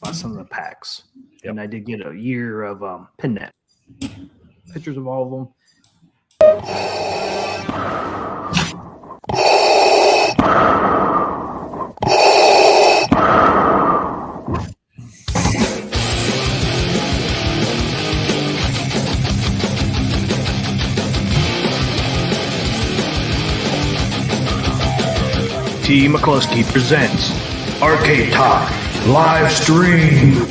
bought some of the packs. Yep. And I did get a year of PinNet. Pictures of all of them. T. McCluskey presents Arcade Talk live stream.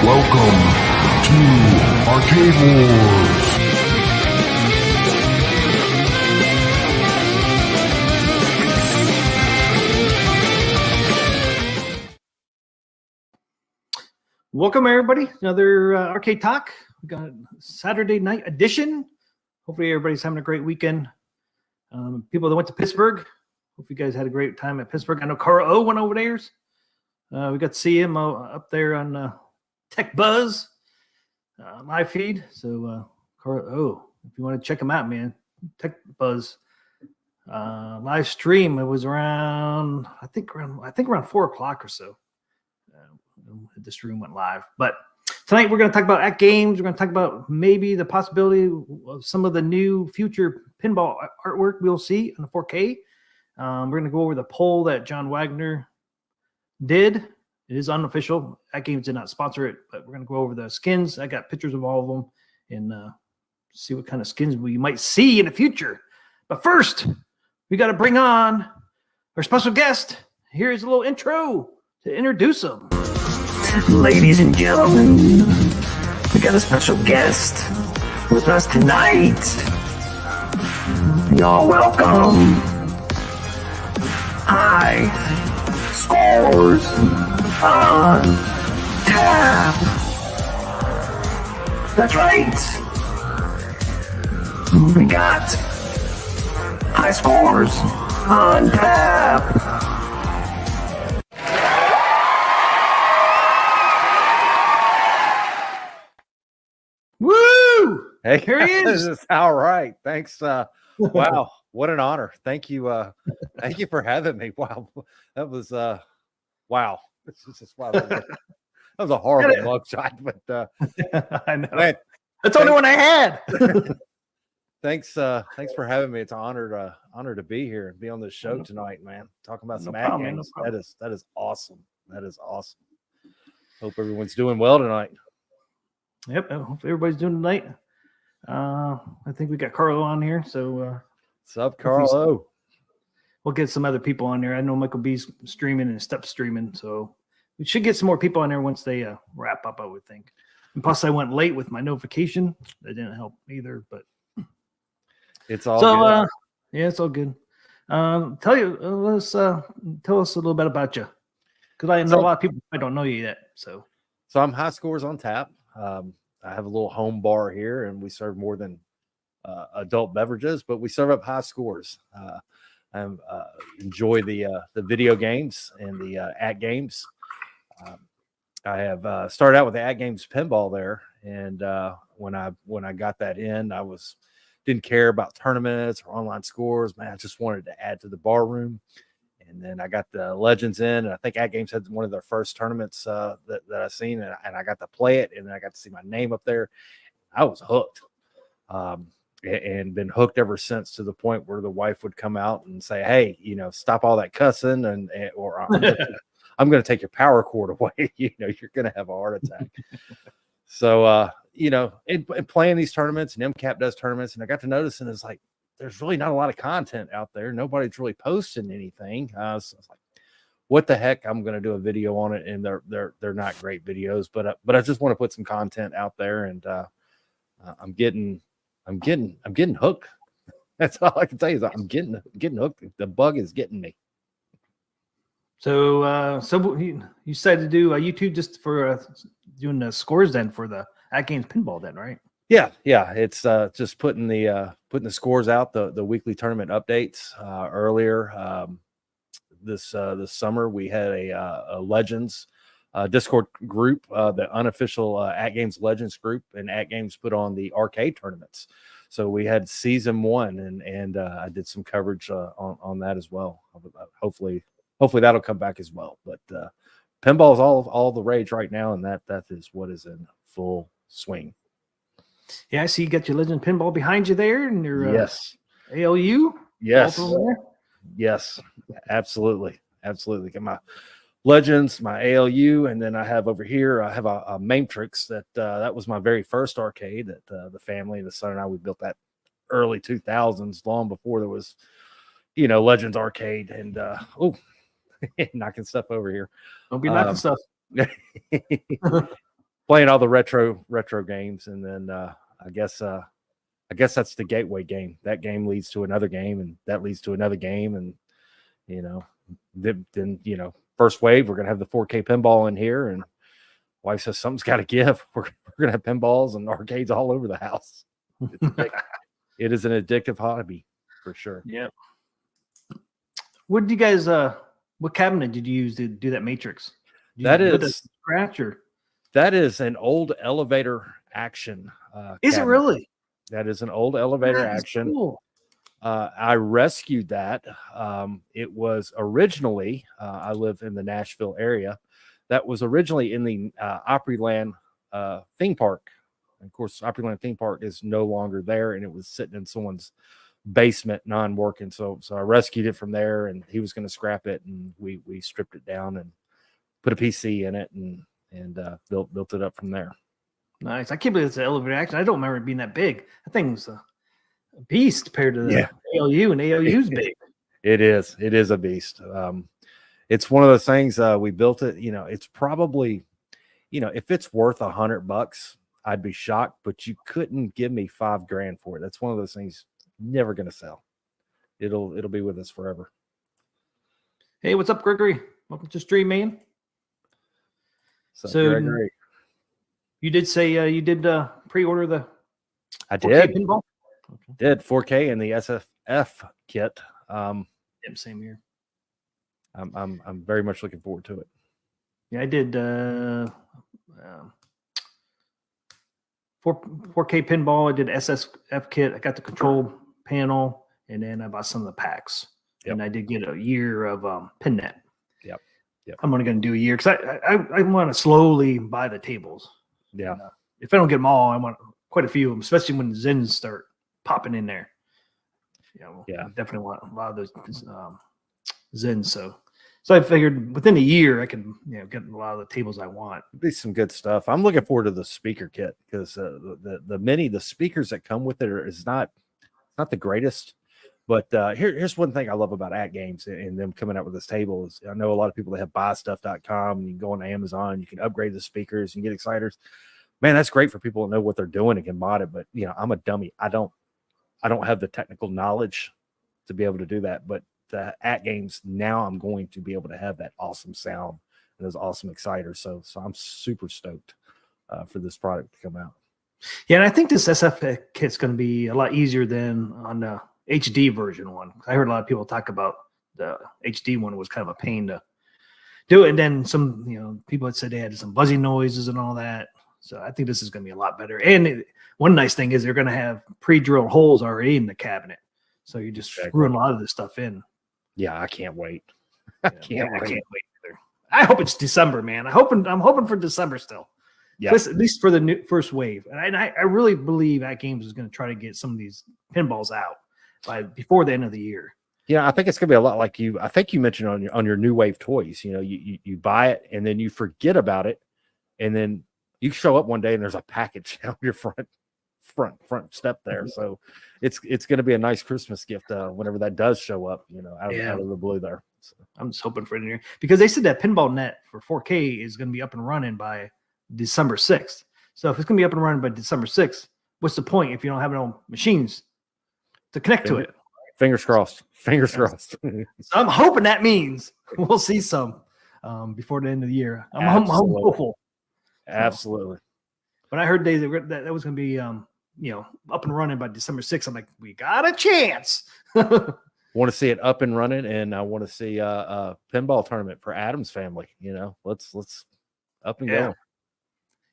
Welcome to Arcade Wars. Welcome, everybody. Another Arcade Talk. We got a Saturday night edition. Hopefully, everybody's having a great weekend. People that went to Pittsburgh, hope you guys had a great time at Pittsburgh. I know Carl O went over there. We got to see him up there on Tech Buzz live feed. So, Carl O, if you want to check him out, man, Tech Buzz live stream. It was around, I think around 4:00 or so. The stream went live. But tonight we're going to talk about Atgames. We're going to talk about maybe the possibility of some of the new future pinball artwork we'll see in the 4K. We're going to go over the poll that John Wagner did. It is unofficial. Atgames did not sponsor it, but we're going to go over the skins. I got pictures of all of them and see what kind of skins we might see in the future. But first, we got to bring on our special guest. Here's a little intro to introduce him. Ladies and gentlemen, we got a special guest with us tonight. Y'all welcome. High scores on tap. That's right. We got high scores on tap. Woo! Hey, Here he is. This is all right. Thanks. Wow, what an honor. Thank you. Thank you for having me. Wow, that was wow. This is just wow. That was a horrible mugshot, but I know. man, That's the only one I had. thanks for having me. It's an honor to be here and be on this show tonight, man. Talking about some problem, man, Atgames. no problem. That is awesome. That is awesome. Hope everyone's doing well tonight. Yep. I hope everybody's doing tonight. I think we got Carlo on here, so What's up, Carlo? we'll get some other people on there. I know Michael B's streaming and Step's streaming, so we should get some more people on there once they wrap up, I would think. And plus, I went late with my notification. That didn't help either, but It's all so good. yeah, it's all good. Tell us a little bit about you, because I know a lot of people I don't know you yet. So I'm High Scores on Tap. I have a little home bar here, and we serve more than adult beverages, but we serve up high scores. I enjoy the video games and the Atgames. I have started out with the Atgames pinball there, and when I got that in, didn't care about tournaments or online scores. Man, I just wanted to add to the bar room. And then I got the Legends in, and I think Atgames had one of their first tournaments that I've seen, and I got to play it, and then I got to see my name up there. I was hooked, and been hooked ever since, to the point where the wife would come out and say, "Hey, stop all that cussing, or I'm going to take your power cord away. You're going to have a heart attack." So, in playing these tournaments, and MCAP does tournaments, and I got to notice, and it's like, there's really not a lot of content out there. Nobody's really posting anything. So I was like, what the heck, I'm going to do a video on it, and they're not great videos, but I just want to put some content out there, and I'm getting hooked. That's all I can tell you is I'm getting hooked. The bug is getting me. So, you decided to do YouTube just for doing the scores then for the Atgames Pinball then, right? Yeah. It's just putting the scores out, the weekly tournament updates. Earlier this summer, we had a Legends Discord group, the unofficial Atgames Legends group, and Atgames put on the arcade tournaments. So we had season 1, and I did some coverage on that as well. Hopefully that'll come back as well. But pinball is all the rage right now, and that is what is in full swing. Yeah, I see you got your Legend Pinball behind you there, and your Yes. ALU. Yes. Also there. Yes, absolutely. Got my Legends, my ALU, and then I have over here, I have a Matrix that was my very first arcade that the family, the son and I, we built that early 2000s, long before there was, Legends Arcade. And knocking stuff over here. Don't be knocking stuff. Playing all the retro games, and then I guess that's the gateway game. That game leads to another game, and that leads to another game, and then first wave, we're gonna have the 4K pinball in here, and wife says something's got to give. We're gonna have pinballs and arcades all over the house. It is an addictive hobby for sure. Yeah. What did you guys? What cabinet did you use to do that Matrix? That is scratch or that is an old elevator action. Is it really? That is an old elevator action. Cool. I rescued that. It was originally, I live in the Nashville area. That was originally in the Opryland theme park. And of course, Opryland theme park is no longer there, and it was sitting in someone's basement, non-working. So I rescued it from there, and he was going to scrap it, and we stripped it down and put a PC in it, and built it up from there. Nice. I can't believe it's an elevator action. I don't remember it being that big. That thing's a beast compared to the ALU, and ALU's big. It is a beast. It's one of those things. We built it. It's probably, if it's worth $100, I'd be shocked. But you couldn't give me $5,000 for it. That's one of those things never going to sell. It'll be with us forever. Hey, what's up, Gregory? Welcome to stream, man. So Gregory, you did say you did pre-order the. I did. Pinball? Okay. Did 4K and the SFF kit. Same here. I'm very much looking forward to it. Yeah, I did 4K pinball. I did SSF kit. I got the control panel, and then I bought some of the packs. Yep. And I did get a year of PinNet. Yep. I'm only going to do a year because I want to slowly buy the tables. Yeah. And, if I don't get them all, I want quite a few of them, especially when the Zens start popping in there. I definitely want a lot of those Zens. So I figured within a year I can get a lot of the tables I want. It'd be some good stuff. I'm looking forward to the speaker kit because the speakers that come with it is not the greatest. But here's one thing I love about Atgames and them coming out with this table is I know a lot of people that have buystuff.com, and you can go on Amazon, you can upgrade the speakers and get exciters. Man, that's great for people to know what they're doing and can mod it. But I'm a dummy. I don't have the technical knowledge to be able to do that. But Atgames, now I'm going to be able to have that awesome sound and those awesome exciters. So I'm super stoked for this product to come out. Yeah, and I think this SF kit's going to be a lot easier than on the HD version one. I heard a lot of people talk about the HD one was kind of a pain to do it. And then some, people had said they had some buzzy noises and all that. So I think this is going to be a lot better. And one nice thing is they're going to have pre-drilled holes already in the cabinet. So you're just screwing a lot of this stuff in. Yeah, I can't wait. I can't wait either. I hope it's December, man. I'm hoping for December still. Yeah, at least for the first wave. And I really believe Atgames is going to try to get some of these pinballs out before the end of the year. Yeah, I think it's going to be a lot like you. I think you mentioned on your new wave toys. You buy it and then you forget about it, and then you show up one day and there's a package down your front step there. So it's going to be a nice Christmas gift whenever that does show up. Out of the blue there. So, I'm just hoping for it in here because they said that Pinball Net for 4K is going to be up and running by December 6th. So if it's going to be up and running by December 6th, what's the point if you don't have no machines to connect to it? fingers crossed. Fingers crossed. So I'm hoping that means we'll see some before the end of the year. I'm hopeful. Absolutely. When I heard that was going to be up and running by December 6th, I'm like, we got a chance. Want to see it up and running, and I want to see a pinball tournament for Adam's family. Let's up and go.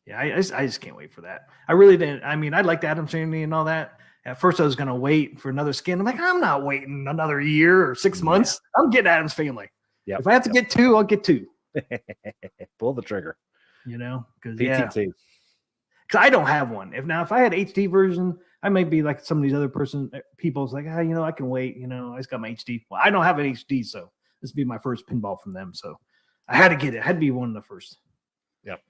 Yeah, I just can't wait for that. I really didn't. I mean, I liked Adam's family and all that. At first, I was going to wait for another skin. I'm like, I'm not waiting another year or 6 months. I'm getting Adam's family. Yep. If I have to get two, I'll get two. Pull the trigger. Because PTT. Because I don't have one. If I had HD version, I might be like some of these other people's like, I can wait. I just got my HD. Well, I don't have an HD, so this would be my first pinball from them. So I had to get it. I had to be one of the first. Yep.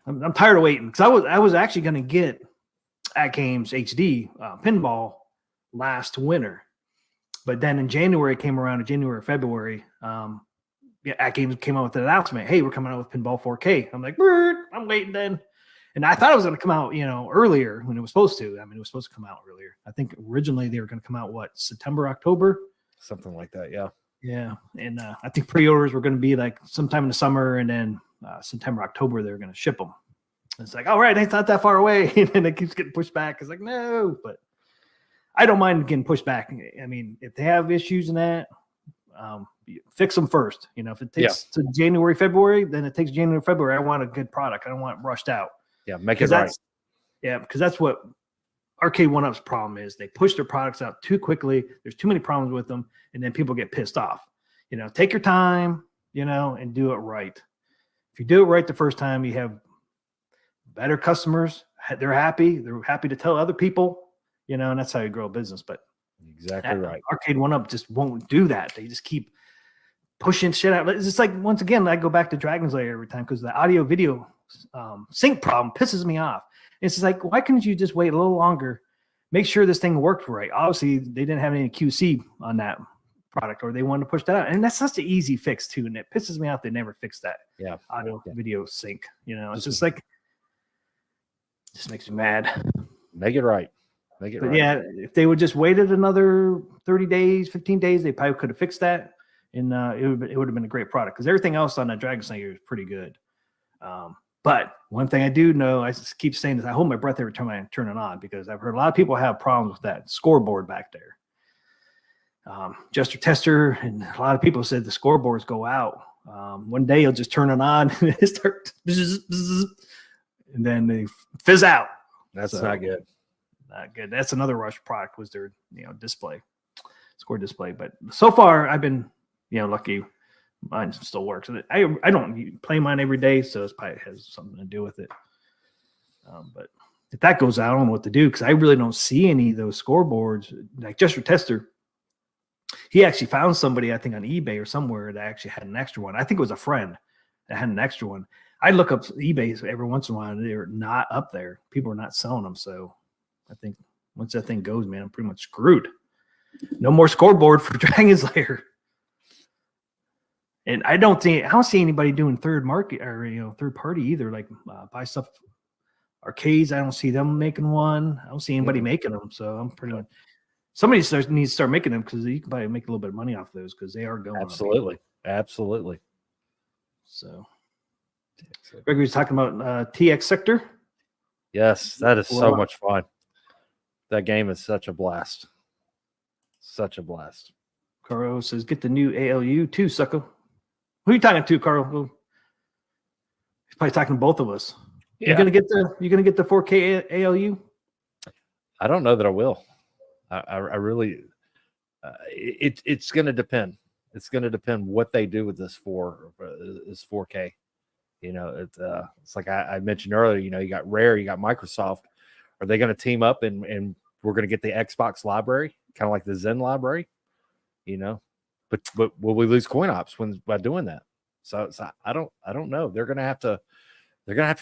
I'm tired of waiting because I was actually going to get Atgames HD pinball last winter, but then in January came around in January, February. Atgames came out with an announcement. Hey, we're coming out with pinball 4K. I'm like, I'm waiting then. And I thought it was going to come out, earlier when it was supposed to. I mean, it was supposed to come out earlier. I think originally they were going to come out, September, October? Something like that, yeah. Yeah. And I think pre-orders were going to be like sometime in the summer, and then September, October, they were going to ship them. And it's like, all right, it's not that far away. And then it keeps getting pushed back. It's like, no, but I don't mind getting pushed back. I mean, if they have issues in that, fix them first. If it takes to January, February, then it takes January, February. I want a good product. I don't want it rushed out. Yeah, make it right. Yeah, because that's what Arcade 1-Up's problem is. They push their products out too quickly. There's too many problems with them, and then people get pissed off. Take your time, and do it right. If you do it right the first time, you have better customers. They're happy. They're happy to tell other people, and that's how you grow a business. But exactly right. Arcade 1-Up just won't do that. They just keep pushing shit out. It's just like, once again, I go back to Dragon's Lair every time because the audio video sync problem pisses me off. It's just like, why couldn't you just wait a little longer, make sure this thing worked right? Obviously, they didn't have any QC on that product, or they wanted to push that out, and that's such an easy fix too. And it pisses me off they never fixed that. Yeah, audio video sync. It's just like, just makes me mad. Make it right. Make it right. Yeah, if they would just waited another 30 days, 15 days, they probably could have fixed that, and it would have been a great product because everything else on that Dragon's Lair is pretty good. But one thing I do know, I just keep saying this, I hold my breath every time I turn it on because I've heard a lot of people have problems with that scoreboard back there. Jester Tester and a lot of people said the scoreboards go out. One day you'll just turn it on and it start and then they fizz out. That's not good. Not good. That's another Rush product was their display, score display. But so far I've been lucky. Mine still works. I don't play mine every day, so it probably has something to do with it. But if that goes out, I don't know what to do because I really don't see any of those scoreboards. Like Jester Tester, he actually found somebody, I think on eBay or somewhere, that actually had an extra one. I think it was a friend that had an extra one. I look up eBay every once in a while, and they're not up there. People are not selling them. So I think once that thing goes, man, I'm pretty much screwed. No more scoreboard for Dragon's Lair. And I don't see anybody doing third market or third party either. Like buy stuff, arcades. I don't see them making one. I don't see anybody making them. So I'm pretty much somebody needs to start making them because you can probably make a little bit of money off those because they are going. Absolutely. So Gregory's talking about TX Sector. Yes, that is so much fun. That game is such a blast. Such a blast. Carl says, "Get the new ALU too, sucker." Who are you talking to, Carl? He's probably talking to both of us. Yeah. You're gonna get the 4K ALU? I don't know that I will. I really. It's going to depend. It's going to depend what they do with this 4K. It's like I mentioned earlier. You got Rare, you got Microsoft. Are they going to team up and we're going to get the Xbox library, kind of like the Zen library? But will we lose coin ops by doing that? So I don't know. They're gonna have to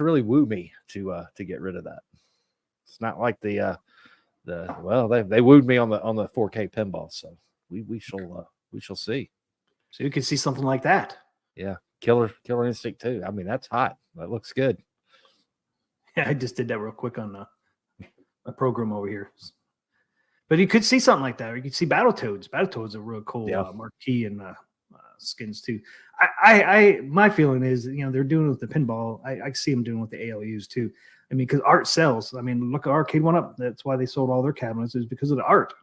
really woo me to get rid of that. It's not like they wooed me on the 4K pinball. So we shall see. So you could see something like that. Yeah, Killer Instinct 2. I mean, that's hot. That looks good. Yeah, I just did that real quick on a program over here. But you could see something like that, or you could see Battletoads. Battletoads are real cool marquee and skins too. My feeling is, they're doing it with the pinball. I see them doing it with the ALUs too. I mean, because art sells. I mean, look at Arcade One Up. That's why they sold all their cabinets, is because of the art.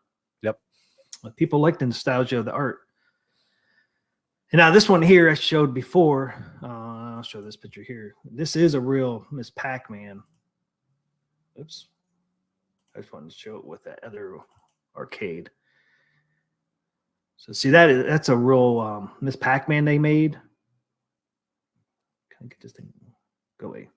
Yep. People like the nostalgia of the art. And now this one here I showed before. I'll show this picture here. This is a real Miss Pac-Man. Oops. I just wanted to show it with that other arcade. So see, that's a real Miss Pac-Man they made. Can I get this thing go away?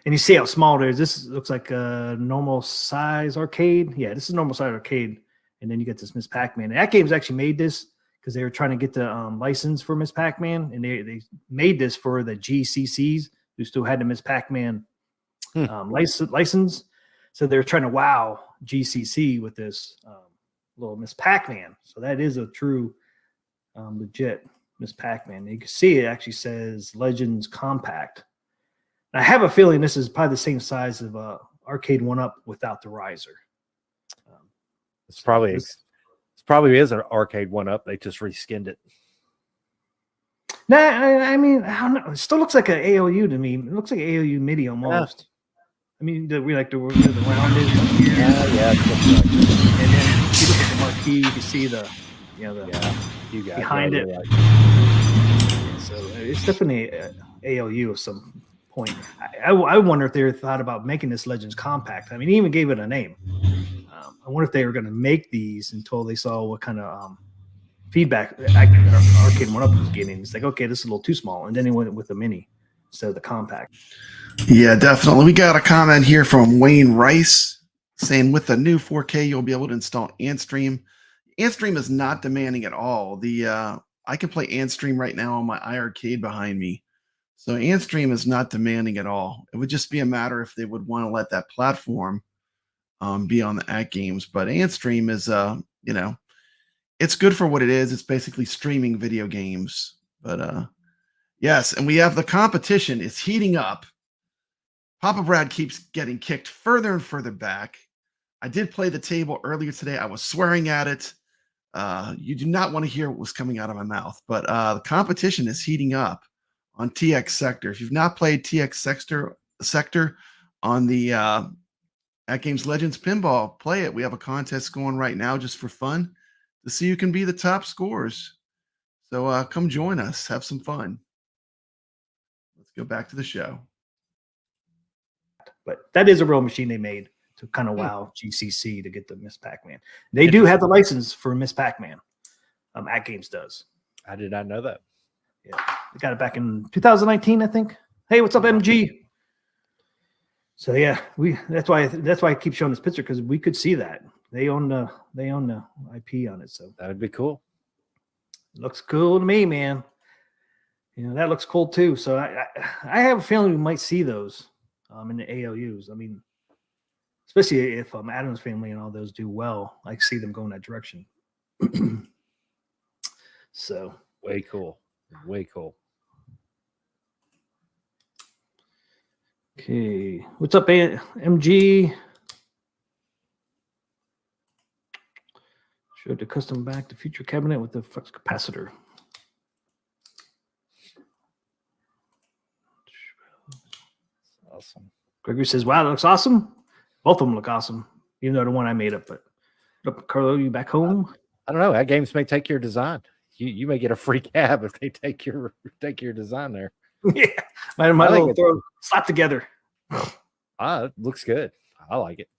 And you see how small it is. This looks like a normal size arcade. Yeah, this is a normal size arcade. And then you get this Miss Pac-Man. And Atgames actually made this because they were trying to get the license for Miss Pac-Man. And they made this for the GCCs who still had the Miss Pac-Man license. So they're trying to wow GCC with this little Miss Pac-Man. So that is a true, legit Miss Pac-Man. You can see it actually says Legends Compact. I have a feeling this is probably the same size of Arcade One Up without the riser. It's probably is an Arcade One Up. They just reskinned it. Nah, I mean, I don't know. It still looks like an ALU to me. It looks like an ALU MIDI almost. Yeah. I mean, we like the round is here. Yeah. And then you look at the marquee, you can see you got behind it. Right. So it's definitely a ALU of some point. I wonder if they thought about making this Legends Compact. I mean, he even gave it a name. I wonder if they were going to make these until they saw what kind of feedback Arcade One Up was getting. It's like, okay, this is a little too small. And then he went with the mini instead of the compact. Yeah, definitely. We got a comment here from Wayne Rice saying with the new 4K, you'll be able to install AntStream. AntStream is not demanding at all. I can play AntStream right now on my iArcade behind me. So AntStream is not demanding at all. It would just be a matter if they would want to let that platform be on the Atgames. But AntStream is, it's good for what it is. It's basically streaming video games. But yes, and we have the competition. It's heating up. Papa Brad keeps getting kicked further and further back. I did play the table earlier today. I was swearing at it. You do not want to hear what was coming out of my mouth. But the competition is heating up on TX Sector. If you've not played TX Sector on the Atgames Legends Pinball, play it. We have a contest going right now just for fun to see who can be the top scorers. So come join us. Have some fun. Let's go back to the show. But that is a real machine they made to kind of wow GCC to get the Miss Pac-Man. They do have the license for Miss Pac-Man. Atgames does. I did not know that. Yeah, they got it back in 2019, I think. Hey, what's up, MG? So yeah, that's why I keep showing this picture, because we could see that they own the IP on it. So that would be cool. Looks cool to me, man. That looks cool too. So I have a feeling we might see those in the ALUs. I mean, especially if Adam's Family and all those do well, I see them going that direction. So way cool. Okay, what's up, MG? Showed the custom back to future cabinet with the flux capacitor. Awesome. Gregory says, wow, that looks awesome. Both of them look awesome, even though the one I made up. But Carlo, you back home? I don't know. Atgames may take your design. You may get a free cab if they take your design there. Yeah, might little throw slap together. It looks good. I like it.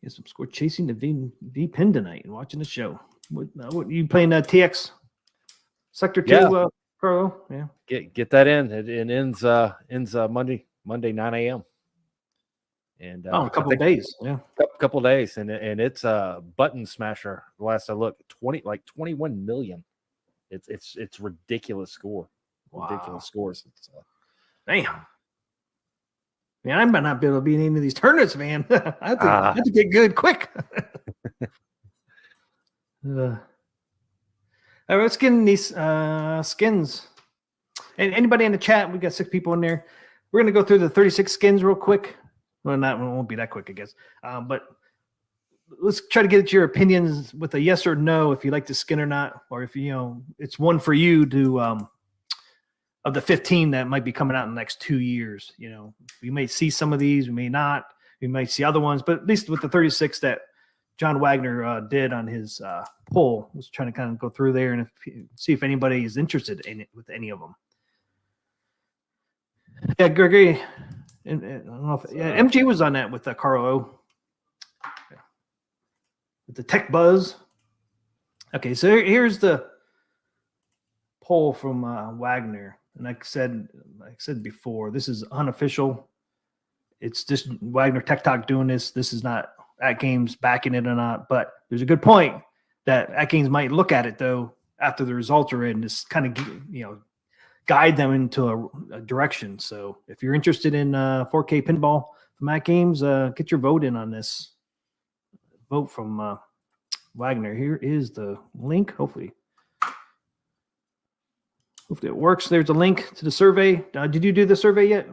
Yes, I'm score chasing the V pin tonight and watching the show. What you playing TX Sector 2, Carlo? Yeah. Get that in. It ends Monday 9 a.m. And a couple of days. Yeah. Couple days. And it's a button smasher. Last I looked, 21 million. It's ridiculous score. Wow. Ridiculous scores. Damn. Man, I might not be able to be in any of these tournaments, man. I have to get good quick. All right, let's get in these skins. And anybody in the chat, we got 6 people in there. We're going to go through the 36 skins real quick. Well, not, it won't be that quick, I guess. But let's try to get your opinions with a yes or no if you like the skin or not, or if it's one for you to of the 15 that might be coming out in the next 2 years. We may see some of these, we may not. We might see other ones, but at least with the 36 that John Wagner did on his poll, was trying to kind of go through there and see if anybody is interested in it with any of them. Yeah, Gregory. And I don't know if MG was on that with Carl O. With the tech buzz. Okay, so here's the poll from Wagner, and like I said before, this is unofficial. It's just Wagner Tech Talk doing this. This is not Atgames backing it or not, but there's a good point that Atgames might look at it though after the results are in, just kind of guide them into a direction. So if you're interested in 4K pinball from Atgames, get your vote in on this. Vote from Wagner. Here is the link. Hopefully it works. There's a link to the survey. Did you do the survey yet?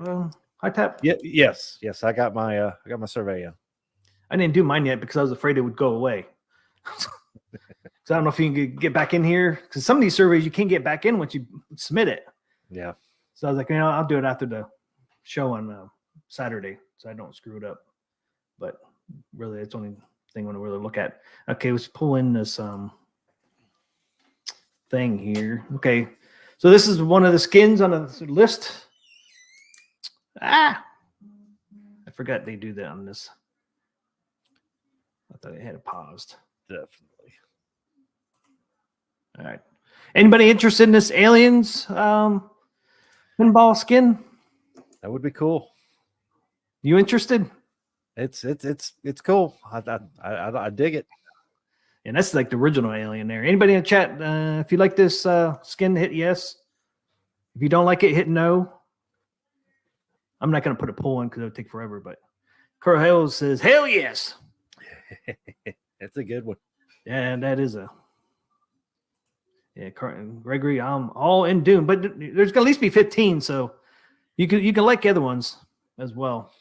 Hi Tap. Yeah. Yes. I got my survey in. I didn't do mine yet because I was afraid it would go away. So I don't know if you can get back in here, because some of these surveys you can't get back in once you submit it. Yeah. So I was like, I'll do it after the show on Saturday, so I don't screw it up. But really, it's the only thing I want to really look at. Okay, let's pull in this thing here. Okay, so this is one of the skins on the list. I forgot they do that on this. I thought I had it paused. Definitely. All right. Anybody interested in this aliens pinball skin? That would be cool. You interested? It's cool. I dig it. And that's like the original alien there. Anybody in the chat, if you like this skin, hit yes. If you don't like it, hit no. I'm not going to put a poll in because it would take forever, but Carl Hales says, hell yes. It's a good one. Yeah, that is a... Yeah, Gregory, I'm all in Doom, but there's gonna at least be 15, so you can like the other ones as well.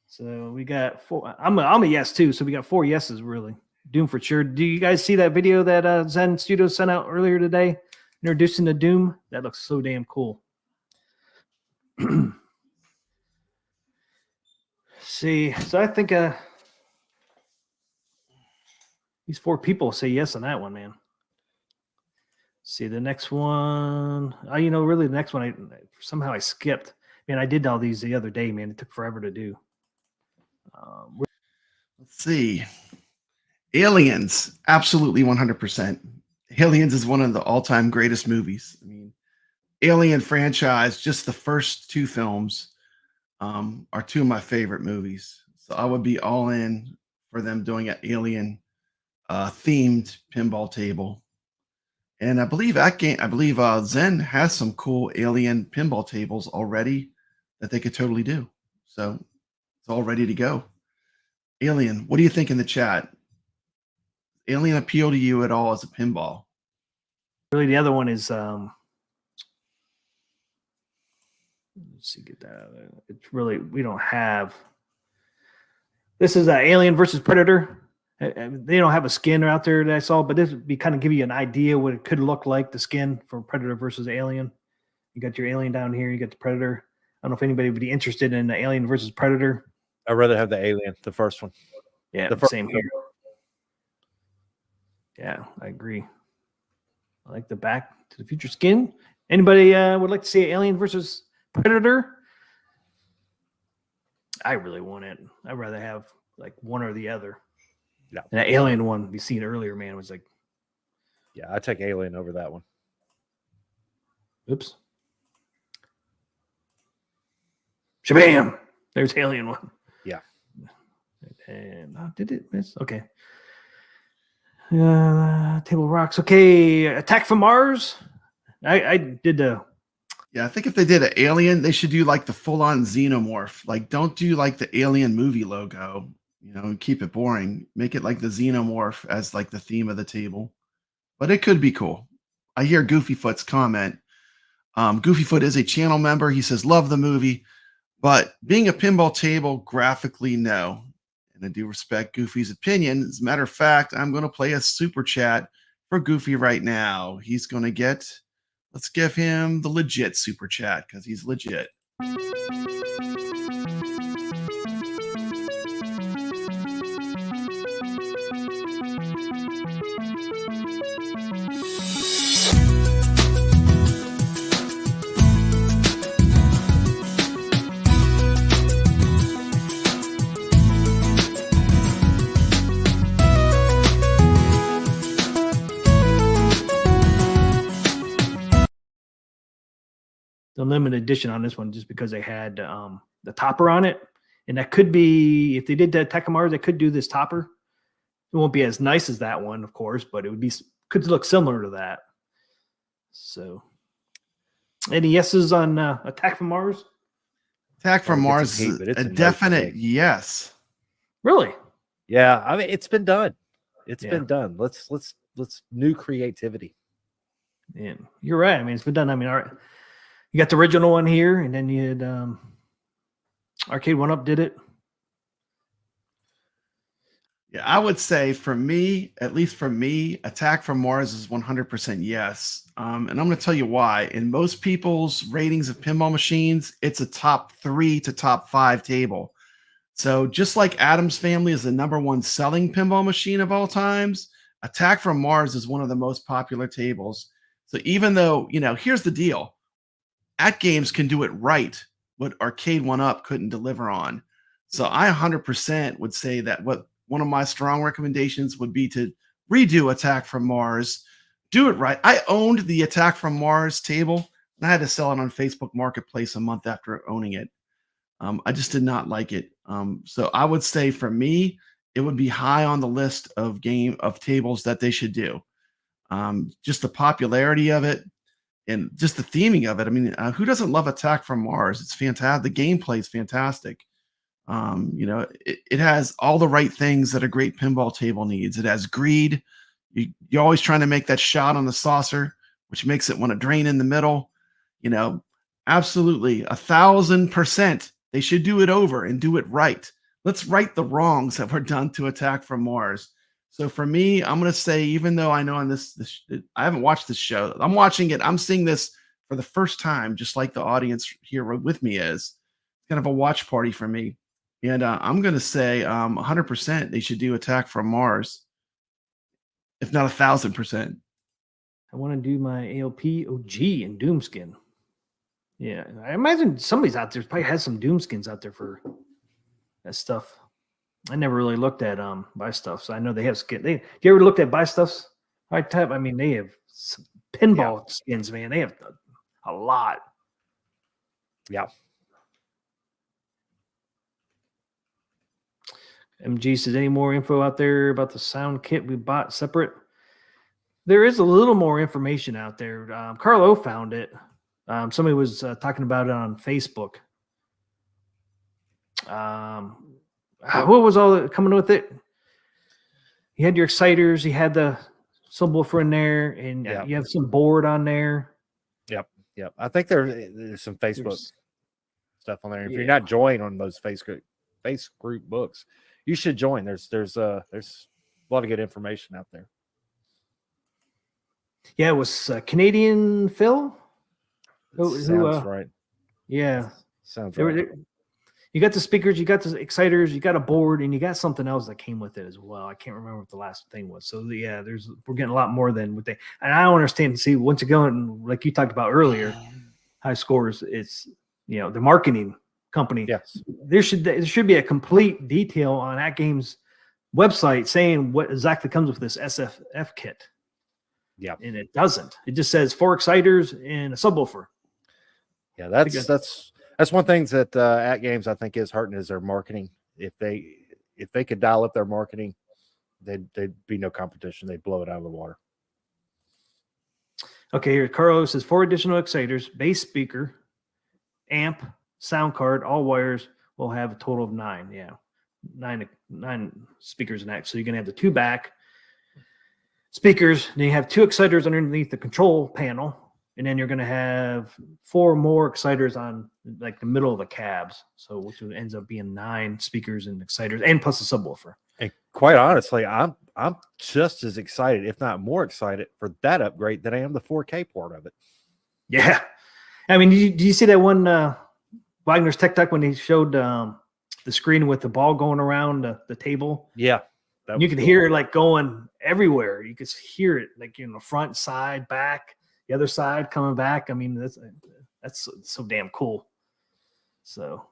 So we got 4. I'm a yes too, so we got 4 yeses really. Doom for sure. Do you guys see that video that Zen Studios sent out earlier today, introducing the Doom? That looks so damn cool. See, so I think these 4 people say yes on that one, man. See the next one. Really the next one, somehow I skipped. Man, I did all these the other day, man. It took forever to do. Let's see. Aliens, absolutely 100%. Aliens is one of the all-time greatest movies. I mean, Alien franchise, just the first 2 films are 2 of my favorite movies. So I would be all in for them doing an Alien themed pinball table. And I believe Zen has some cool Alien pinball tables already that they could totally do. So it's all ready to go. Alien, what do you think in the chat? Alien appeal to you at all as a pinball? Really, the other one is let's see, get that out of there. It's really, we don't have. This is Alien versus Predator. They don't have a skin out there that I saw, but this would be kind of give you an idea what it could look like, the skin for Predator versus Alien. You got your Alien down here, you got the Predator. I don't know if anybody would be interested in the Alien versus Predator. I'd rather have the Alien, the first one. Yeah, the same here. Yeah, I agree. I like the Back to the Future skin. Anybody would like to see Alien versus Predator? I really want it. I'd rather have like one or the other. Yeah. And that Alien one we seen earlier, man, was like, yeah, I take Alien over that one. Oops. Shabam! There's Alien one. Yeah. And did it miss? Okay. Table rocks. Okay. Attack from Mars. I did the. Yeah, I think if they did an Alien, they should do like the full-on xenomorph. Like, don't do like the Alien movie logo. Keep it boring. Make it like the xenomorph as like the theme of the table. But it could be cool. I hear Goofyfoot's comment. Goofyfoot is a channel member. He says, love the movie, but being a pinball table, graphically, no. And I do respect Goofy's opinion. As a matter of fact, I'm going to play a super chat for Goofy right now. He's going to get, let's give him the legit super chat because he's legit. The limited edition on this one just because they had the topper on it, and that could be, if they did the Attack of Mars, they could do this topper. It won't be as nice as that one, of course, but it would be, could look similar to that. So, any yeses on Attack from Mars? Attack from Well, Mars it's is a a no definite for me. yes. Really? Yeah, I mean, it's been done. It's Yeah. been done. Let's new creativity. Yeah, you're right. I mean, it's been done. I mean, all right. You got the original one here, and then you had Arcade 1-Up did it. Yeah, I would say for me, at least for me, Attack from Mars is 100% yes. And I'm going to tell you why. In most people's ratings of pinball machines, it's a top 3 to top 5 table. So just like Adam's Family is the #1 selling pinball machine of all times, Attack from Mars is one of the most popular tables. So even though, here's the deal. Atgames can do it right, what Arcade 1-Up couldn't deliver on. So I 100% would say that one of my strong recommendations would be to redo Attack from Mars, do it right. I owned the Attack from Mars table, and I had to sell it on Facebook Marketplace a month after owning it. I just did not like it. So I would say for me, it would be high on the list of tables that they should do. Just the popularity of it and just the theming of it. I mean, who doesn't love Attack from Mars? It's fantastic. The gameplay is fantastic. It has all the right things that a great pinball table needs. It has greed. You're always trying to make that shot on the saucer, which makes it want to drain in the middle. Absolutely 1,000%. They should do it over and do it right. Let's right the wrongs that were done to Attack from Mars. So for me, I'm going to say, even though I know on this, I haven't watched this show. I'm watching it. I'm seeing this for the first time, just like the audience here with me is. It's kind of a watch party for me. And I'm going to say 100% they should do Attack from Mars, if not 1,000%. I want to do my ALP OG in Doomskin. Yeah, I imagine somebody's out there probably has some Doomskins out there for that stuff. I never really looked at buy stuff, so I know they have skin. Do you ever looked at buy stuffs? Right tab. I mean, they have some pinball skins, man. They have a lot. Yeah. MG says, any more info out there about the sound kit we bought separate? There is a little more information out there. Carlo found it. Somebody was talking about it on Facebook. What was all coming with it? You had your exciters, you had the subwoofer in there, and you have some board on there. Yep. I think there's some Facebook stuff on there. If you're not joined on those face group books, you should join. There's a lot of good information out there. Yeah, it was Canadian Phil. Sounds right. Yeah, sounds right. You got the speakers, you got the exciters, you got a board, and you got something else that came with it as well. I can't remember what the last thing was. So yeah, we're getting a lot more than what they. And I don't understand. See, once you go and like you talked about earlier, high scores. It's the marketing company. Yes, there should be a complete detail on Atgames website saying what exactly comes with this SFF kit. Yeah, and it doesn't. It just says 4 exciters and a subwoofer. Yeah, that's one thing that Atgames I think is hurting is their marketing. If they could dial up their marketing, they'd be no competition. They'd blow it out of the water. Okay, here Carlos says 4 additional exciters, bass speaker, amp, sound card, all wires will have a total of 9. Yeah, nine speakers in that. So you're gonna have the 2 back. speakers. Then you have 2 exciters underneath the control panel, and then you're going to have 4 more exciters on like the middle of the cabs. So which ends up being 9 speakers and exciters, and plus a subwoofer. And quite honestly, I'm just as excited, if not more excited, for that upgrade than I am the 4K part of it. Yeah, I mean, did you see that one Wagner's Tech Talk when he showed the screen with the ball going around the table? Yeah, You could hear it like going everywhere. You could hear it like the front, side, back, the other side coming back. I mean, that's so damn cool. So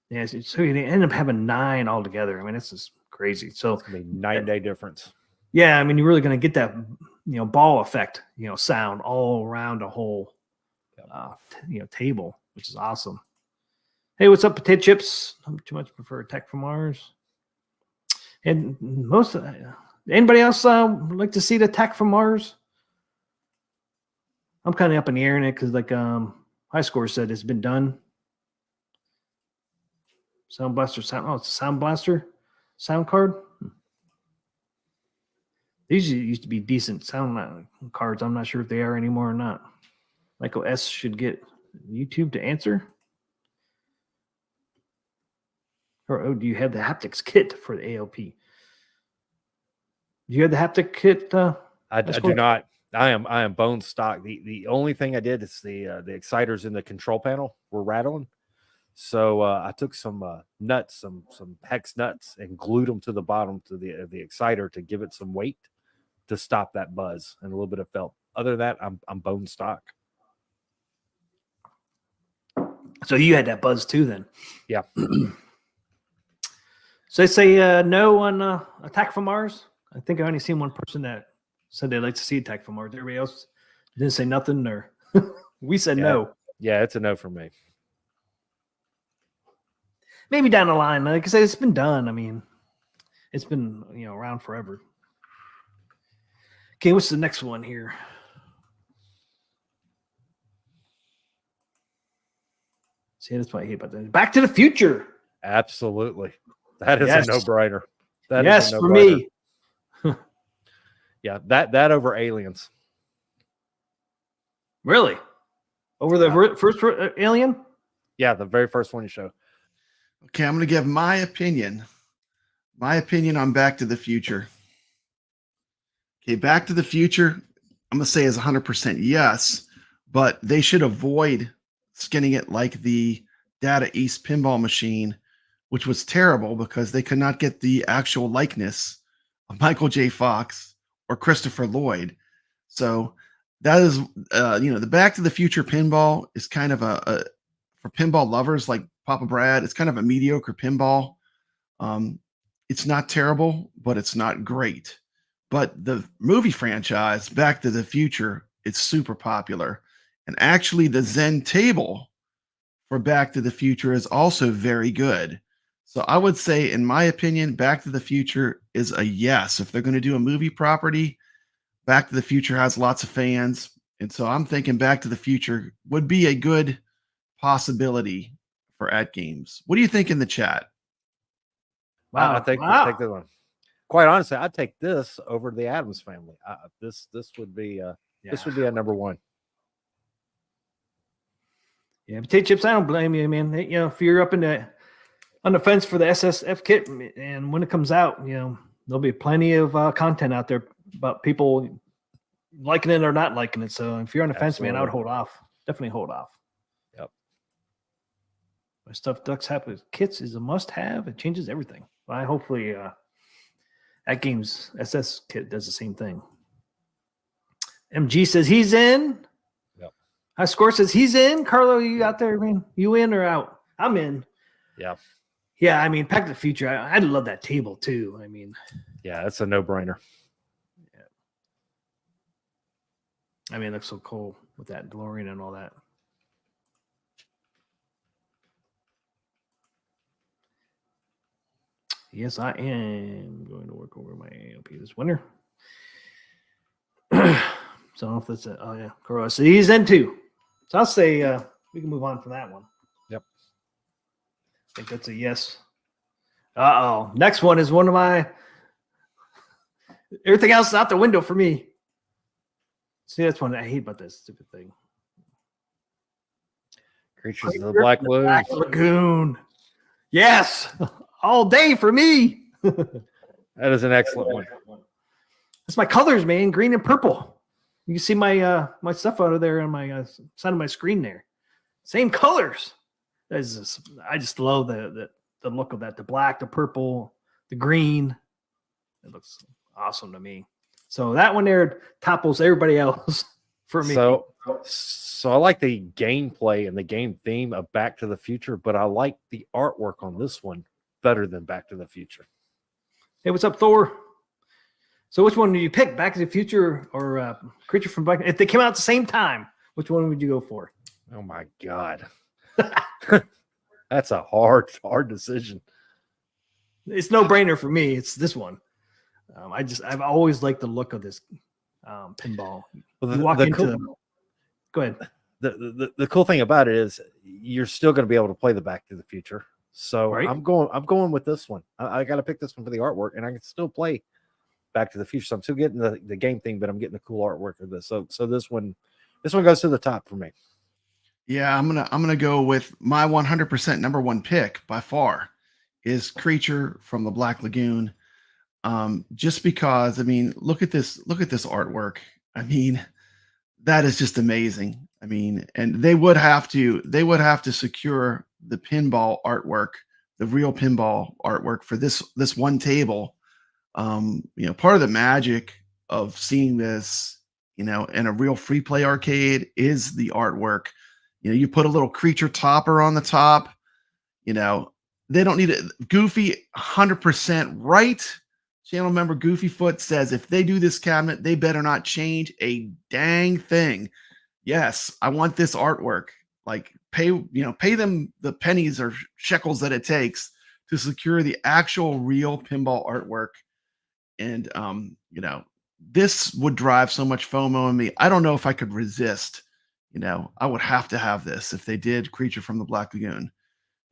yeah, so you end up having 9 altogether. I mean, it's just crazy. So it's gonna be 9-day difference. yeah, I mean, you're really going to get that ball effect, sound all around a whole table, which is awesome. Hey, what's up, potato chips? Not too much prefer Tech from Mars. And anybody else like to see the Tech from Mars? I'm kind of up in the air in it because like High Score said it's been done. Sound Blaster sound. Oh, it's a Sound Blaster sound card. These used to be decent sound cards. I'm not sure if they are anymore or not. Michael S should get YouTube to answer. Or do you have the haptics kit for the ALP? Do you have the haptic kit? I do not. I am bone stock. The only thing I did is the exciters in the control panel were rattling. So I took some nuts, some hex nuts, and glued them to the bottom to the exciter to give it some weight to stop that buzz and a little bit of felt. Other than that, I'm bone stock. So you had that buzz too, then? Yeah. So they say no on Attack from Mars. I think I only seen one person that said they'd like to see Attack from Mars. Everybody else didn't say nothing, or we said no. Yeah, it's a no for me. Maybe down the line. Like I said, it's been done. I mean, it's been around forever. Okay, what's the next one here? See, that's what I hate about that. Back to the Future. Absolutely. That is Yes. a no-brainer. That Yes, is a for no-brainer. me. Yeah, that over Aliens. Really? Over the first Alien? Yeah, the very first one you show. Okay, I'm going to give my opinion. My opinion on Back to the Future. Okay, Back to the Future, I'm going to say is 100% yes, but they should avoid skinning it like the Data East pinball machine, which was terrible because they could not get the actual likeness of Michael J. Fox or Christopher Lloyd. So that is, the Back to the Future pinball is kind of a for pinball lovers like Papa Brad, it's kind of a mediocre pinball. It's not terrible, but it's not great. But the movie franchise, Back to the Future, it's super popular. And actually, the Zen table for Back to the Future is also very good. So I would say, in my opinion, Back to the Future is a yes. If they're going to do a movie property, Back to the Future has lots of fans. And so I'm thinking Back to the Future would be a good possibility for Atgames. What do you think in the chat? Wow. I think wow. take this one. Quite honestly, I'd take this over the Addams Family. This would be this would be a number one. Yeah, potato chips. I don't blame you, man. If you're up on the fence for the SSF kit, and when it comes out, there'll be plenty of content out there about people liking it or not liking it. So if you're on the fence, man, I would hold off. Definitely hold off. Yep. My Stuffed Ducks Happy Kits is a must-have. It changes everything. Hopefully, Atgames SS kit does the same thing. MG says he's in. Yep. High Score says he's in. Carlo, you out there, man? You in or out? I'm in. Yeah. Yeah, I mean, Back to the Future. I love that table too. I mean, yeah, that's a no-brainer. Yeah. I mean, it looks so cool with that DeLorean and all that. Yes, I am going to work over my ALP this winter. So I don't know if that's it. Oh, yeah. Carlo. So he's in too. So I'll say we can move on from that one. Yep. I think that's a yes. Uh-oh. Next one is one of my Everything else is out the window for me. See, that's one I hate about this stupid thing. Creatures of the Black Lagoon. Black Lagoon. Yes, all day for me. That is an excellent one. That's my colors, man. Green and purple. You can see my my stuff out of there on my side of my screen there. Same colors. I just love the look of that. The black, the purple, the green. It looks awesome to me. So that one there topples everybody else for me. So I like the gameplay and the game theme of Back to the Future, but I like the artwork on this one better than Back to the Future. Hey, what's up, Thor? So which one do you pick, Back to the Future or Creature from Black? If they came out at the same time, which one would you go for? Oh my God. That's a hard decision. It's no brainer for me. It's this one. I've always liked the look of this pinball. Well, Go ahead. The cool thing about it is you're still going to be able to play the Back to the Future. So Right. I'm going with this one. I got to pick this one for the artwork, and I can still play Back to the Future. So I'm still getting the game thing, but I'm getting the cool artwork of this. So this one goes to the top for me. Yeah, I'm gonna go with my 100% number one pick by far is Creature from the Black Lagoon. Just because, I mean, look at this artwork. I mean, that is just amazing. I mean, and they would have to secure the pinball artwork, the real pinball artwork for this one table. Part of the magic of seeing this, in a real free play arcade is the artwork. You put a little creature topper on the top. They don't need it. Goofy, 100% right. Channel member Goofyfoot says if they do this cabinet, they better not change a dang thing. Yes, I want this artwork. Like pay them the pennies or shekels that it takes to secure the actual real pinball artwork. And this would drive so much FOMO in me. I don't know if I could resist. I would have to have this if they did Creature from the Black Lagoon.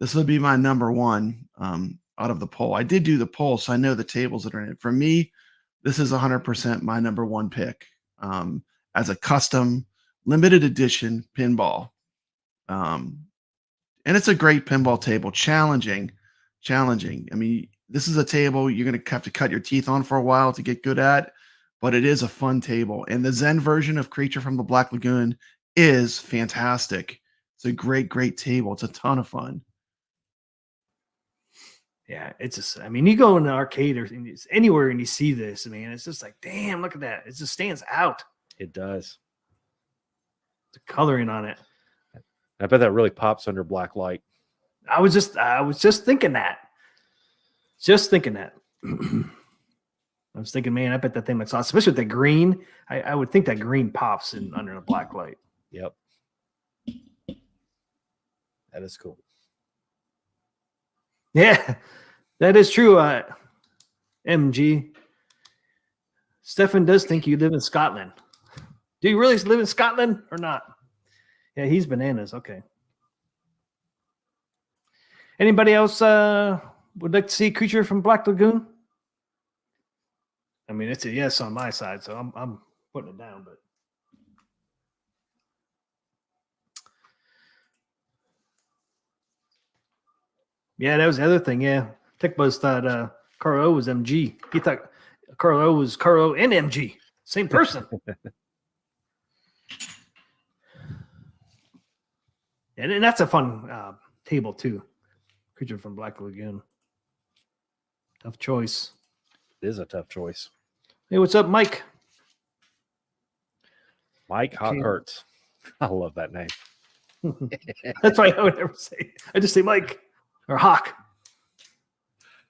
This would be my number one out of the poll. I did do the poll, so I know the tables that are in it. For me, this is 100% my number one pick as a custom limited edition pinball. And it's a great pinball table, challenging. I mean, this is a table you're going to have to cut your teeth on for a while to get good at, but it is a fun table. And the Zen version of Creature from the Black Lagoon is fantastic. It's a great table. It's a ton of fun. Yeah, it's just, I mean, you go in the arcade or anywhere and you see this, man, it's just like, damn, look at that. It just stands out. It does. The coloring on it. I bet that really pops under black light. I was just thinking that. I was thinking, man, I bet that thing looks awesome, especially with the green. I would think that green pops in under the black light. Yep. That is cool. Yeah, that is true. MG. Stefan does think you live in Scotland. Do you really live in Scotland or not? Yeah, he's bananas. Okay. Anybody else would like to see Creature from Black Lagoon? I mean, it's a yes on my side, so I'm putting it down, but yeah, that was the other thing. Yeah, TechBuzz thought Carl O was MG. He thought Carl O was Carl O and MG, same person. And that's a fun table too. Creature from Black Lagoon. Tough choice. It is a tough choice. Hey, what's up, Mike? Mike Hawkhurts. I love that name. That's why I would never say. I just say Mike or Hawk.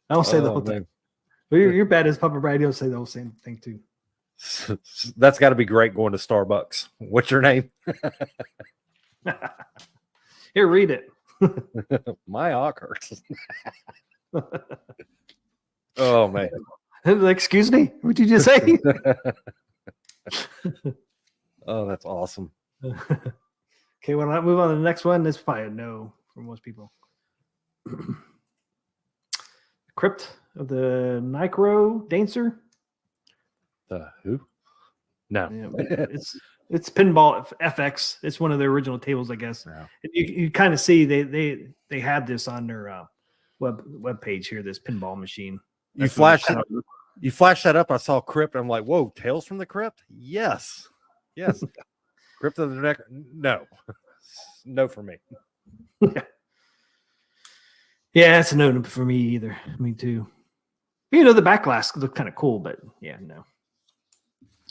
I don't say the whole thing. But you're bad as Papa Brad. You'll say the whole same thing too. That's got to be great going to Starbucks. What's your name? Here, read it. My Hawkhurts. Oh man. Excuse me? What did you just say? Oh, that's awesome. Okay, when I move on to the next one, this is probably a no for most people. Crypt of the Necro Dancer. Who? No. Yeah, it's Pinball FX. It's one of their original tables, I guess. No. And you kind of see they have this on their web page here. This pinball machine. You That's what flashed it's it. kinda- You flashed that up. I saw Crypt. I'm like, whoa, Tales from the Crypt? Yes. Yes. Crypt of the Neck. No. No for me. Yeah, it's a no for me either. Me too. You know, the back glass look kind of cool, but yeah, no.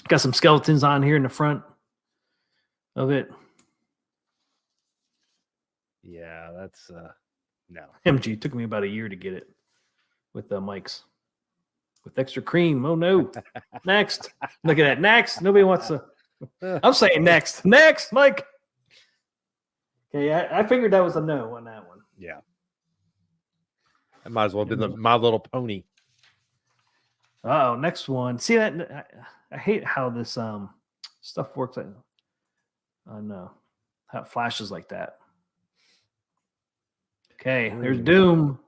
Got some skeletons on here in the front of it. Yeah, that's no. MG took me about a year to get it with the mics with extra cream. Oh no. Next. Look at that. Next. Nobody wants to. I'm saying next. Next, Mike. Okay, I figured that was a no on that one. Yeah. That might as well have been the My Little Pony. Oh, next one. See that? I hate how this stuff works. I know how it flashes like that. Okay, there's Doom.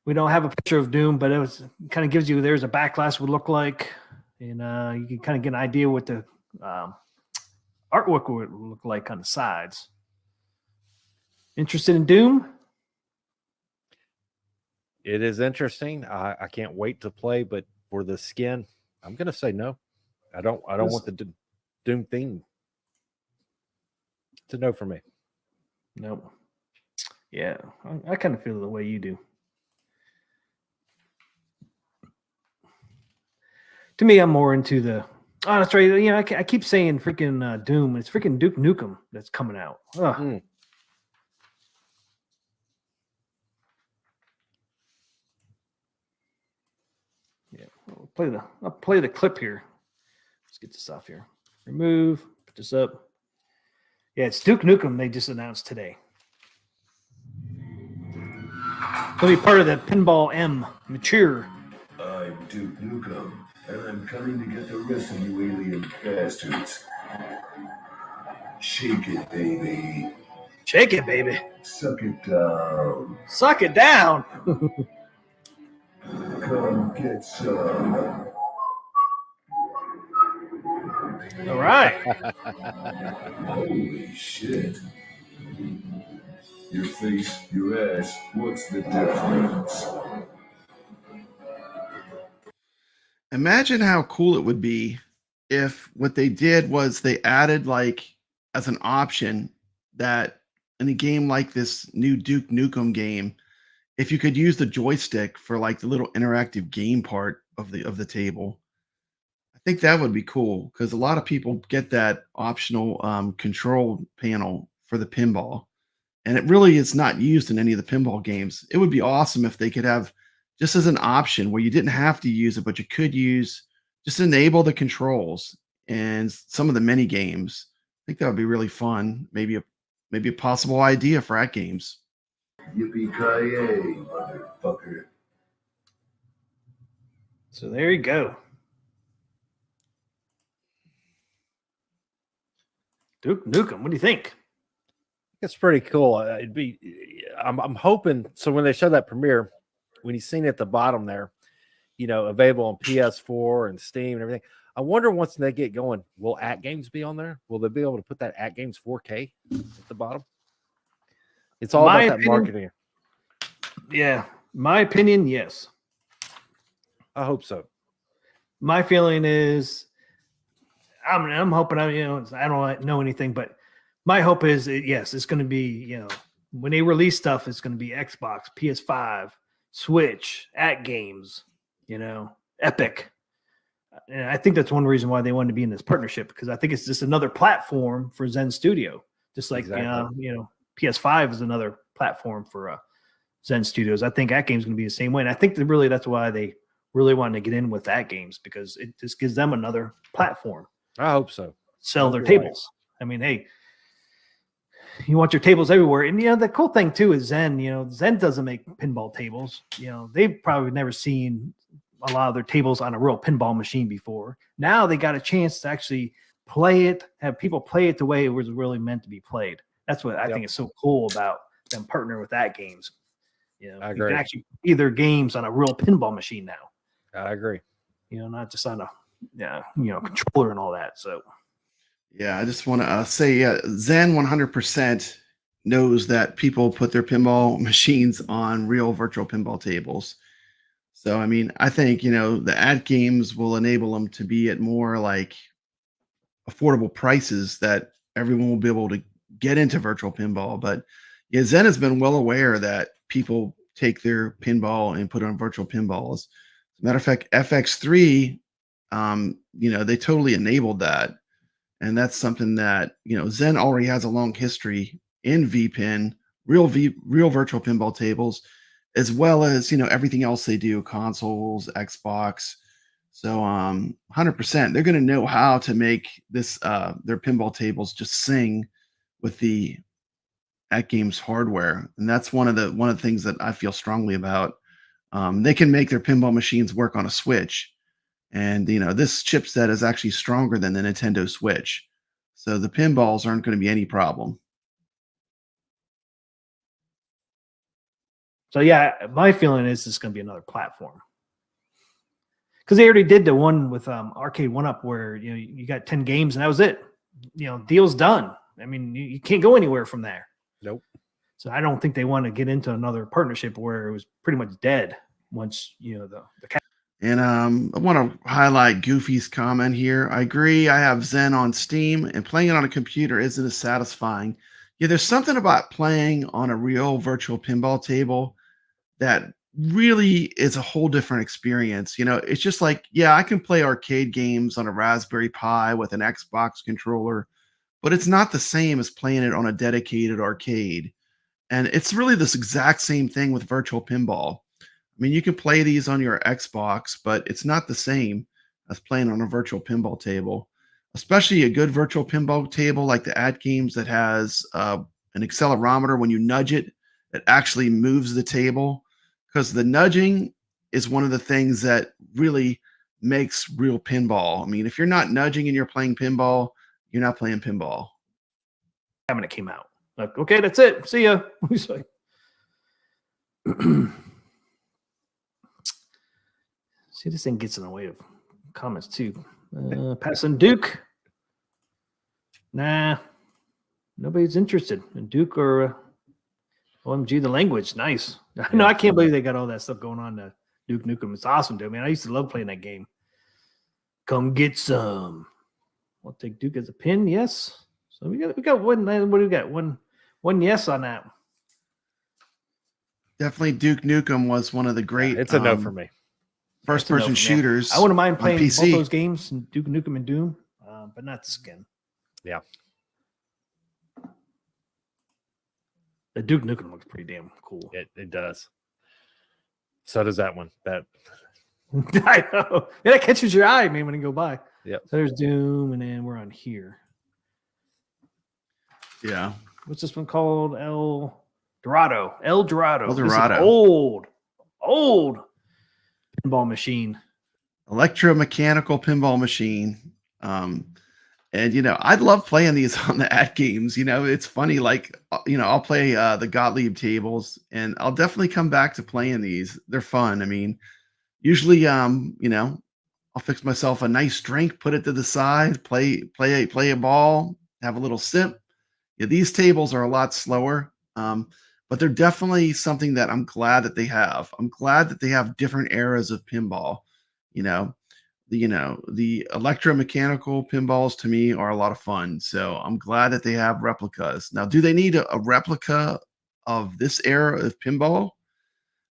We don't have a picture of Doom, but it kind of gives you there's a back glass would look like, and you can kind of get an idea what the artwork would look like on the sides. Interested in Doom? It is interesting. I can't wait to play, but for the skin, I'm gonna say no. I don't want the Doom theme. It's a no for me. Nope. Yeah, I kind of feel the way you do. To me, I'm more into the. Oh, that's right. You know, I keep saying freaking Doom. It's freaking Duke Nukem that's coming out. Ugh. Mm. Yeah, I'll play the clip here. Let's get this off here. Remove. Put this up. Yeah, it's Duke Nukem. They just announced today. It'll be part of the Pinball M Mature. I'm Duke Nukem, and I'm coming to get the rest of you alien bastards. Shake it, baby. Shake it, baby. Suck it down. Suck it down. Come get some. All right. Holy shit. Your face, your ass, what's the difference? Imagine how cool it would be if what they did was they added like as an option that in a game like this new Duke Nukem game, if you could use the joystick for like the little interactive game part of the table. I think that would be cool because a lot of people get that optional control panel for the pinball, and it really is not used in any of the pinball games. It would be awesome if they could have just as an option where you didn't have to use it, but you could use just enable the controls and some of the mini games. I think that would be really fun. Maybe a possible idea for Atgames. Yippee-ki-yay, motherfucker. So there you go. Duke Nukem. What do you think? It's pretty cool. I'm hoping. So when they show that premiere, when you've seen it at the bottom there, you know, available on PS4 and Steam and everything. I wonder once they get going, will Atgames be on there? Will they be able to put that Atgames 4K at the bottom? It's all My about that opinion- marketing. Yeah, my opinion, yes. I hope so. My feeling is, I'm hoping. I don't know anything, but my hope is, yes, it's going to be, when they release stuff, it's going to be Xbox, PS5, Switch, Atgames, Epic. And I think that's one reason why they wanted to be in this partnership, because I think it's just another platform for Zen Studio, just like Exactly. PS5 is another platform for Zen Studios. I think Atgames is going to be the same way, and I think that's why they really wanted to get in with Atgames, because it just gives them another platform. I hope so. Sell their You're right. tables. I mean, hey, you want your tables everywhere. And the cool thing too is Zen, Zen doesn't make pinball tables. They've probably never seen a lot of their tables on a real pinball machine before. Now they got a chance to actually play it, have people play it the way it was really meant to be played. That's what I think is so cool about them partnering with Atgames. I You agree. can actually play their games on a real pinball machine now. I agree. not just on a controller and all that. So Yeah, I just want to say, Zen 100% knows that people put their pinball machines on real virtual pinball tables. So, I mean, I think, the Atgames will enable them to be at more like affordable prices that everyone will be able to get into virtual pinball. But yeah, Zen has been well aware that people take their pinball and put it on virtual pinballs. As a matter of fact, FX3, they totally enabled that. And that's something that, Zen already has a long history in VPin, real virtual pinball tables, as well as, everything else they do, consoles, Xbox. So 100%, they're going to know how to make this their pinball tables just sing with the Atgames hardware. And that's one of the things that I feel strongly about. They can make their pinball machines work on a Switch. And this chipset is actually stronger than the Nintendo Switch. So the pinballs aren't going to be any problem. So yeah, my feeling is it's going to be another platform, because they already did the one with Arcade 1-Up where you got 10 games and that was it. Deal's done. I mean, you can't go anywhere from there. Nope. So I don't think they want to get into another partnership where it was pretty much dead once the And I want to highlight Goofy's comment here. I agree. I have Zen on Steam, and playing it on a computer isn't as satisfying. Yeah, there's something about playing on a real virtual pinball table that really is a whole different experience. It's just like, yeah, I can play arcade games on a Raspberry Pi with an Xbox controller, but it's not the same as playing it on a dedicated arcade. And it's really this exact same thing with virtual pinball. I mean, you can play these on your Xbox, but it's not the same as playing on a virtual pinball table, especially a good virtual pinball table like the Atgames that has an accelerometer. When you nudge it, it actually moves the table, because the nudging is one of the things that really makes real pinball. I mean, if you're not nudging and you're playing pinball, you're not playing pinball. cabinet came out. Like, okay, that's it. See ya. He's like, see, this thing gets in the way of comments too. Passing Duke. Nah, nobody's interested in Duke or OMG the language. Nice. No, I can't believe they got all that stuff going on to Duke Nukem. It's awesome, dude. Man, I used to love playing that game. Come get some. I'll take Duke as a pin. Yes. So we got one. What do we got? One yes on that. Definitely Duke Nukem was one of the great It's a no for me. first person shooters. I wouldn't mind on playing PC. both those games, Duke Nukem and Doom, but not the skin. Yeah. The Duke Nukem looks pretty damn cool. It does. So does that one. That I know. Yeah, that catches your eye, man, when you go by. Yep. So there's Doom, and then we're on here. Yeah. What's this one called? El Dorado. El This is Dorado. old pinball machine. Electromechanical pinball machine. And I'd love playing these on the Atgames. It's funny, like I'll play the Gottlieb tables, and I'll definitely come back to playing these. They're fun. I mean, usually I'll fix myself a nice drink, put it to the side, play a ball, have a little sip. Yeah, these tables are a lot slower, but they're definitely something that I'm glad that they have. I'm glad that they have different eras of pinball. The electromechanical pinballs to me are a lot of fun. So I'm glad that they have replicas. Now, do they need a replica of this era of pinball?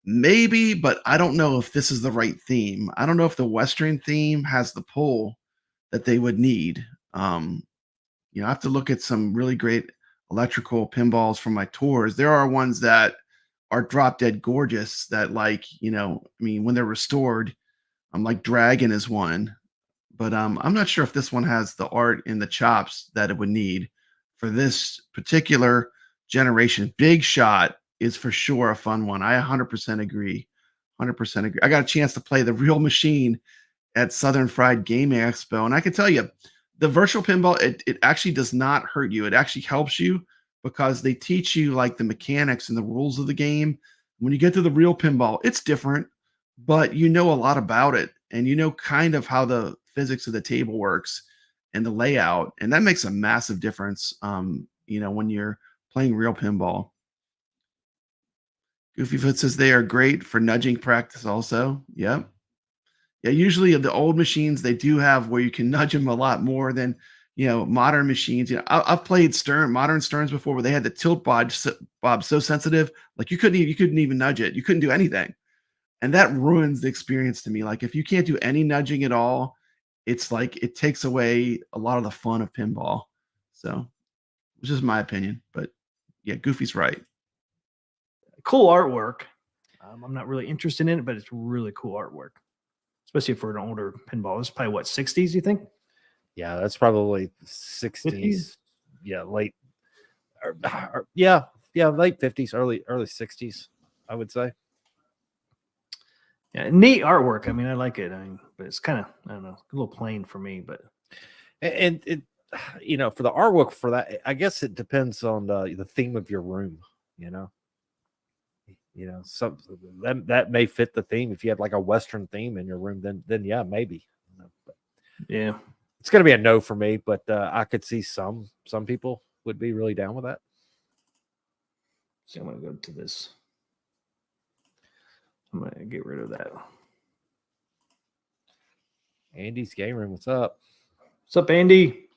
Maybe, but I don't know if this is the right theme. I don't know if the Western theme has the pull that they would need. I have to look at some really great electrical pinballs from my tours. There are ones that are drop dead gorgeous that, when they're restored, like Dragon is one, but I'm not sure if this one has the art and the chops that it would need for this particular generation. Big Shot is for sure a fun one. I 100% agree. 100% agree. I got a chance to play the real machine at Southern Fried Gaming Expo, and I can tell you, the virtual pinball, it actually does not hurt you. It actually helps you because they teach you like the mechanics and the rules of the game. When you get to the real pinball, it's different, but you know a lot about it. and you know kind of how the physics of the table works and the layout, and that makes a massive difference. When you're playing real pinball. Goofy Foot says they are great for nudging practice. Also, yep. Yeah, usually the old machines they do have where you can nudge them a lot more than modern machines. I've played modern Sterns before where they had the tilt bob so sensitive, like you couldn't even nudge it. You couldn't do anything, and that ruins the experience to me. Like if you can't do any nudging at all, it's like it takes away a lot of the fun of pinball. So, it's just my opinion, but yeah, Goofy's right. Cool artwork. I'm not really interested in it, but it's really cool artwork, especially for an older pinball. It's probably what, 60s, you think? Yeah, that's probably 60s. 50s? Yeah, late. Late 50s, early 60s, I would say. Yeah, neat artwork. I mean, I like it. But it's kind of, I don't know, a little plain for me. But And it, for the artwork for that, I guess it depends on the theme of your room. Some that may fit the theme. If you had like a Western theme in your room, then yeah, maybe. But yeah, it's going to be a no for me. But I could see some people would be really down with that. so I'm gonna go to this. I'm gonna get rid of that. Andy's game room, what's up? What's up, Andy?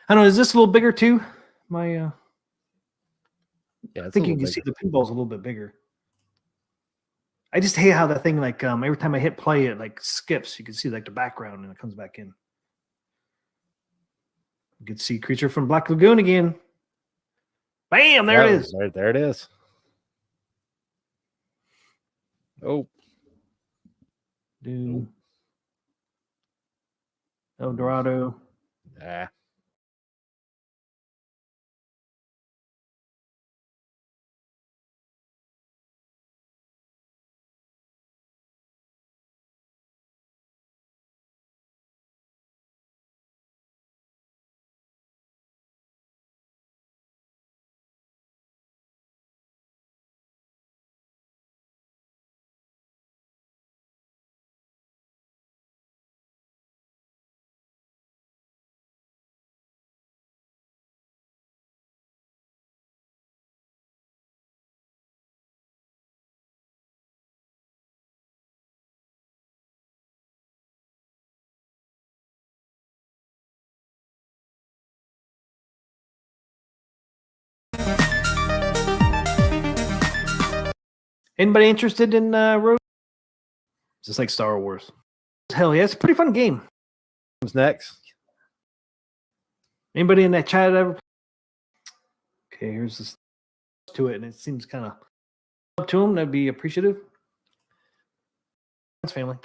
I don't know. Is this a little bigger too? Yeah, I think you can see the pinball's a little bit bigger. I just hate how that thing, like, every time I hit play, it like skips. You can see like the background and it comes back in. You can see Creature from Black Lagoon again. Bam! There it is. There it is. Oh, Dude. El Dorado. nah. Anybody interested in Road? It's just like Star Wars. Hell yeah, it's a pretty fun game. Who's next? Anybody in that chat ever? Okay, here's this to it, and it seems kind of up to them. That'd be appreciative. Thanks, family.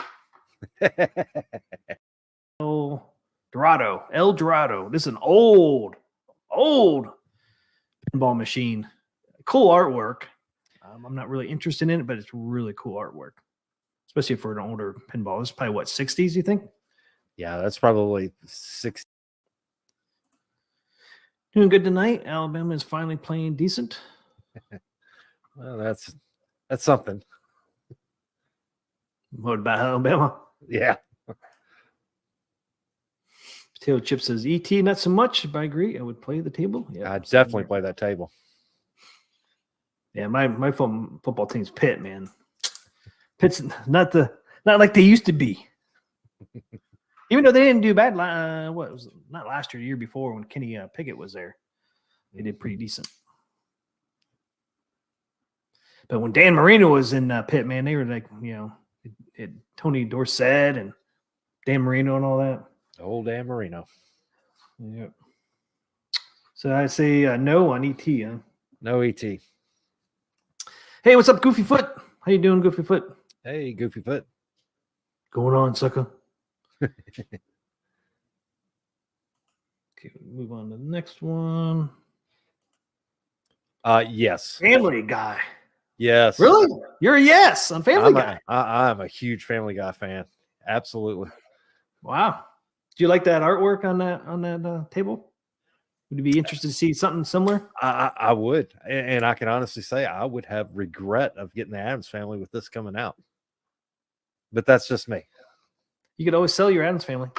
El Dorado. This is an old pinball machine. Cool artwork. I'm not really interested in it, but it's really cool artwork, especially for an older pinball. This is probably what, 60s, you think? Yeah, that's probably 60. Doing good tonight. Alabama is finally playing decent. Well, that's something. What about Alabama? Yeah. Potato Chip says ET, not so much, but I agree. I would play the table. Yeah, I'd definitely play that table. Yeah, my football team's Pitt, man. Pitt's not like they used to be. Even though they didn't do bad, what was it? Not last year, the year before when Kenny Pickett was there, they did pretty decent. But when Dan Marino was in Pitt, man, they were like, Tony Dorsett and Dan Marino and all that. Old Dan Marino. Yep. So I say no on ET. Huh? No ET. Hey, what's up, Goofy Foot? How you doing, Goofy Foot? Hey, Goofy Foot. Going on, sucker. Okay, move on to the next one. Yes. Family Guy. Yes. Really? You're a yes on Family Guy. I'm a huge Family Guy fan. Absolutely. Wow. Do you like that artwork on that table? Would you be interested to see something similar? I would, and I can honestly say I would have regret of getting the Addams Family with this coming out. But that's just me. You could always sell your Adams family.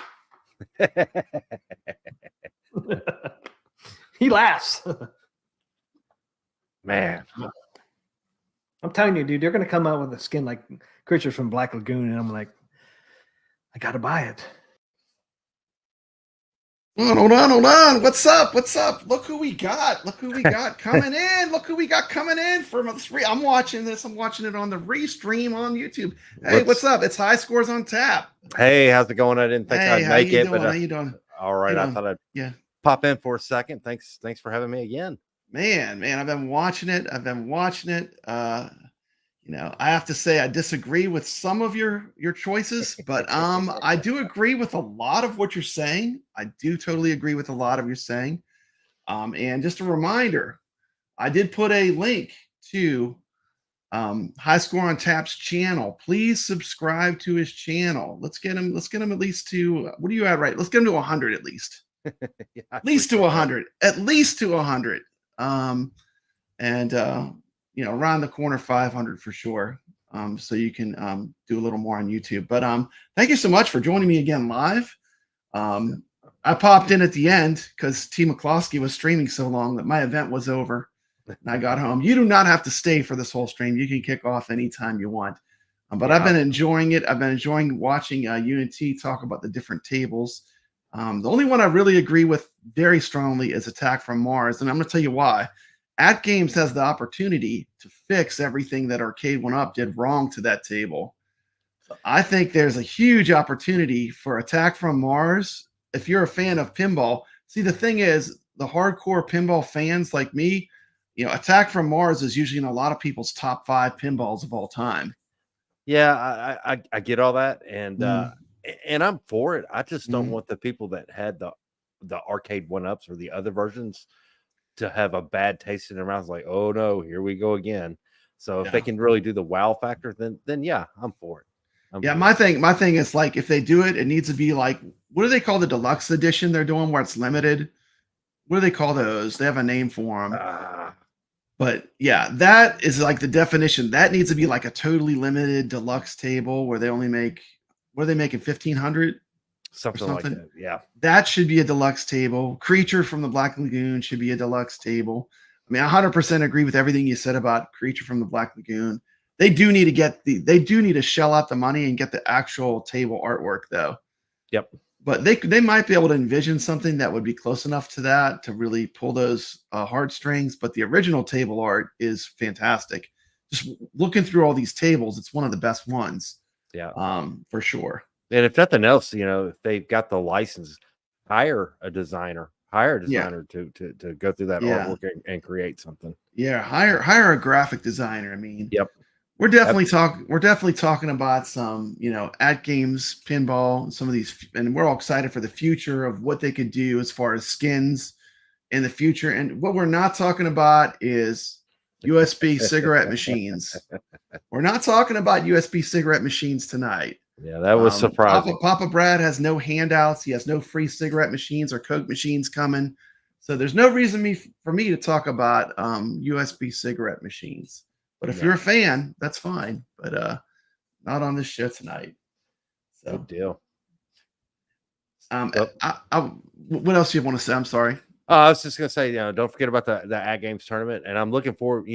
He laughs. Man, I'm telling you, dude, they're going to come out with a skin like creatures from Black Lagoon. And I'm like, I got to buy it. Hold on. What's up? Look who we got. Coming in. Look who we got coming in from the free. I'm watching this. I'm watching it on the restream on YouTube. Hey, what's up? It's High Scores on Tap. hey, how's it going? I didn't think I'd make it, but how you doing? all right, How I you thought I'd Yeah. pop in for a second. Thanks for having me again. Man, I've been watching it. I have to say I disagree with some of your choices, but I do agree with a lot of what you're saying. I do totally agree with a lot of your saying. And just a reminder, I did put a link to High Score on Tap's channel. Please subscribe to his channel. Let's get him at least to what are you at, right? Let's get him to 100 at least. Yeah, At least to 100. At least to 100. Around the corner 500 for sure. So you can do a little more on YouTube. But thank you so much for joining me again live. I popped in at the end because T. McCloskey was streaming so long that my event was over and I got home. You do not have to stay for this whole stream. You can kick off anytime you want. But I've been enjoying it. I've been enjoying watching you and T talk about the different tables. The only one I really agree with very strongly is Attack from Mars. And I'm going to tell you why. Atgames has the opportunity to fix everything that Arcade 1-Up did wrong to that table. I think there's a huge opportunity for Attack from Mars. If you're a fan of pinball, see, the thing is, the hardcore pinball fans like me, Attack from Mars is usually in a lot of people's top 5 pinballs of all time. Yeah, I get all that, and I'm for it. I just don't want the people that had the Arcade 1-Ups or the other versions to have a bad taste in their mouths, like, oh no, here we go again. So if they can really do the wow factor, then yeah, I'm for it. My thing is, like, if they do it, it needs to be like, what do they call the deluxe edition they're doing where it's limited? What do they call those? They have a name for them. But yeah, that is like the definition. That needs to be like a totally limited deluxe table where they only make, what are they making, 1,500? Something like that. Yeah. That should be a deluxe table. Creature from the Black Lagoon should be a deluxe table. I mean, I 100% agree with everything you said about Creature from the Black Lagoon. They do need to shell out the money and get the actual table artwork though. Yep. But they might be able to envision something that would be close enough to that to really pull those heartstrings. But the original table art is fantastic. Just looking through all these tables, it's one of the best ones. Yeah. For sure. And if nothing else, if they've got the license, hire a designer to go through that artwork and create something. Yeah, hire a graphic designer. I mean, yep. We're definitely talking about some, Atgames pinball and some of these, and we're all excited for the future of what they could do as far as skins in the future. And what we're not talking about is USB cigarette machines. We're not talking about USB cigarette machines tonight. Yeah, that was surprising. Papa Brad has no handouts. He has no free cigarette machines or Coke machines coming. So there's no reason for me to talk about USB cigarette machines. But if you're a fan, that's fine. But not on this show tonight. So good deal. What else do you want to say? I'm sorry. I was just gonna say, don't forget about the Atgames tournament. And I'm looking forward,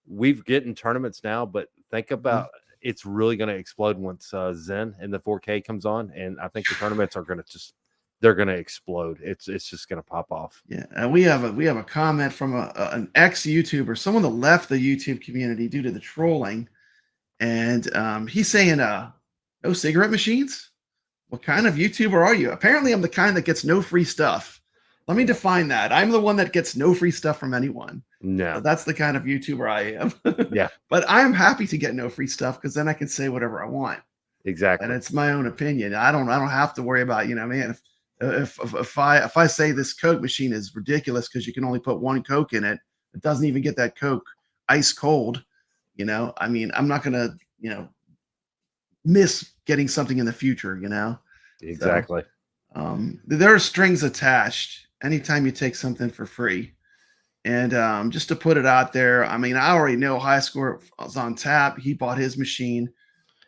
we've getting tournaments now, but think about it's really going to explode once Zen and the 4K comes on, and I think the tournaments are going to explode. It's just going to pop off. Yeah, and we have a comment from an ex YouTuber, someone that left the YouTube community due to the trolling, and he's saying, "No cigarette machines? What kind of YouTuber are you?" Apparently, I'm the kind that gets no free stuff. Let me define that. I'm the one that gets no free stuff from anyone. No, so that's the kind of YouTuber I am. Yeah, but I am happy to get no free stuff because then I can say whatever I want. Exactly, and it's my own opinion. I don't have to worry about man. If I say this Coke machine is ridiculous because you can only put one Coke in it, it doesn't even get that Coke ice cold. I mean, I'm not gonna miss getting something in the future. Exactly. So, there are strings attached anytime you take something for free. And just to put it out there, I mean, I already know High Score is on tap. He bought his machine.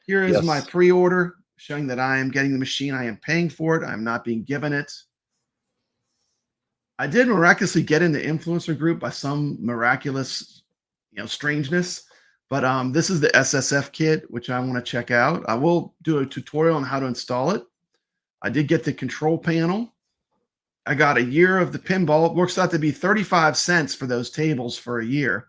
Here is my pre-order. showing that I am getting the machine. I am paying for it. I'm not being given it. I did miraculously get in the influencer group by some miraculous, strangeness. But this is the SSF kit, which I want to check out. I will do a tutorial on how to install it. I did get the control panel. I got a year of the pinball. It works out to be 35 cents for those tables for a year.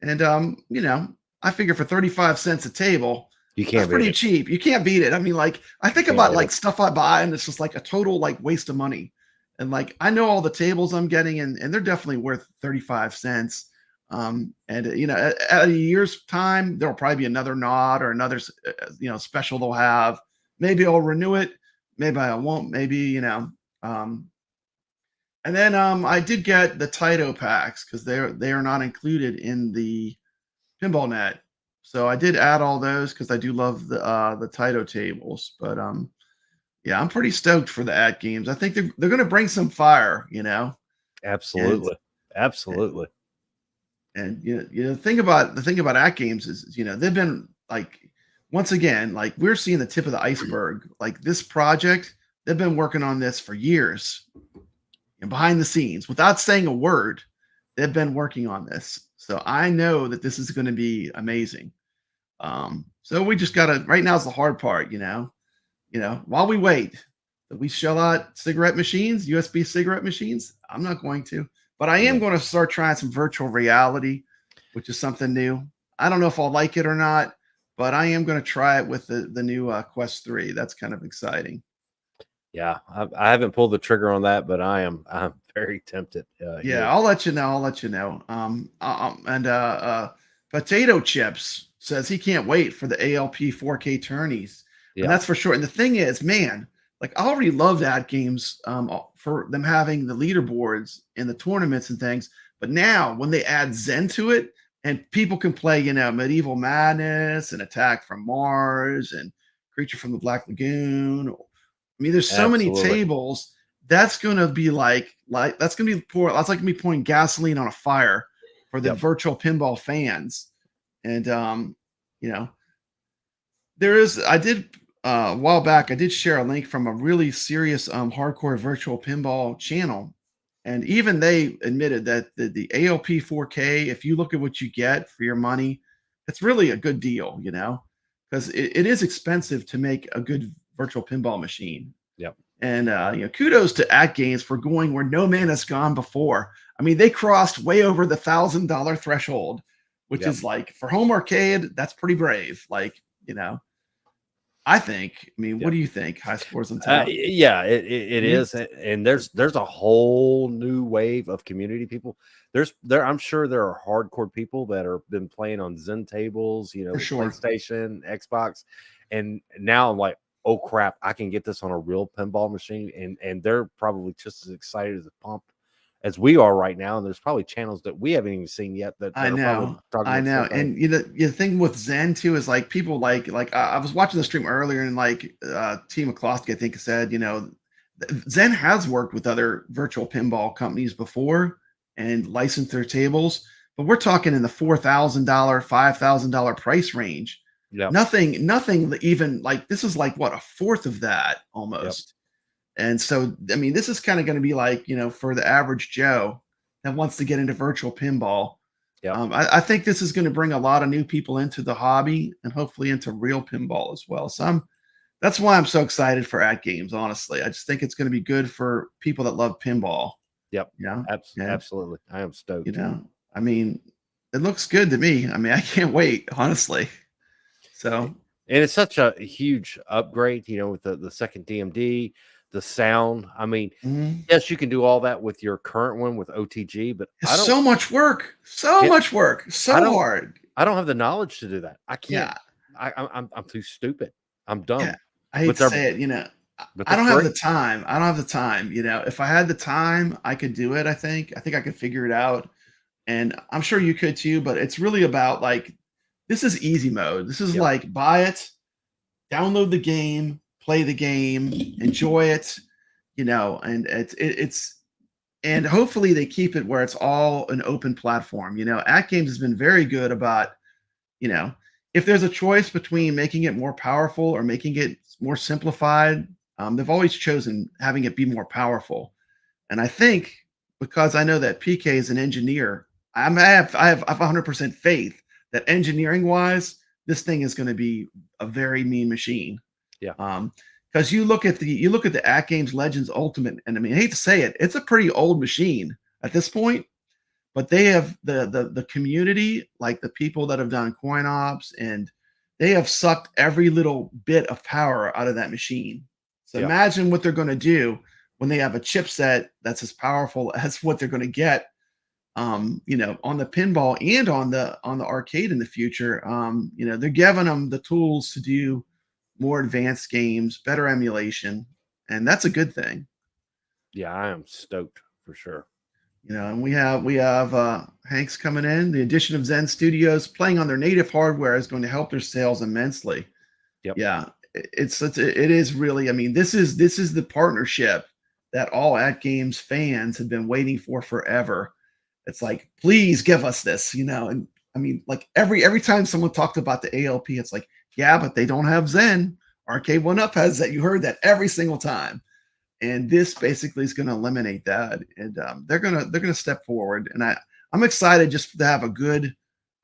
And I figure for 35 cents a table, You can't that's beat pretty it. cheap. You can't beat it. I mean, like, I think Can't about beat like it. stuff I buy, and it's just like a total like waste of money. And like I know all the tables I'm getting, and they're definitely worth 35 cents. At a year's time, there'll probably be another nod or another special they'll have. Maybe I'll renew it. Maybe I won't. Maybe. And then I did get the Taito packs because they are not included in the Pinball Net. So I did add all those because I do love the Taito tables. But yeah, I'm pretty stoked for the Atgames. I think they're going to bring some fire, Absolutely. Absolutely. And the thing about Atgames is they've been like, once again, like we're seeing the tip of the iceberg. Like this project, they've been working on this for years. And behind the scenes, without saying a word, they've been working on this. So I know that this is going to be amazing. So we just gotta. Right now is the hard part, While we wait, that we shell out cigarette machines, USB cigarette machines. I'm not going to, but I am going to start trying some virtual reality, which is something new. I don't know if I'll like it or not, but I am going to try it with the new Quest 3. That's kind of exciting. Yeah, I haven't pulled the trigger on that, but I'm very tempted. I'll let you know. Potato Chips says he can't wait for the ALP 4K tourneys. Yeah. And that's for sure. And the thing is, man, like I already love that games for them having the leaderboards and the tournaments and things. But now when they add Zen to it and people can play, Medieval Madness and Attack from Mars and Creature from the Black Lagoon. I mean, there's so many tables. That's gonna be that's gonna be that's like me pouring gasoline on a fire for the virtual pinball fans. And there is. I did a while back. I did share a link from a really serious hardcore virtual pinball channel, and even they admitted that the ALP 4K, if you look at what you get for your money, it's really a good deal. Because it is expensive to make a good virtual pinball machine. Yep. And kudos to Atgames for going where no man has gone before. I mean, they crossed way over the $1,000 threshold, which is like for home arcade, that's pretty brave. Like, I think. I mean, what do you think? High scores on tap. Yeah, it is, and there's a whole new wave of community people. I'm sure there are hardcore people that are been playing on Zen tables, For sure. PlayStation, Xbox, and now I'm like, oh crap, I can get this on a real pinball machine, and they're probably just as excited as pumped as we are right now. And there's probably channels that we haven't even seen yet that I know. And the thing with Zen too is like people like I was watching the stream earlier, and like T McCloskey, I think, said, Zen has worked with other virtual pinball companies before and licensed their tables, but we're talking in the $4,000, $5,000 price range. Yep. Nothing even like this is like what, a fourth of that almost. Yep. And so, I mean, this is kind of going to be like, for the average Joe that wants to get into virtual pinball. Yeah. I think this is going to bring a lot of new people into the hobby and hopefully into real pinball as well. So that's why I'm so excited for Atgames. Honestly, I just think it's going to be good for people that love pinball. Yep. Absolutely. I am stoked. I mean, it looks good to me. I mean, I can't wait, honestly. So, and it's such a huge upgrade, with the second DMD, the sound. I mean, yes, you can do all that with your current one with OTG, but it's so much work, so hard. I don't have the knowledge to do that. I can't. Yeah. I'm too stupid. I'm dumb. Yeah. I hate to say it, I don't have the time. If I had the time, I could do it. I think I could figure it out, and I'm sure you could too. But it's really about like, this is easy mode. This is like buy it, download the game, play the game, enjoy it, and it's and hopefully they keep it where it's all an open platform. Atgames has been very good about, if there's a choice between making it more powerful or making it more simplified, they've always chosen having it be more powerful. And I think because I know that PK is an engineer, I have 100% faith that engineering wise, this thing is going to be a very mean machine. Yeah. Because you look at the Atgames Legends Ultimate, and I mean, I hate to say it, it's a pretty old machine at this point, but they have the community, like the people that have done coin ops, and they have sucked every little bit of power out of that machine. So Yeah. imagine what they're going to do when they have a chipset that's as powerful as what they're going to get, on the pinball and on the arcade in the future. They're giving them the tools to do more advanced games, better emulation, and that's a good thing. Yeah, I am stoked for sure. And we have Hank's coming in. The addition of Zen Studios playing on their native hardware is going to help their sales immensely. Yep. Yeah, it is really. I mean, this is the partnership that all Atgames fans have been waiting for forever. It's like, please give us this, And I mean, like every time someone talked about the ALP, it's like, yeah, but they don't have Zen. Arcade 1-Up has that. You heard that every single time. And this basically is going to eliminate that, and they're gonna step forward. And I'm excited just to have a good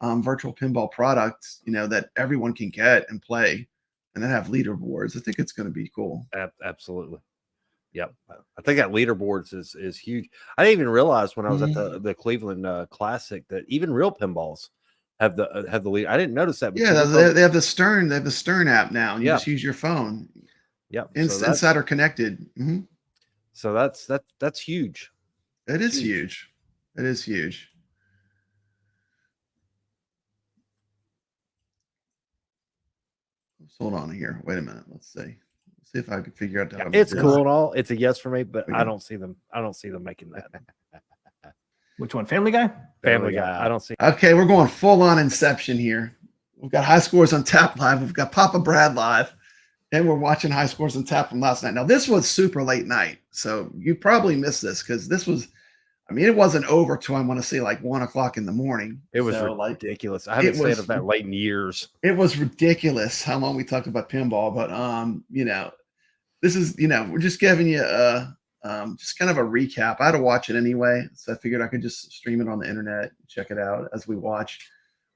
virtual pinball product, that everyone can get and play, and then have leaderboards. I think it's going to be cool. Absolutely. Yep. I think that leaderboards is huge. I didn't even realize when I was at the Cleveland Classic that even real pinballs have the lead. I didn't notice that. Yeah, they have the Stern. They have the Stern app now, and you just use your phone. Yep. Inside are connected. Mm-hmm. So that's huge. It is huge. It is huge. Hold on here. Wait a minute. Let's see if I can figure out how to It's do cool this. and all. It's a yes for me, but I don't see them making that. Which one? Family Guy? Family Guy. I don't see. Okay, we're going full on Inception here. We've got High Scores on Tap Live. We've got Papa Brad live. And we're watching High Scores on Tap from last night. Now, this was super late night, so you probably missed this because this was, it wasn't over till I want to say like 1 o'clock in the morning. It was ridiculous. I haven't stayed up that late in years. It was ridiculous how long we talked about pinball, but this is we're just giving you just kind of a recap. I had to watch it anyway, so I figured I could just stream it on the internet, check it out as we watch.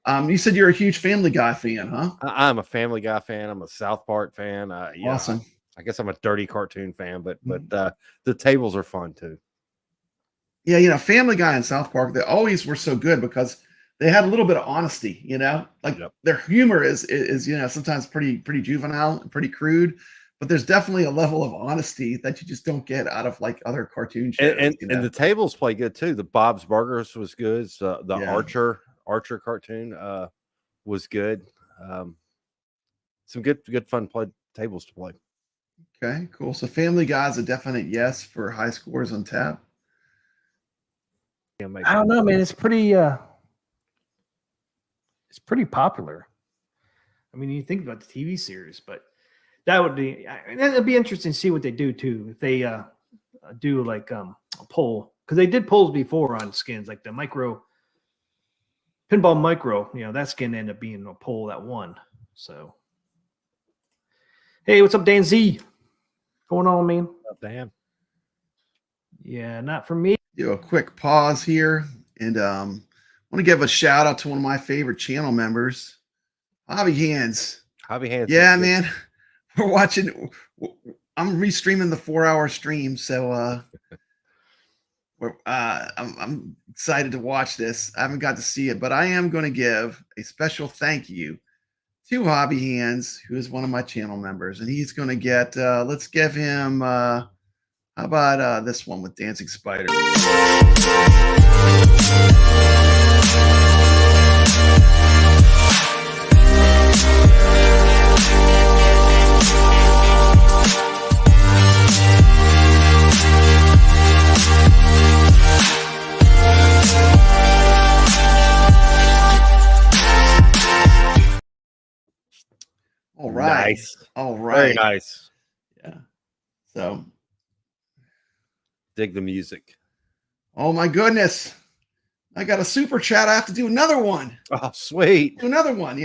You said you're a huge Family Guy fan, huh? I'm a Family Guy fan. I'm a South Park fan. Awesome. I guess I'm a dirty cartoon fan, but the tables are fun too. Yeah, Family Guy and South Park, they always were so good because they had a little bit of honesty, their humor is sometimes pretty juvenile and pretty crude, but there's definitely a level of honesty that you just don't get out of like other cartoon shows. And the tables play good too. The Bob's Burgers was good. The Archer cartoon was good. Some good fun tables to play. Okay, cool. So Family Guy is a definite yes for High Scores on Tap. I don't know, man. It's pretty popular. I mean, you think about the TV series, but that'd be interesting to see what they do too. If they do like a poll, because they did polls before on skins, like the Pinball Micro, that skin ended up being a poll that won. So, hey, what's up, Dan Z? Going on, man? Dan. Yeah, not for me. Do a quick pause here, and want to give a shout out to one of my favorite channel members, Hobby Hands. Hobby Hands. Yeah, man. We're watching. I'm restreaming the 4-hour stream, so I'm excited to watch this. I haven't got to see it, but I am going to give a special thank you to Hobby Hands, who is one of my channel members, and he's going to get. Let's give him. How about this one with Dancing Spider? All right. Nice. All right. Very nice. Yeah. So. Dig the music. Oh my goodness. I got a super chat. I have to do another one. Oh, sweet. Do another one,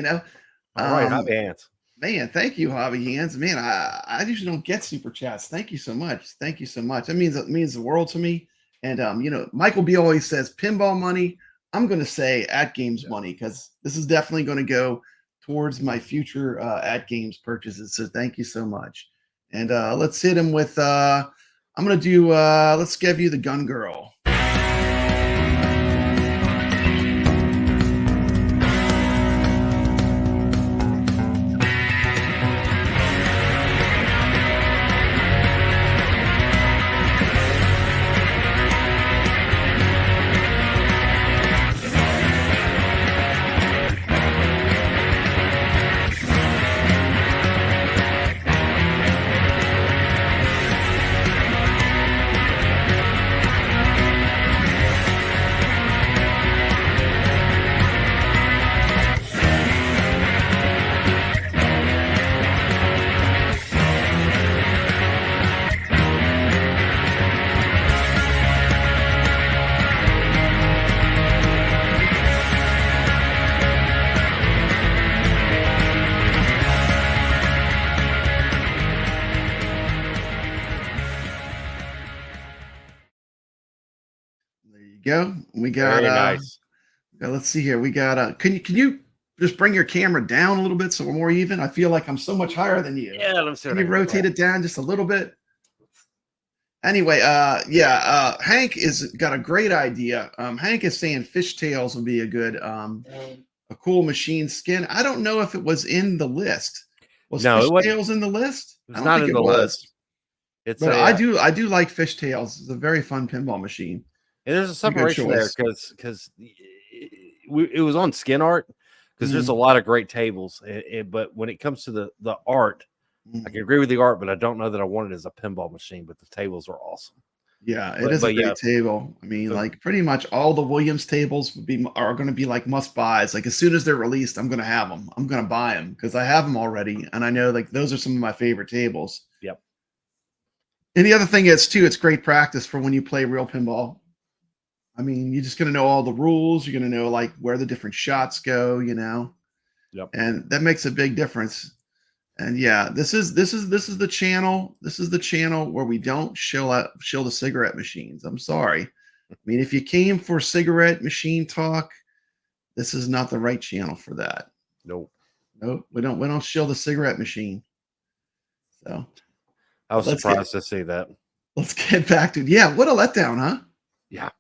All right, happy hands. Man, thank you, Hobby Hands. Man, I usually don't get super chats. Thank you so much. Thank you so much. That means the world to me. And Michael B always says pinball money. I'm going to say Atgames money because this is definitely going to go towards my future Atgames purchases. So thank you so much. And let's hit him with. I'm going to do. Let's give you the Gun Girl. Go. We got Very nice. Let's see here. We got can you just bring your camera down a little bit so we're more even? I feel like I'm so much higher than you. Yeah, let me see. Can you rotate it down just a little bit? Anyway, Hank is got a great idea. Hank is saying fishtails would be a good a cool machine skin. I don't know if it was in the list. Was fishtails in the list? It's not in the list. It's but I do like fishtails. It's a very fun pinball machine. And there's a separation there because it was on skin art because there's a lot of great tables. But when it comes to the art, I can agree with the art, but I don't know that I want it as a pinball machine. But the tables are awesome. Yeah, it is a great table. I mean, like pretty much all the Williams tables are going to be like must buys. Like as soon as they're released, I'm going to have them. I'm going to buy them because I have them already, and I know like those are some of my favorite tables. Yep. And the other thing is too, it's great practice for when you play real pinball. I mean, you're just going to know all the rules. You're going to know like where the different shots go, Yep. And that makes a big difference. And yeah, this is the channel. This is the channel where we don't shill the cigarette machines. I'm sorry. I mean, if you came for cigarette machine talk, this is not the right channel for that. Nope. We don't shill the cigarette machine. So I was surprised to see that. Let's get back to what a letdown, huh? Yeah.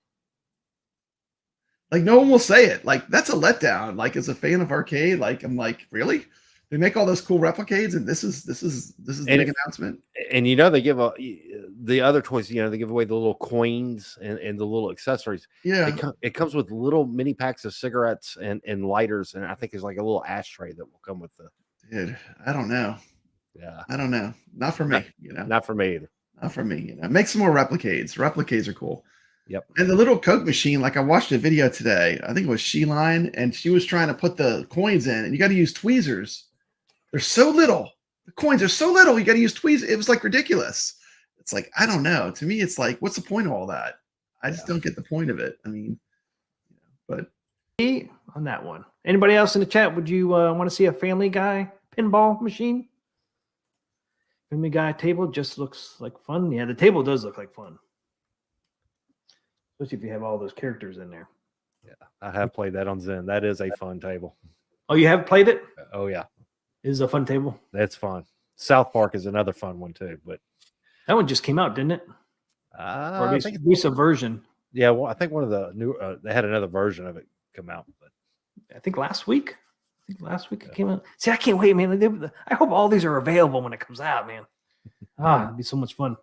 Like no one will say it. Like that's a letdown. Like as a fan of arcade, like I'm like, really? They make all those cool replicades, and this is the big announcement. And they give the other toys. They give away the little coins and the little accessories. Yeah, it comes with little mini packs of cigarettes and lighters, and I think there's like a little ashtray that will come with the. Dude, I don't know. Yeah, I don't know. Not for me. Not for me either. Not for me. Make some more replicades. Replicades are cool. Yep. And the little Coke machine, like I watched a video today. I think it was Sheline, and she was trying to put the coins in, and you got to use tweezers. They're so little. The coins are so little. You got to use tweezers. It was like ridiculous. It's like, I don't know. To me, it's like, what's the point of all that? I just don't get the point of it. I mean, but on that one. Anybody else in the chat? Would you want to see a Family Guy pinball machine? Family Guy table just looks like fun. Yeah, the table does look like fun. Especially if you have all those characters in there. Yeah, I have played that on Zen. That is a fun table. Oh, you have played it? Oh, yeah. It is a fun table. That's fun. South Park is another fun one, too. But that one just came out, didn't it? Or at least a version. Yeah, well, I think one of the new they had another version of it come out. But I think last week. It came out. See, I can't wait, man. I hope all these are available when it comes out, man. It'd be so much fun.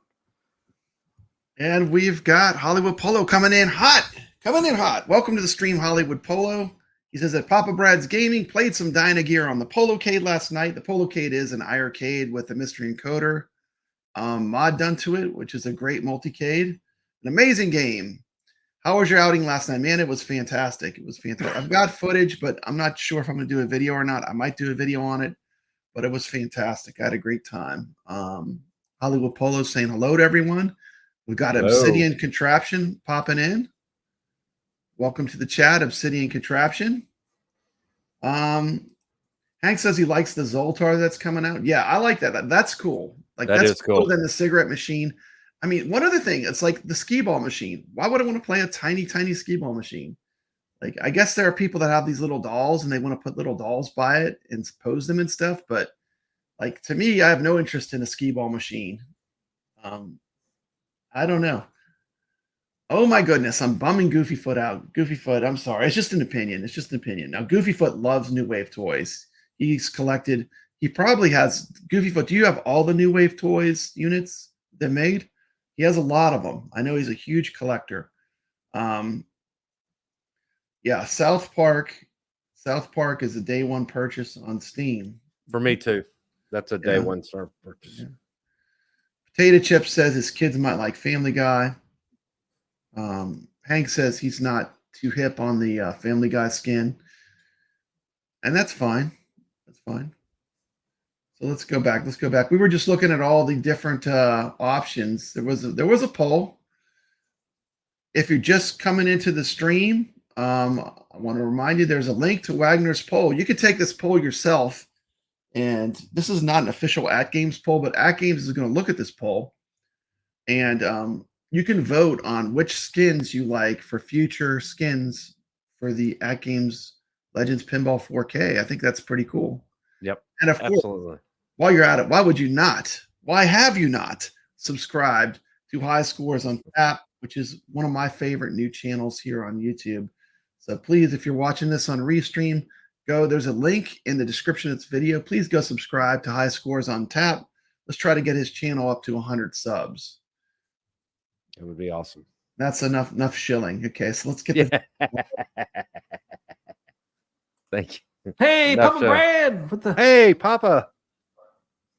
And we've got Hollywood Polo coming in hot. Welcome to the stream, Hollywood Polo. He says that Papa Brad's Gaming played some Dynagear on the Polocade last night. The Polocade is an iRcade with a mystery encoder mod done to it, which is a great multicade. An amazing game. How was your outing last night? Man, it was fantastic. I've got footage, but I'm not sure if I'm going to do a video or not. I might do a video on it, but it was fantastic. I had a great time. Hollywood Polo saying hello to everyone. We got Obsidian Contraption popping in. Welcome to the chat, Obsidian Contraption. Hank Hank says he likes the Zoltar that's coming out. Yeah, I like that. That's cool. Like That that's is cool. cooler than the cigarette machine. I mean, one other thing, it's like the skee ball machine. Why would I want to play a tiny, tiny skee ball machine? Like, I guess there are people that have these little dolls and they want to put little dolls by it and pose them and stuff. But like to me, I have no interest in a skee ball machine. I don't know. Oh my goodness, I'm bumming Goofyfoot out. Goofyfoot, I'm sorry. It's just an opinion. It's just an opinion. Now, Goofyfoot loves New Wave toys. He's collected. He probably has. Goofyfoot, do you have all the New Wave toys units they made? He has a lot of them. I know he's a huge collector. Yeah, South Park. South Park is a day one purchase on Steam. For me too. That's a day Yeah. one start purchase. Yeah. Potato Chip says his kids might like Family Guy. Hank says he's not too hip on the Family Guy skin, and that's fine. That's fine. So let's go back. Let's go back. We were just looking at all the different options. There was a poll. If you're just coming into the stream, I want to remind you there's a link to Wagner's poll. You can take this poll yourself, and this is not an official Atgames poll, but Atgames is going to look at this poll, and you can vote on which skins you like for future skins for the Atgames Legends Pinball 4K. I think that's pretty cool. Yep. And of course, Absolutely. while you're at it, why would you not? Why have you not subscribed to High Scores on Tap, which is one of my favorite new channels here on YouTube? So please, if you're watching this on Restream, there's a link in the description of this video. Please go subscribe to High Scores on Tap. Let's try to get his channel up to 100 subs. It would be awesome. That's enough shilling. Okay, so let's get this. Thank you. Hey, Enough Papa to- Brad. What the? Hey, Papa.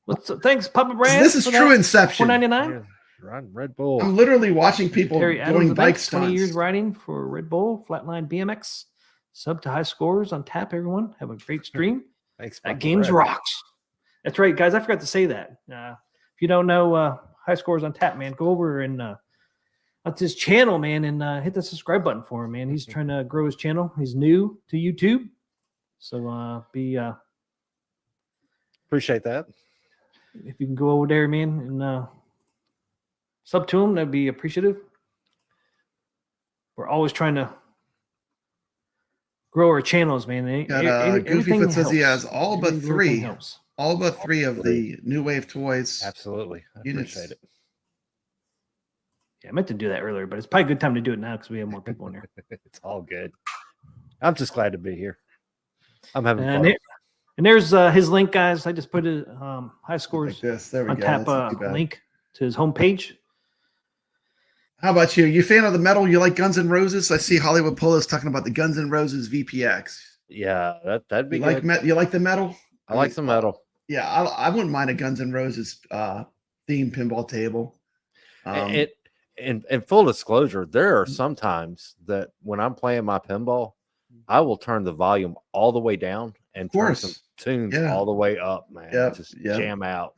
What's thanks, Papa Brad. This is true Inception. $4.99. Run Red Bull. I'm literally watching people Terry Adams doing bike events, 20 stunts. years riding for Red Bull, Flatline BMX. Sub to High Scores on Tap, everyone. Have a great stream. Thanks, That Papa games Brad. rocks. That's right, guys. I forgot to say that. If you don't know High Scores on Tap, man, go over and that's his channel, man, and hit the subscribe button for him, man. He's trying to grow his channel. He's new to YouTube. So Appreciate that. if you can go over there, man, and sub to him, that'd be appreciative. We're always trying to grow our channels, man. Got, Everything Goofyfoot says he helps. has all but Everything three. helps. All but three of the New Wave toys. Absolutely. I Units. appreciate it. Yeah, I meant to do that earlier, but it's probably a good time to do it now because we have more people in here. It's all good. I'm just glad to be here. I'm having And, fun. there's his link, guys. I just put it High Like Scores this. There we on go. Tap That's not too bad. link to his homepage. How about you? You fan of the metal? You like Guns N' Roses? I see Hollywood Polo's talking about the Guns N' Roses VPX. Yeah, that'd be You good. like you like the metal? I like some metal. Yeah, I wouldn't mind a Guns N' Roses theme pinball table. In full disclosure, there are some times that when I'm playing my pinball, I will turn the volume all the way down and turn some course. tunes Yeah. all the way up, man. Yep, Just yep. jam out.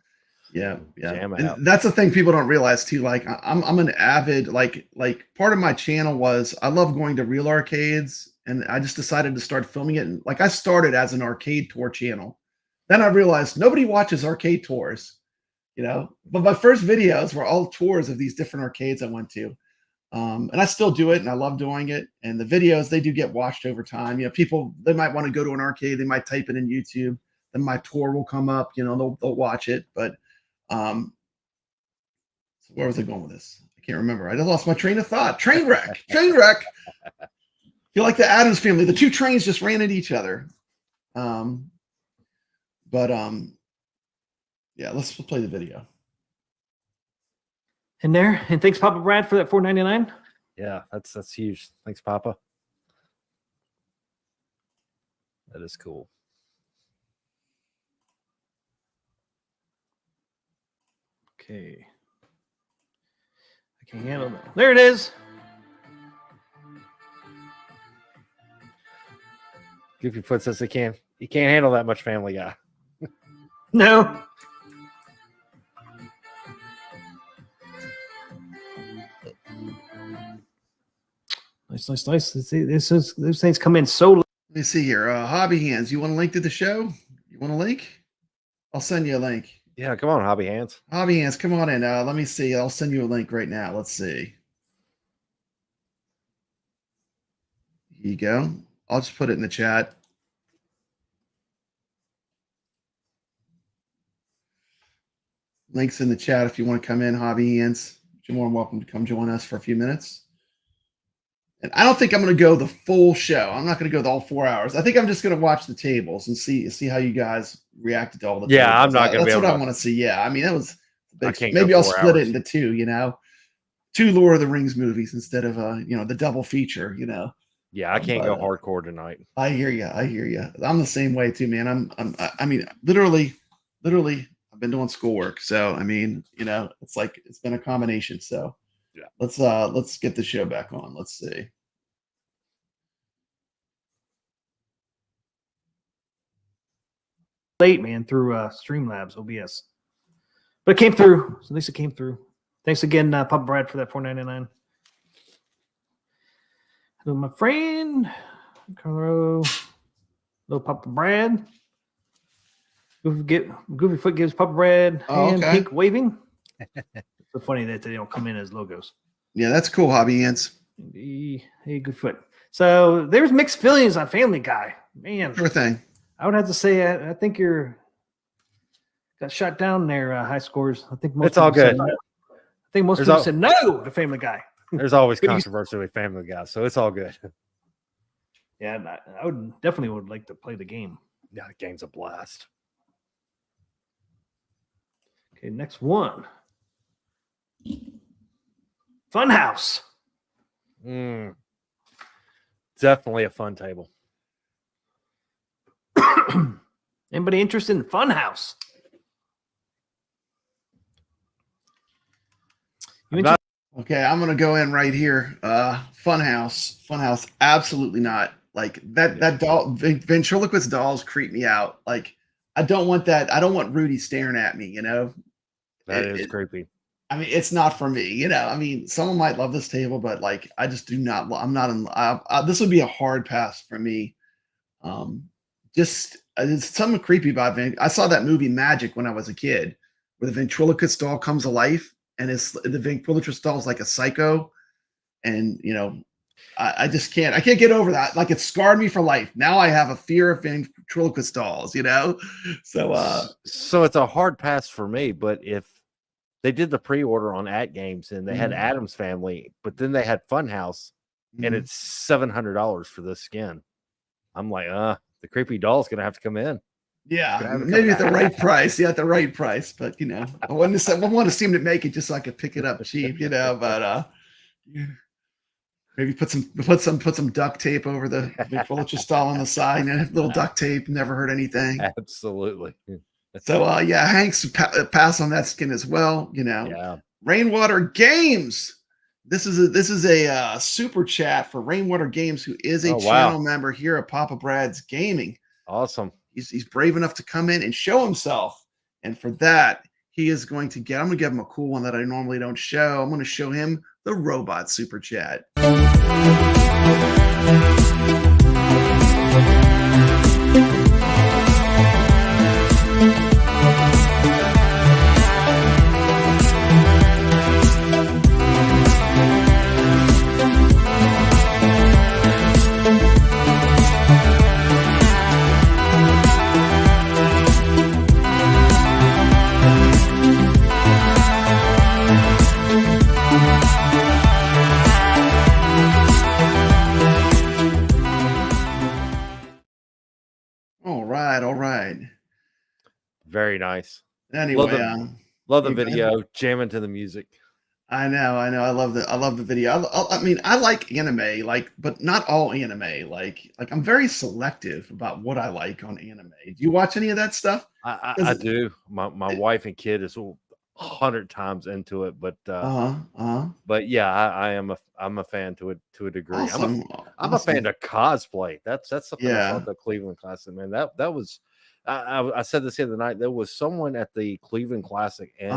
Yeah, yeah. Jam And out. that's the thing people don't realize too. Like I'm an avid like part of my channel was I love going to real arcades, and I just decided to start filming it. And like I started as an arcade tour channel, then I realized nobody watches arcade tours, But my first videos were all tours of these different arcades I went to, and I still do it, and I love doing it. And the videos they do get watched over time. People they might want to go to an arcade, they might type it in YouTube, then my tour will come up. They'll watch it, but. So where was I going with this? I can't remember. I just lost my train of thought. Train wreck. Train wreck. Feel like the Adams family. The two trains just ran at each other. Yeah, let's play the video. In there. And thanks, Papa Brad, for that $4.99. Yeah, that's huge. Thanks, Papa. That is cool. Okay. I can handle that. There it is. Goofyfoot says he can't handle that much Family Guy. No. Nice. Let's see, those things come in so. Let me see here. Hobby Hands, you want to link to the show? You want a link? I'll send you a link. Yeah, come on, hobby hands. Hobby hands, come on in. Let me see. I'll send you a link right now. Let's see. Here you go. I'll just put it in the chat. Links in the chat if you want to come in, hobby hands. You're more than welcome to come join us for a few minutes. And I don't think I'm going to go the full show. I'm not going to go the all 4 hours. I think I'm just going to watch the tables and see how you guys reacted to all the Yeah, tables. I'm not going to be That's able what I to. want to see. Yeah, I mean that was I can't maybe go I'll 4 split it hours. into two. You know, 2 Lord of the Rings movies instead of the double feature. You know. Yeah, I can't go But, hardcore tonight. I hear you. I hear you. I'm the same way too, man. I mean, literally, I've been doing schoolwork, so I mean, it's like it's been a combination. So Yeah. Let's get the show back on. Let's see. Late, man, through Streamlabs OBS, but it came through. So at least it came through. Thanks again, Papa Brad, for that $4.99. Hello, my friend Carlo. Hello, Papa Brad. Goofy Foot gives Papa Brad hand pink waving. It's so funny that they don't come in as logos. Yeah, that's cool, hobby ants. Hey, Goofy. So there's mixed feelings on Family Guy. Man, Sure thing. I would have to say I think you're got shot down there. High scores. I think most It's all people good. said no. I think most people said no to Family Guy. There's always But you- controversy with Family Guy, so it's all good. Yeah, and I would definitely like to play the game. Yeah, the game's a blast. Okay, next one. Funhouse. Definitely a fun table. Anybody interested in Funhouse? You I'm not- Okay, I'm gonna go in right here. Funhouse, absolutely not. Like that doll, ventriloquist dolls creep me out. Like I don't want that. I don't want Rudy staring at me. That is creepy. I mean, it's not for me. I mean, someone might love this table, but like I just do not. I'm not in. This would be a hard pass for me. Just it's something creepy about I saw that movie Magic when I was a kid, where the ventriloquist doll comes to life. And the ventriloquist doll is like a psycho, and I just can't. I can't get over that. Like it scarred me for life. Now I have a fear of ventriloquist dolls. So So it's a hard pass for me. But if they did the pre-order on Atgames and they had Adam's Family, but then they had Funhouse, and it's $700 for this skin, I'm like, the creepy doll's gonna have to come in. yeah, maybe at the right price. Yeah, at the right price. But I want to see him to make it just so I could pick it up cheap. But maybe put some duct tape over the ventriloquist doll on the side, and a little duct tape. Never hurt anything. Absolutely. So Hank's pass on that skin as well. Yeah. Rainwater Games. This is a super chat for Rainwater Games, who is a channel member here at Papa Brad's Gaming. Awesome. He's brave enough to come in and show himself, and for that he is going to get. I'm going to give him a cool one that I normally don't show. I'm going to show him the robot super chat. All right. Very nice. Anyway, love the video, jamming to the music. I know. I love the video. I mean, I like anime, but not all anime. Like I'm very selective about what I like on anime. Do you watch any of that stuff? I do. My wife and kid is 100 times into it, but but yeah, I'm a fan to a degree. Awesome. I'm a fan of cosplay. That's something I saw Yeah. at the Cleveland Classic, man. That was I said this the other night. There was someone at the Cleveland Classic, and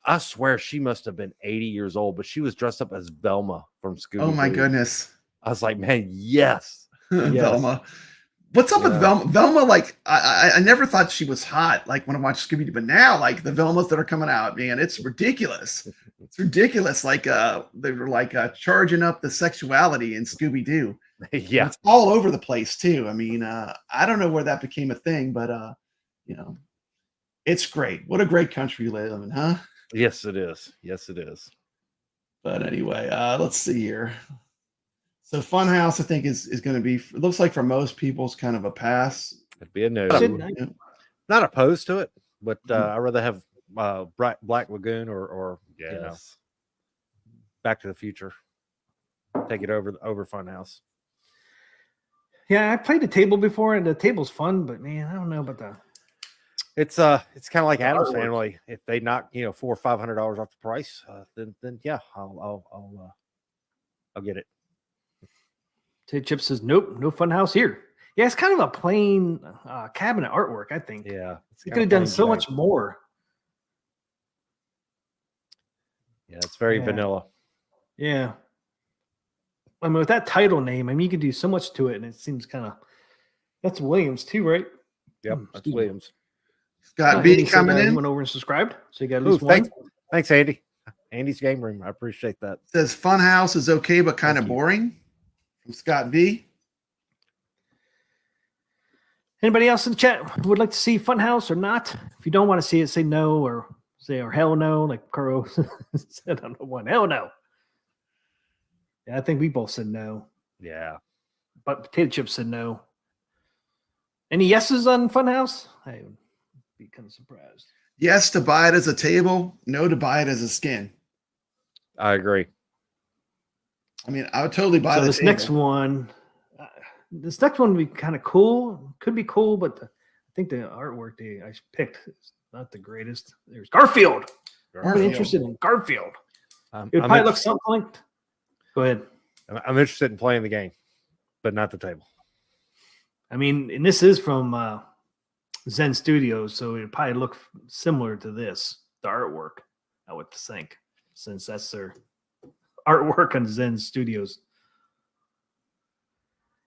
I swear she must have been 80 years old, but she was dressed up as Velma from Scooby-Doo. Oh my goodness. I was like, man, yes. Velma. What's up with Yeah. Velma? Velma, like I never thought she was hot. Like when I watched Scooby Doo, but now like the Velmas that are coming out, man, it's ridiculous. It's ridiculous. Like they were like charging up the sexuality in Scooby Doo. Yeah. It's all over the place too. I mean, I don't know where that became a thing, but you know, it's great. What a great country you live in, huh? Yes, it is. Yes, it is. But anyway, let's see here. So Funhouse, I think, is going to be. It looks like for most people, it's kind of a pass. It'd be a no. Yeah. Not opposed to it, but Mhm. I'd rather have Black Lagoon or you know, Back to the Future. Take it over Funhouse. Yeah, I played the table before, and the table's fun, but man, I don't know about the. It's kind of like The Adam's artwork. Family. If they knock $400 or $500 off the price, then yeah, I'll get it. Ted Chip says, nope, no fun house here. Yeah, it's kind of a plain cabinet artwork, I think. Yeah, You could have done so much more. Yeah, it's very Yeah. vanilla. Yeah. I mean, with that title name, I mean, you could do so much to it, and it seems kind of. That's Williams, too, right? Yep, that's Excuse me. Williams. Scott B Andy said, coming he in. went over and subscribed, so you got at Ooh, least one. thanks, Andy. Andy's Game Room. I appreciate that. Says Funhouse is okay, but kind of Thank you. boring. From Scott B. Anybody else in the chat who would like to see Funhouse or not? If you don't want to see it, say no or hell no, like Kuro said on the one. Hell no. Yeah, I think we both said no, Yeah. but Potato Chip said no. Any yeses on Funhouse? I would be kind of surprised. Yes, to buy it as a table. No, to buy it as a skin. I agree. I mean, I would totally buy So the this table. next one would be kind of cool. Could be cool, but I think the artwork I picked is not the greatest. There's Garfield. I'm Garfield. interested in Garfield. I'm It would probably look something like. Go ahead. I'm interested in playing the game, but not the table. I mean, and this is from Zen Studios, so it probably look similar to this, the artwork, I would think, since that's their artwork on Zen Studios.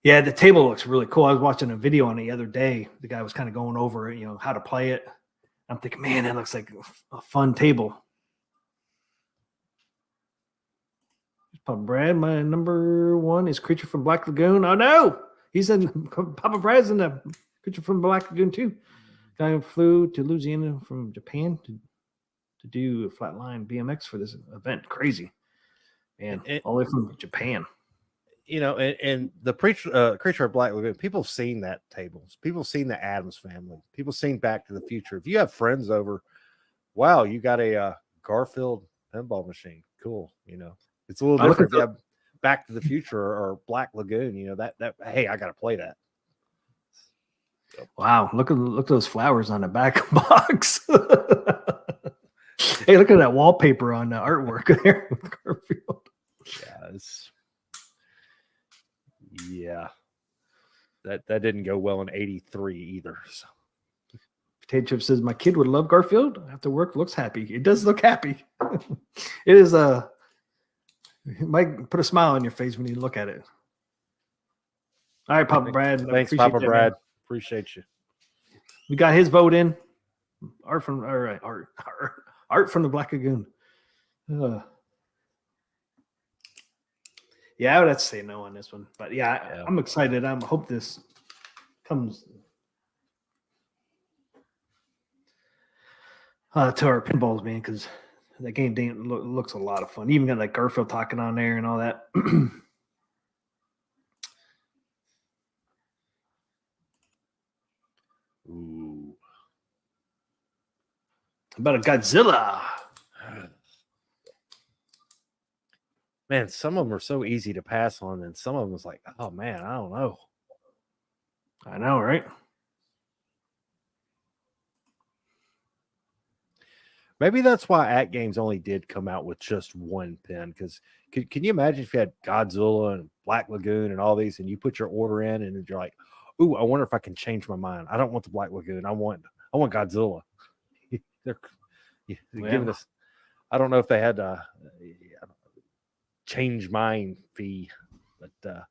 Yeah, the table looks really cool. I was watching a video on it the other day. The guy was kind of going over, how to play it. I'm thinking, man, that looks like a fun table. Papa Brad, my number one is Creature from Black Lagoon. Oh no, he's in Papa Brad's in the Creature from Black Lagoon too. Guy flew to Louisiana from Japan to do a flatline BMX for this event. Crazy, man, all the way from Japan. And the Creature of Black Lagoon, people have seen that tables. People have seen the Addams Family. People have seen Back to the Future. If you have friends over, wow, you got a Garfield pinball machine. Cool. It's a little different. If you have Back to the Future or Black Lagoon, that hey, I got to play that. Wow, look at those flowers on the back of the box. Hey, look at that wallpaper on the artwork there with Garfield. Yeah, that didn't go well in '83 either. So. Potato Chip says my kid would love Garfield. After work, looks happy. It does look happy. It is it might put a smile on your face when you look at it. All right, Papa Brad. Thanks, Appreciate Papa that, Brad. man. Appreciate you. We got his vote in. Art from the Black Lagoon. Yeah, I would have to say no on this one, but yeah. I'm excited. I hope this comes to our pinballs, man, because that game looks a lot of fun. Even got like Garfield talking on there and all that. Ooh. About a Godzilla. Man, some of them are so easy to pass on, and some of them was like, oh man, I don't know. I know, right? Maybe that's why Atgames only did come out with just one pin. Because can you imagine if you had Godzilla and Black Lagoon and all these, and you put your order in, and you're like, "Ooh, I wonder if I can change my mind. I don't want the Black Lagoon. I want Godzilla." They're giving us. I don't know if they had change mind fee, but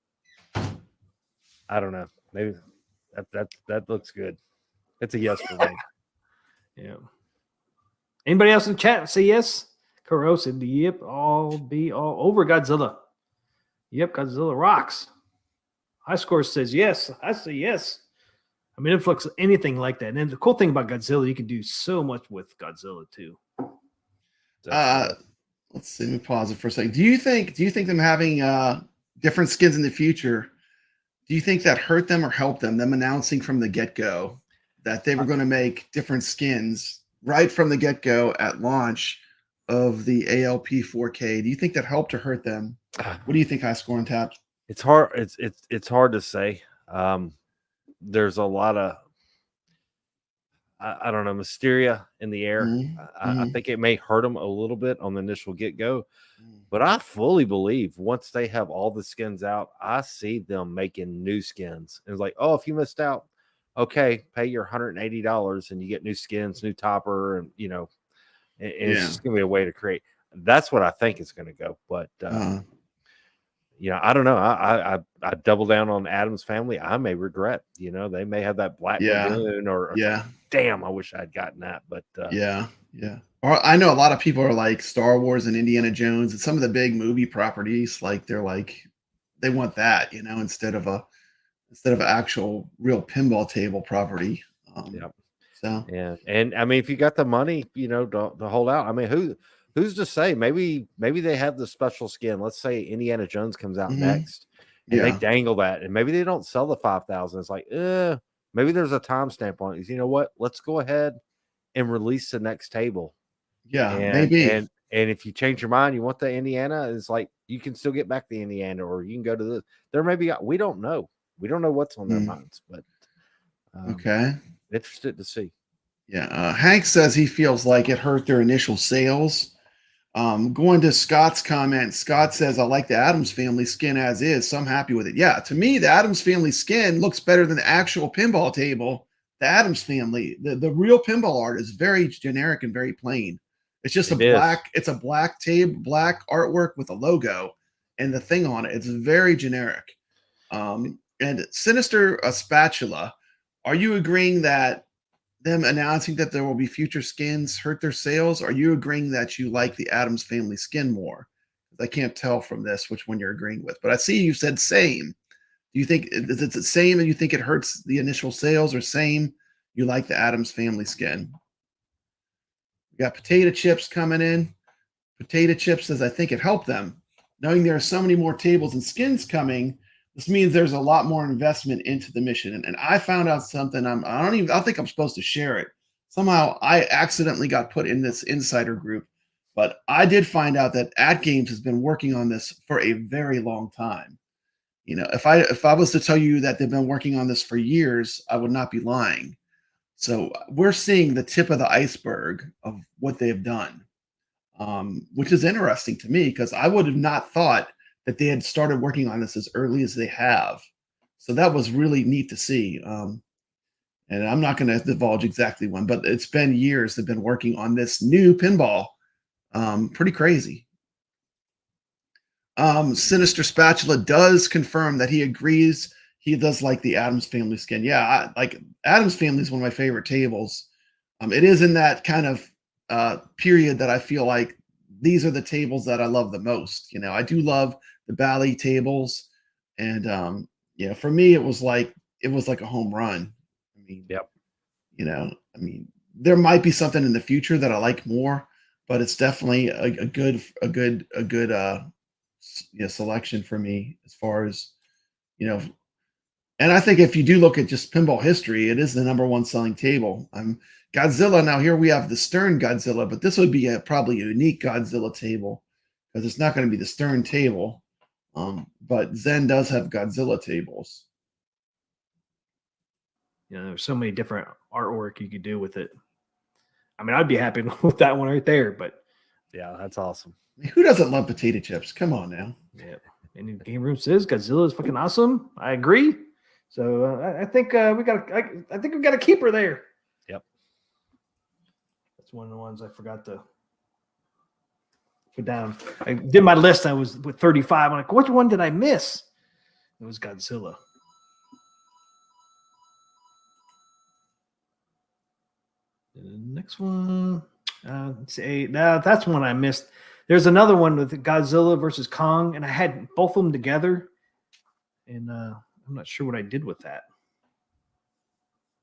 I don't know. Maybe That looks good. It's a yes for me. Yeah. Anybody else in the chat say yes? Kuro said, yep, all over Godzilla. Yep, Godzilla rocks. High Score says yes. I say yes. I mean, it looks anything like that. And the cool thing about Godzilla, you can do so much with Godzilla too. Let's see. Let me pause it for a second. Do you think them having different skins in the future? Do you think that hurt them or helped them? Them announcing from the get-go that they were going to make different skins right from the get-go at launch of the ALP 4K. Do you think that helped or hurt them? What do you think, High Score and Tap? It's hard. It's hard to say. There's a lot of I don't know, mysteria in the air. I think it may hurt them a little bit on the initial get-go, but I fully believe once they have all the skins out, I see them making new skins. And it's like, oh, if you missed out, okay, pay your $180 and you get new skins, new topper, and and it's just gonna be a way to create. That's what I think is gonna go. But I don't know. I double down on Adam's Family. I may regret. They may have that Black Lagoon or damn, I wish I'd gotten that. But yeah. Or I know a lot of people are like Star Wars and Indiana Jones and some of the big movie properties. Like they want that, instead of an actual real pinball table property. So yeah, and I mean, if you got the money, to hold out. I mean, who's to say? Maybe they have the special skin. Let's say Indiana Jones comes out next, and they dangle that, and maybe they don't sell the 5,000. It's like, maybe there's a timestamp on it. You know what? Let's go ahead and release the next table. Yeah, and, maybe. And if you change your mind, you want the Indiana, it's like you can still get back the Indiana, or you can go to this. There may be. We don't know. We don't know what's on their minds, but okay. Interested to see. Yeah, Hank says he feels like it hurt their initial sales. Going to Scott's comment, Scott says, I like the Adams Family skin as is, so I'm happy with it. Yeah, to me, the Adams Family skin looks better than the actual pinball table. The Adams Family, the real pinball art is very generic and very plain. It's just it's a black table, black artwork with a logo and the thing on it. It's very generic. And Sinister Spatula, are you agreeing that them announcing that there will be future skins hurt their sales? Or are you agreeing that you like the Adams Family skin more? I can't tell from this which one you're agreeing with, but I see you said same. Do you think is it the same and you think it hurts the initial sales, or same, you like the Adams Family skin? We got Potato Chips coming in. Potato Chips says, I think it helped them. Knowing there are so many more tables and skins coming, this means there's a lot more investment into the mission. And I found out something. I don't think I'm supposed to share it. Somehow I accidentally got put in this insider group, but I did find out that Atgames has been working on this for a very long time. If I was to tell you that they've been working on this for years, I would not be lying. So we're seeing the tip of the iceberg of what they've done, which is interesting to me because I would have not thought that they had started working on this as early as they have. So that was really neat to see. And I'm not going to divulge exactly when, but it's been years they've been working on this new pinball. Pretty crazy. Sinister Spatula does confirm that he agrees. He does like the Adams Family skin. Yeah, like Adams Family is one of my favorite tables. It is in that kind of period that I feel like these are the tables that I love the most. I do love the Bally tables, and for me it was like a home run. I mean, there might be something in the future that I like more, but it's definitely a good selection for me as far as and I think if you do look at just pinball history, it is the #1 selling table. Godzilla, now here we have the Stern Godzilla, but this would be probably a unique Godzilla table because it's not going to be the Stern table. But Zen does have Godzilla tables. There's so many different artwork you could do with it. I mean, I'd be happy with that one right there, but yeah, that's awesome. Who doesn't love potato chips? Come on now. Yeah. And in Game Room says Godzilla is fucking awesome. I agree. So I think we got a keeper there. Yep. That's one of the ones I forgot to put down. I did my list. I was with 35. I'm like, which one did I miss? It was Godzilla. Next one. Let's see. Now that's one I missed. There's another one with Godzilla versus Kong, and I had both of them together, and I'm not sure what I did with that.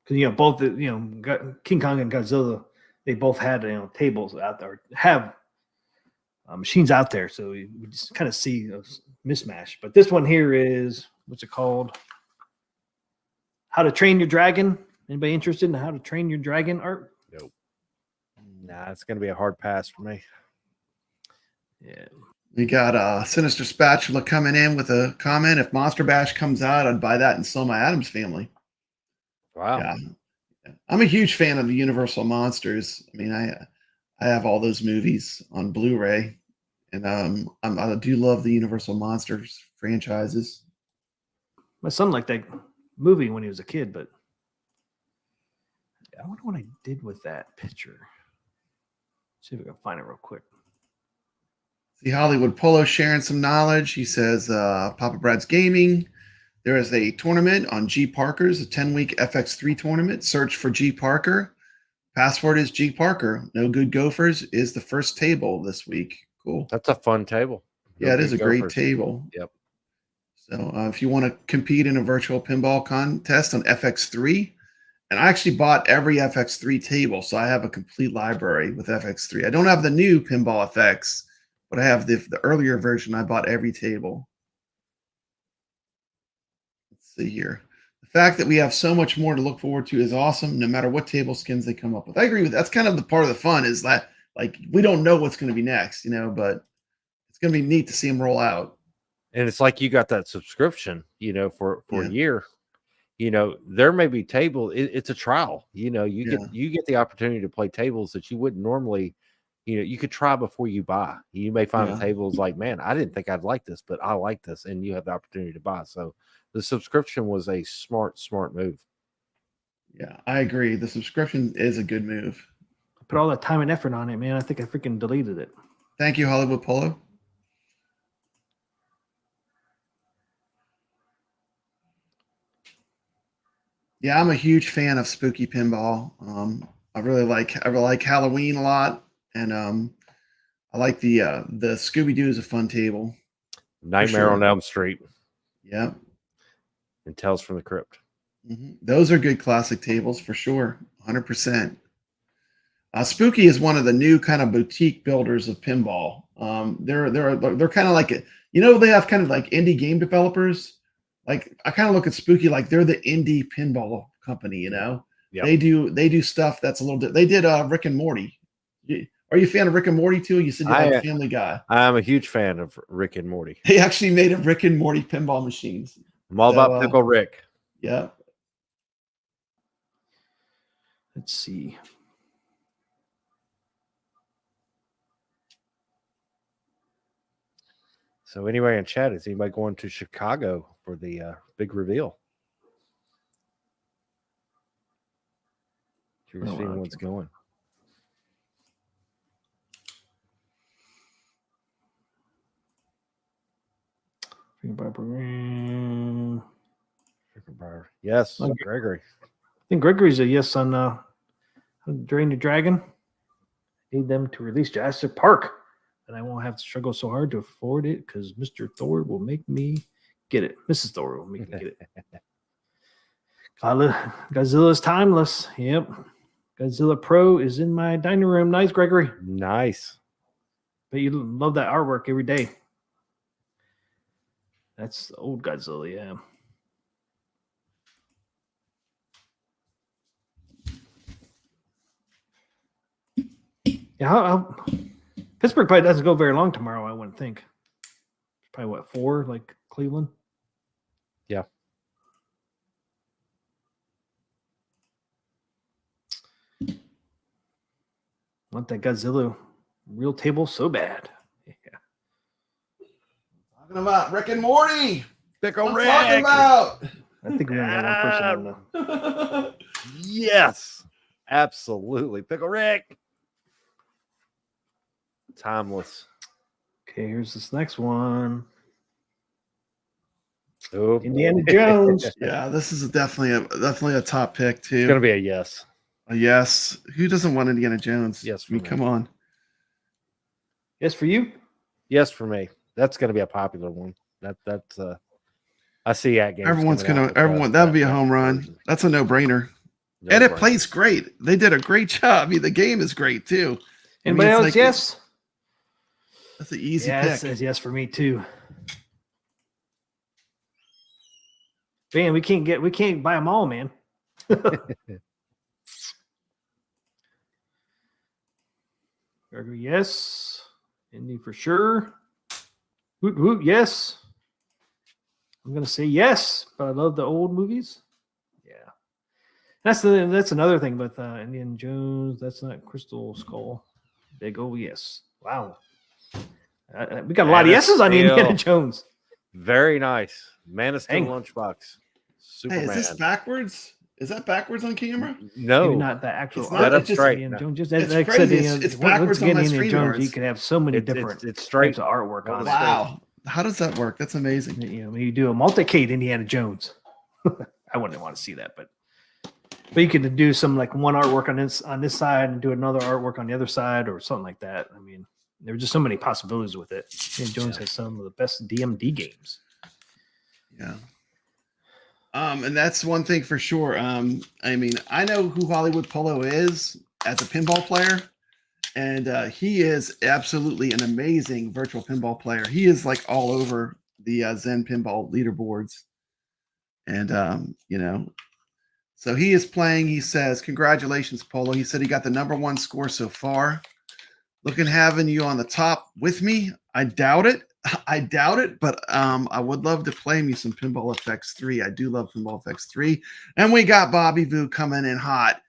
Because both King Kong and Godzilla, they both had tables out there, have machines out there, so we just kind of see a mismatch. But this one here is, what's it called? How to Train Your Dragon. Anybody interested in How to Train Your Dragon art? Nope. Nah, it's going to be a hard pass for me. Yeah. We got Sinister Spatula coming in with a comment. If Monster Bash comes out, I'd buy that and sell my Addams Family. Wow. Yeah. I'm a huge fan of the Universal Monsters. I mean, I have all those movies on Blu-ray, and I do love the Universal Monsters franchises. My son liked that movie when he was a kid, but I wonder what I did with that picture. See if I can find it real quick. See Hollywood Polo sharing some knowledge. He says, Papa Brad's Gaming. There is a tournament on G Parker's, a 10-week FX3 tournament. Search for G Parker. Password is G Parker. No Good Gophers is the first table this week. Cool. That's a fun table. Yeah, it is a great table. Yep. So if you want to compete in a virtual pinball contest on FX3, and I actually bought every FX3 table, so I have a complete library with FX3. I don't have the new Pinball FX, but I have the earlier version. I bought every table. Let's see here. The fact that we have so much more to look forward to is awesome, no matter what table skins they come up with. I agree with that. That's kind of the part of the fun, is that we don't know what's going to be next, but it's going to be neat to see them roll out. And it's like you got that subscription, for a year. There may be it's a trial. You get the opportunity to play tables that you wouldn't normally, you could try before you buy. You may find tables like, man, I didn't think I'd like this, but I like this, and you have the opportunity to buy. So the subscription was a smart move. Yeah, I agree. The subscription is a good move. I put all that time and effort on it, man. I think I freaking deleted it. Thank you, Hollywood Polo. Yeah, I'm a huge fan of spooky pinball. I really like Halloween a lot, and I like the Scooby Doo is a fun table. Nightmare on Elm Street. Yeah. And Tales from the Crypt. Mm-hmm. Those are good classic tables for sure. 100%. Spooky is one of the new kind of boutique builders of pinball. They're kind of like they have kind of like indie game developers. Like I kind of look at Spooky like they're the indie pinball company. Yep. They do stuff that's a little bit. They did Rick and Morty. Are you a fan of Rick and Morty too? You said you like Family Guy. I'm a huge fan of Rick and Morty. They actually made a Rick and Morty pinball machines. I'm all about Pickle Rick. Yeah. Let's see. So anyway, in chat, is anybody going to Chicago for the big reveal? Curious if anyone's going. Yes, Gregory. I think Gregory's a yes on Drain the Dragon. Need them to release Jurassic Park, and I won't have to struggle so hard to afford it because Mr. Thor will make me get it. Mrs. Thor will make me get it. Godzilla's timeless. Yep. Godzilla Pro is in my dining room. Nice, Gregory. Nice. But you love that artwork every day. That's the old Godzilla, yeah. Yeah, Pittsburgh probably doesn't go very long tomorrow, I wouldn't think. Probably 4, like Cleveland? Yeah. Want that Godzilla real table so bad. Yeah. Talking about Rick and Morty. Pickle Rick. Talking about. I think we only have one person on the. Yes. Absolutely. Pickle Rick. Timeless. Okay, here's this next one. Oh, Indiana Jones. Yeah, this is definitely a top pick too. It's gonna be a yes. Yes. Who doesn't want Indiana Jones? Yes, I mean, for me. come on. Yes, for you. Yes, for me. That's going to be a popular one. That's I see Atgames. Everyone's coming out gonna. with Everyone. That would be a that home run. version. That's a no-brainer. No And it brainer. plays great. They did a great job. I mean, the game is great too. Anybody it's else? like- Yes. That's an easy Yeah, pick. it says yes for me too. Man, we can't buy them all, man. Gregory, yes. Indy for sure. Woot woot, yes. I'm gonna say yes, but I love the old movies. Yeah, that's another thing with Indiana Jones. That's not Crystal Skull. Big oh yes. Wow, we got a lot of Man of yeses on Indiana Steel. Jones. Very nice. Man of Steel Dang. lunchbox. Hey, Superman. is this backwards? Is that backwards on camera? No, Maybe not the actual. It's art, not, Set up it's just- straight. Indiana No. Jones. Just It's like I crazy. said, It's once backwards on again, my Indiana Jones, you StreamYards. could have so many It's different straight. types of artwork on it. Wow. How does that work? That's amazing. You know, you do a multicade Indiana Jones. I wouldn't want to see that, but you could do some like one artwork on this side and do another artwork on the other side or something like that. I mean, there were just so many possibilities with it. Indiana Jones has some of the best DMD games. Yeah. And that's one thing for sure. I mean, I know who Hollywood Polo is as a pinball player, and he is absolutely an amazing virtual pinball player. He is like all over the Zen pinball leaderboards, and you know, so he is playing. He says, "Congratulations, Polo." He said he got the #1 score so far. Looking having you on the top with me. I doubt it. I doubt it, but I would love to play me some Pinball FX 3. I do love Pinball FX 3. And we got Bobby Vu coming in hot.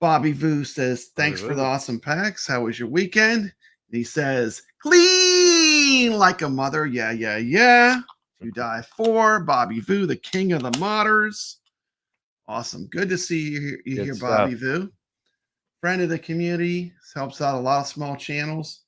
Bobby Vu says, thanks for the awesome packs. How was your weekend? And he says, clean like a mother. Yeah, yeah, yeah. You die for Bobby Vu, the king of the modders. Awesome. Good to see you Good here, stuff. Bobby Vu. Friend of the community. Helps out a lot of small channels.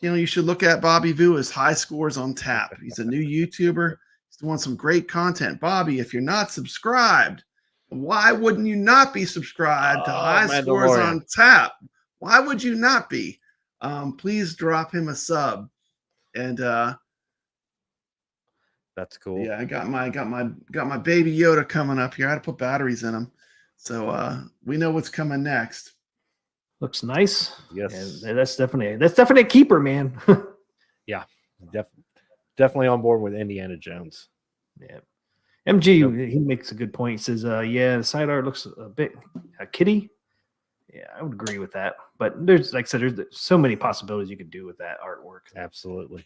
You know, you should look at Bobby Vu as high scores on tap. He's a new YouTuber. He's doing some great content. Bobby, if you're not subscribed, why wouldn't you not be subscribed to high scores Mandalorian. on tap? Why would you not be? Please drop him a sub. And That's cool. yeah, I got my baby Yoda coming up here. I had to put batteries in him. So we know what's coming next. Looks nice. Yes. Yeah, that's definitely a keeper, man. Definitely on board with Indiana Jones. Yeah. MG, he makes a good point. He says, yeah, the side art looks a bit kitty. Yeah, I would agree with that. But there's, like I said, there's so many possibilities you could do with that artwork. Absolutely.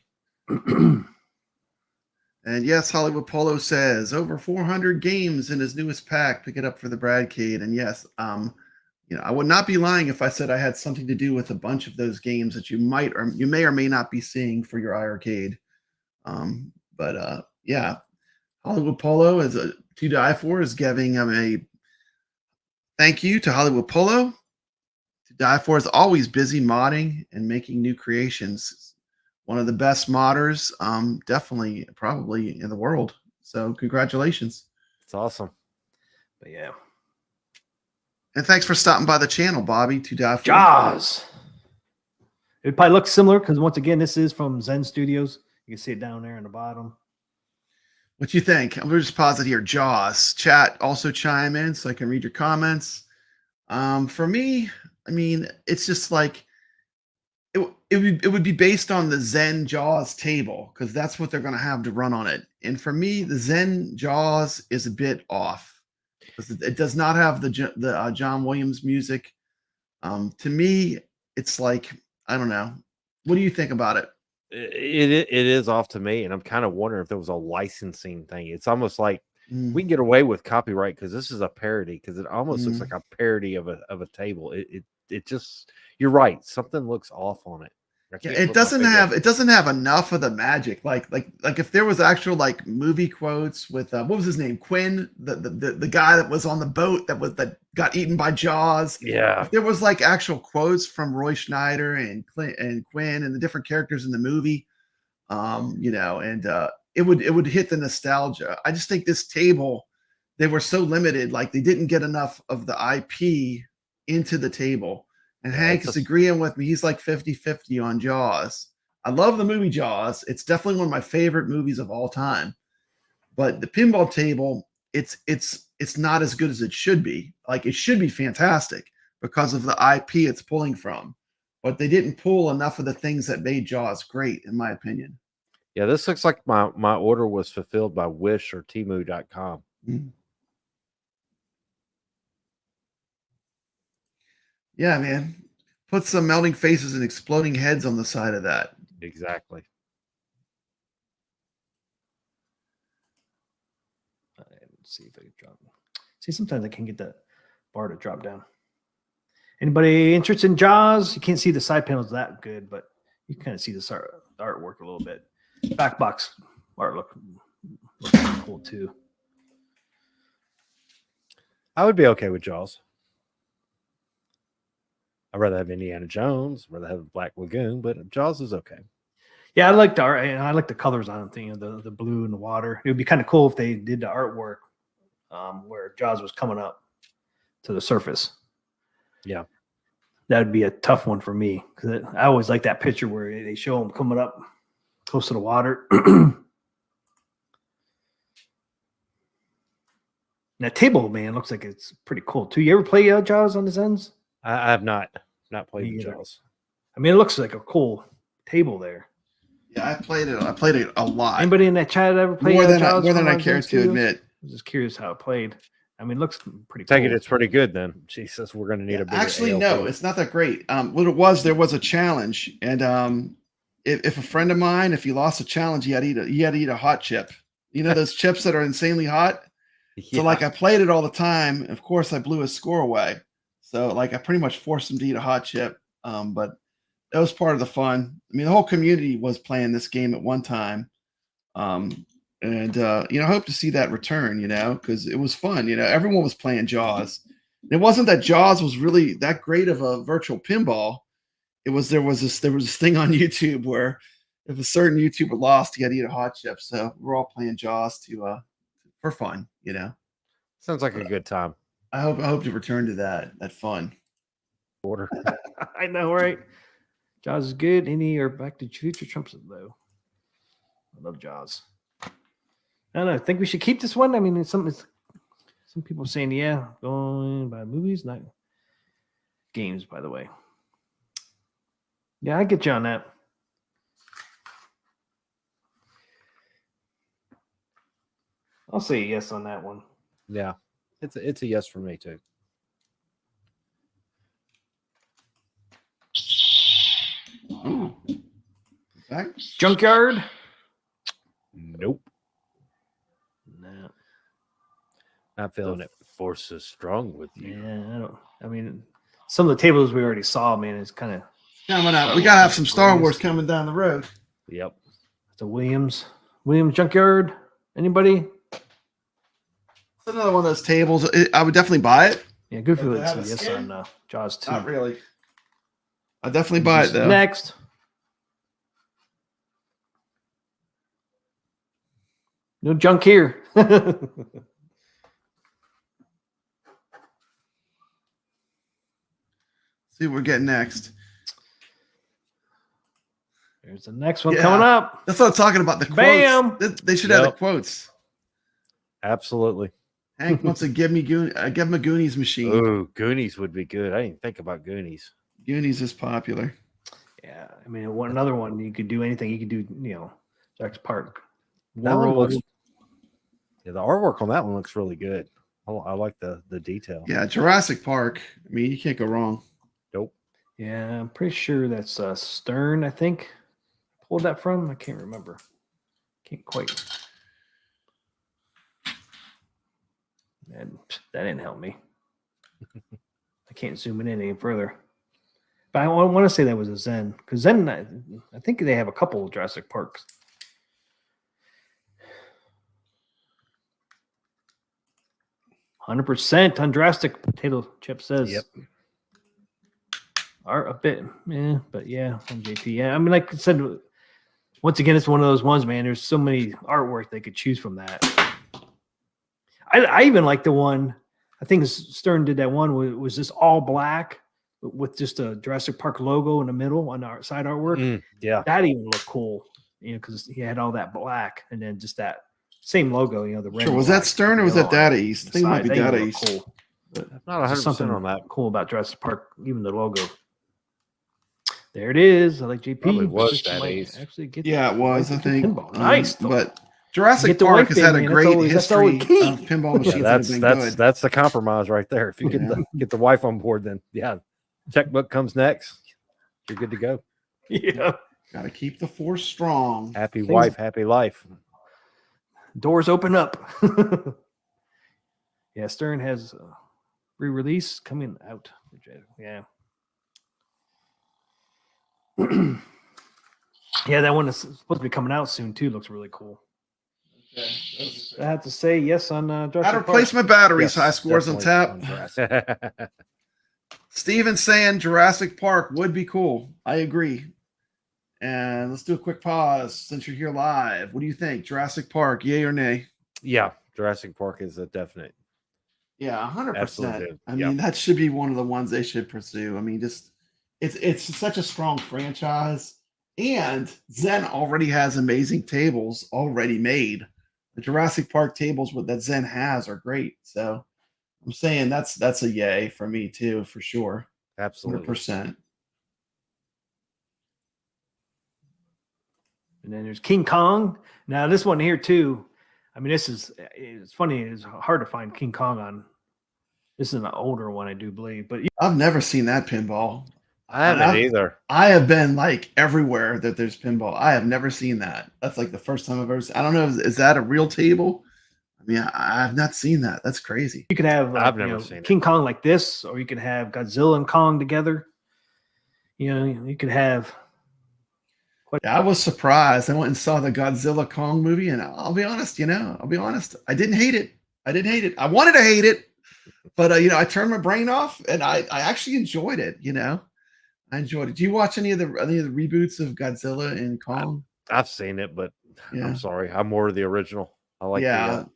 And yes, Hollywood Polo says over 400 games in his newest pack. Pick it up for the Bradcade. And yes, you know, I would not be lying if I said I had something to do with a bunch of those games that you may or may not be seeing for your iArcade. But yeah, Hollywood Polo is a to die for is giving him a thank you to Hollywood Polo. To die for is always busy modding and making new creations. One of the best modders, definitely, probably in the world. So congratulations. It's awesome. But yeah. And thanks for stopping by the channel, Bobby. To die for. Jaws. It would probably look similar because once again, this is from Zen Studios. You can see it down there in the bottom. What you think? I'm gonna just pause it here. Jaws. Chat also chime in so I can read your comments. For me, I mean, it's just like it would be based on the Zen Jaws table because that's what they're gonna have to run on it. And for me, the Zen Jaws is a bit off because it does not have the John Williams music. To me, it's like I don't know. What do you think about it? It is off to me, and I'm kind of wondering if there was a licensing thing. It's almost like Mm. we can get away with copyright because this is a parody. Because it almost looks Mm. like a parody of a table. It just you're right. Something looks off on it. I Yeah, can't it put my finger- doesn't have enough of the magic. Like if there was actual like movie quotes with what was his name, Quinn, the guy that was on the boat that got eaten by Jaws. Yeah. If there was like actual quotes from Roy Schneider and Quinn and the different characters in the movie, you know, and it would hit the nostalgia. I just think this table, they were so limited, like they didn't get enough of the IP into the table. And Yeah, Hank it's is a- agreeing with me. He's like 50-50 on Jaws. I love the movie Jaws. It's definitely one of my favorite movies of all time. But the pinball table, it's not as good as it should be. Like, it should be fantastic because of the IP it's pulling from. But they didn't pull enough of the things that made Jaws great, in my opinion. Yeah, this looks like my order was fulfilled by Wish or Temu.com. Mm. Yeah, man. Put some melting faces and exploding heads on the side of that. Exactly. Let's see if I can drop. See, sometimes I can get that bar to drop down. Anybody interested in Jaws? You can't see the side panels that good, but you kind of see the artwork a little bit. Back box art looks cool too. I would be okay with Jaws. I'd rather have Indiana Jones, rather have Black Lagoon, but Jaws is okay. Yeah, I like the art. And I like the colors on it. The blue and the water. It would be kind of cool if they did the artwork where Jaws was coming up to the surface. Yeah, that would be a tough one for me because I always like that picture where they show him coming up close to the water. That table, man, looks like it's pretty cool too. You ever play Jaws on the Zens? I have not played Me the either. Jaws. I mean, it looks like a cool table there. Yeah, I played it a lot. Anybody in that chat ever played More than Jaws? I on care Zens to too? admit. I'm just curious how it played. I mean, it looks pretty Take cool. it, it's pretty good then. Jesus, we're going to need a bigger Actually, ALP. no, it's not that great. What it was, there was a challenge, and if a friend of mine, if he lost a challenge, he had to eat a hot chip. You know those chips that are insanely hot. Yeah. So like I played it all the time. Of course, I blew his score away. So like I pretty much forced him to eat a hot chip. But that was part of the fun. I mean, the whole community was playing this game at one time. And I hope to see that return, because it was fun. Everyone was playing Jaws. It wasn't that Jaws was really that great of a virtual pinball. There was this thing on YouTube where if a certain YouTuber lost, he had to eat a hot chip. So we're all playing Jaws for fun, Sounds like a good time. I hope to return to that fun. Order. I know, right? Jaws is good. Any or Back to the Future trumps it though. I love Jaws. I don't know. I think we should keep this one. I mean, some people saying, yeah, going by movies, not games, by the way. Yeah, I get you on that. I'll say yes on that one. Yeah, it's a yes for me too. Ooh. Back? Junkyard? Nope, No. not feeling it. Force is strong with you. Yeah, I mean, some of the tables we already saw, man, it's kind of Coming up. We gotta have some Star Wars coming down the road. Yep. it's a Williams Junkyard. Anybody? It's another one of those tables. I would definitely buy it. Yeah, good for Does it that. have a Yes skin? on Jaws 2. Not really. I'd definitely buy it though. Next. No junk here. See what we're getting next. There's the next one Yeah. coming up. That's what I'm talking about. The quotes. Bam! They should have the Yep. quotes. Absolutely. Hank wants to give him a Goonies machine. Ooh, Goonies would be good. I didn't think about Goonies. Goonies is popular. Yeah, I mean, another one you could do anything. You could do, Jack's Park. That one World. looks. Yeah, the artwork on that one looks really good. I like the detail. Yeah, Jurassic Park. I mean, you can't go wrong. Nope. Yeah, I'm pretty sure that's Stern. I think pulled that from. I can't remember. Can't quite. And that didn't help me. I can't zoom in any further. But I want to say that was a Zen because Zen, I think they have a couple of Jurassic Parks. %, on Jurassic potato chip says. Yep. Are a bit, yeah, but yeah, on JP. Yeah, I mean, like I said, once again, it's one of those ones, man. There's so many artwork they could choose from that. I even like the one I think Stern did that one was just all black with just a Jurassic Park logo in the middle on our side artwork. Yeah. That even looked cool, because he had all that black and then just that same logo, the red. Sure. Was that Stern or was that Data East? I think it might be Data East. Cool. I'm not 100% on that. Cool about Jurassic Park, even the logo. There it is. I like JP. Probably was Just Data might East. actually get Yeah, it was, I think. Pinball. Nice. But Jurassic Get the Park wife has in, had a man. great That's history always key. of pinball machines Yeah, that have been good. that's the compromise right there. If you Yeah. get the wife on board, then yeah, checkbook comes next. You're good to go. Yeah. Got to keep the force strong. Happy wife, happy life. Doors open up. Yeah, Stern has a re-release coming out. Yeah. Yeah, that one is supposed to be coming out soon too. Looks really cool. I have to say yes on Jurassic Add Park. replacement batteries, Yes, high scores on tap. definitely on Steven saying Jurassic Park would be cool. I agree. And let's do a quick pause since you're here live. What do you think? Jurassic Park, yay or nay? Yeah, Jurassic Park is a definite. Yeah, 100%. Absolutely. I Yeah. mean, that should be one of the ones they should pursue. I mean, just it's such a strong franchise. And Zen already has amazing tables already made. The Jurassic Park tables that Zen has are great. So I'm saying that's a yay for me too, for sure. Absolutely. 100%. And then there's King Kong. Now this one here too. I mean, it's funny. It's hard to find King Kong on. This is an older one, I do believe. But I've never seen that pinball. I haven't either. I have been like everywhere that there's pinball. I have never seen that. That's like the first time I've ever seen. I don't know. Is that a real table? I mean, I have not seen that. That's crazy. you could have I've never seen King Kong like this, or you could have Godzilla and Kong together. You could have. Yeah, I was surprised. I went and saw the Godzilla Kong movie, and I'll be honest. I didn't hate it. I wanted to hate it, but I turned my brain off, and I actually enjoyed it. I enjoyed it. Do you watch any of the reboots of Godzilla and Kong? I've seen it, but Yeah. I'm sorry. I'm more of the original. I like the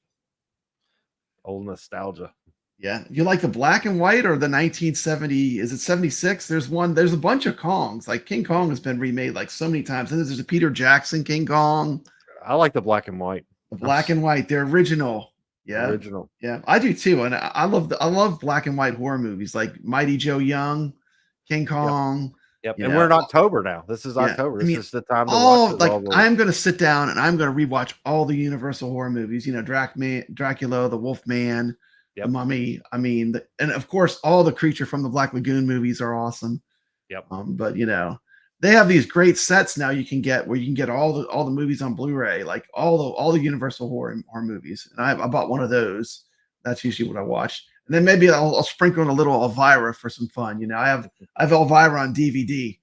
old nostalgia. Yeah. You like the black and white or the 1970? Is it 76? There's a bunch of Kongs. Like King Kong has been remade like so many times. And there's a Peter Jackson King Kong. I like the black and white. The black and white, the original. Yeah. Original. Yeah. I do too. And I love black and white horror movies like Mighty Joe Young, King Kong. Yep. You And know, we're in October now. This is yeah, October. I mean, This is the time to watch it. I'm going to sit down and I'm going to rewatch all the Universal horror movies, Dracula, the Wolfman, Yep. the Mummy. I mean, and of course, all the Creature from the Black Lagoon movies are awesome. Yep. But they have these great sets now you can get where you can get all the movies on Blu-ray, like all the Universal horror movies. And I bought one of those. That's usually what I watch. And then maybe I'll sprinkle in a little Elvira for some fun. I have Elvira on DVD.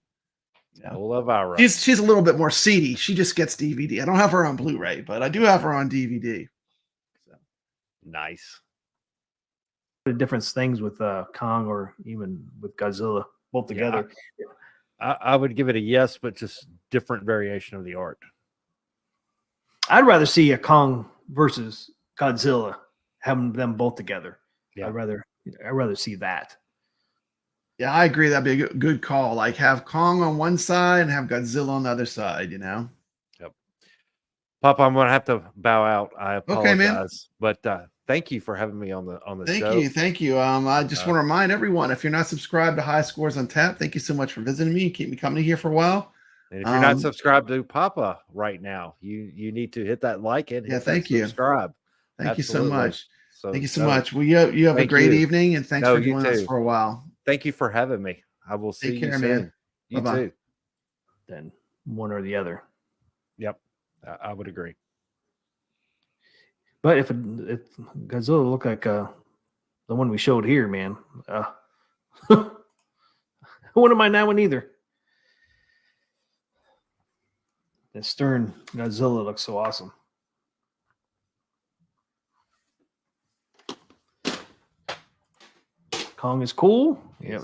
Elvira. She's a little bit more seedy. She just gets DVD. I don't have her on Blu-ray, but I do have her on DVD. So. Nice. Different things with Kong or even with Godzilla both together. I would give it a yes, but just different variation of the art. I'd rather see a Kong versus Godzilla, having them both together. Yeah. I'd rather see that. Yeah, I agree. That'd be a good call. Like have Kong on one side and have Godzilla on the other side. Yep. Papa, I'm gonna have to bow out. I apologize, Okay, man. But thank you for having me on the show. Thank you. I just want to remind everyone, if you're not subscribed to High Scores on Tap, thank you so much for visiting me and keep me coming here for a while. And if you're not subscribed to Papa right now, you need to hit that like and hit thank that you. subscribe. Thank you so Absolutely. much. So, Thank you so much. Well, you have a great evening, and thanks for you joining us too. for a while. Thank you for having me. I will see Take you care, soon. man. You Bye-bye. too. Then one or the other. Yep, I would agree. But if Godzilla looked like the one we showed here, man, I wouldn't mind that one either. The Stern Godzilla looks so awesome. Kong is cool. Yeah.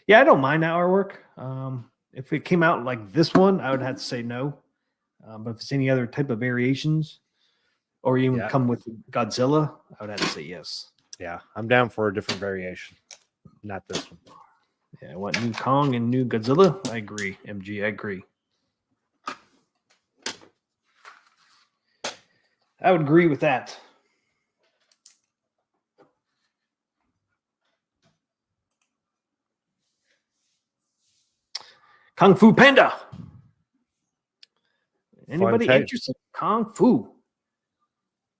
Yeah, I don't mind that artwork. If it came out like this one, I would have to say no. But if it's any other type of variations, or even Yeah. come with Godzilla, I would have to say yes. Yeah, I'm down for a different variation. Not this one. Yeah, I want new Kong and new Godzilla. I agree, MG. I agree. I would agree with that. Kung Fu Panda. Anybody tape. interested in Kung Fu?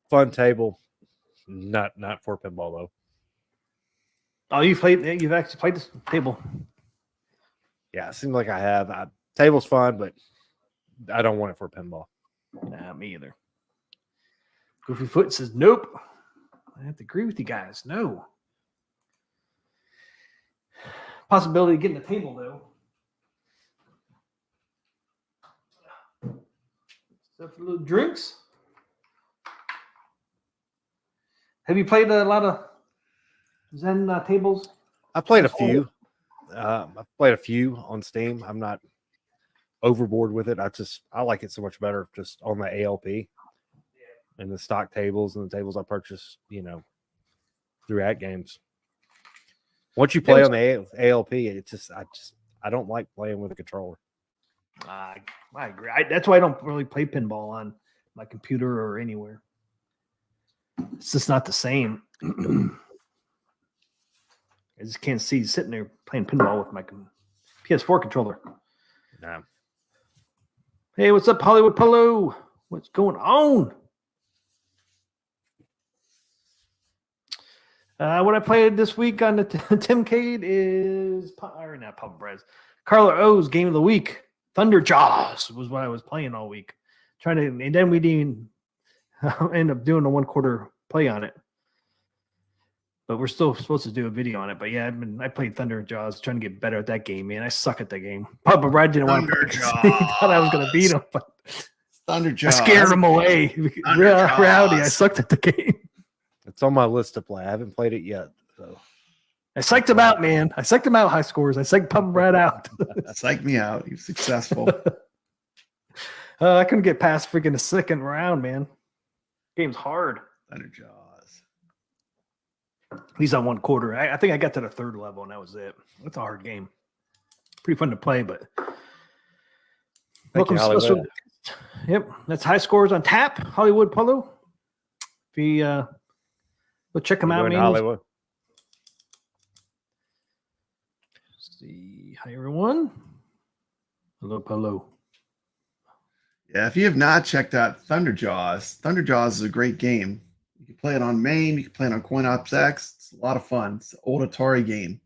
Fun table. Not for pinball though. Oh, you've actually played this table. Yeah, it seems like I have. Table's fun, but I don't want it for pinball. Nah, me either. Goofy Foot says, nope. I have to agree with you guys. No. Possibility of getting a table, though. So for little drinks. Have you played a lot of Zen tables? I played a few. I've played a few on Steam. I'm not overboard with it. I like it so much better just on the ALP and the stock tables and the tables I purchased, through Atgames. Once you play on the ALP, I don't like playing with a controller. I agree. That's why I don't really play pinball on my computer or anywhere. It's just not the same. I just can't see sitting there playing pinball with my PS4 controller. Nah. Hey, what's up, Hollywood Polo? What's going on? What I played this week on the Timcade is not Papa Brad's. Carla O's Game of the Week. Thunder Jaws was what I was playing all week. And then we didn't end up doing a 1/4 play on it. But we're still supposed to do a video on it. But yeah, I played Thunder Jaws, trying to get better at that game, man. I suck at that game. Papa Brad didn't want to play. He thought I was going to beat him, but Thunder Jaws. I scared him away. Rowdy, I sucked at the game. It's on my list to play. I haven't played it yet. So I psyched him out, man. I psyched him out high scores. I psyched Papa Brad out. Psych me out. He was successful. I couldn't get past freaking the second round, man. Game's hard. Thunder Jaws. He's on 1/4. I think I got to the 3rd level, and that was it. It's a hard game. Pretty fun to play, but Thank you, Hollywood. Yep, that's high scores on tap. Hollywood Polo. If you go check them out, man. Hollywood. See, hi everyone. Hello, Polo. Yeah, if you have not checked out Thunder Jaws is a great game. You can play it on MAME. You can play it on CoinOps X. It's a lot of fun. It's an old Atari game.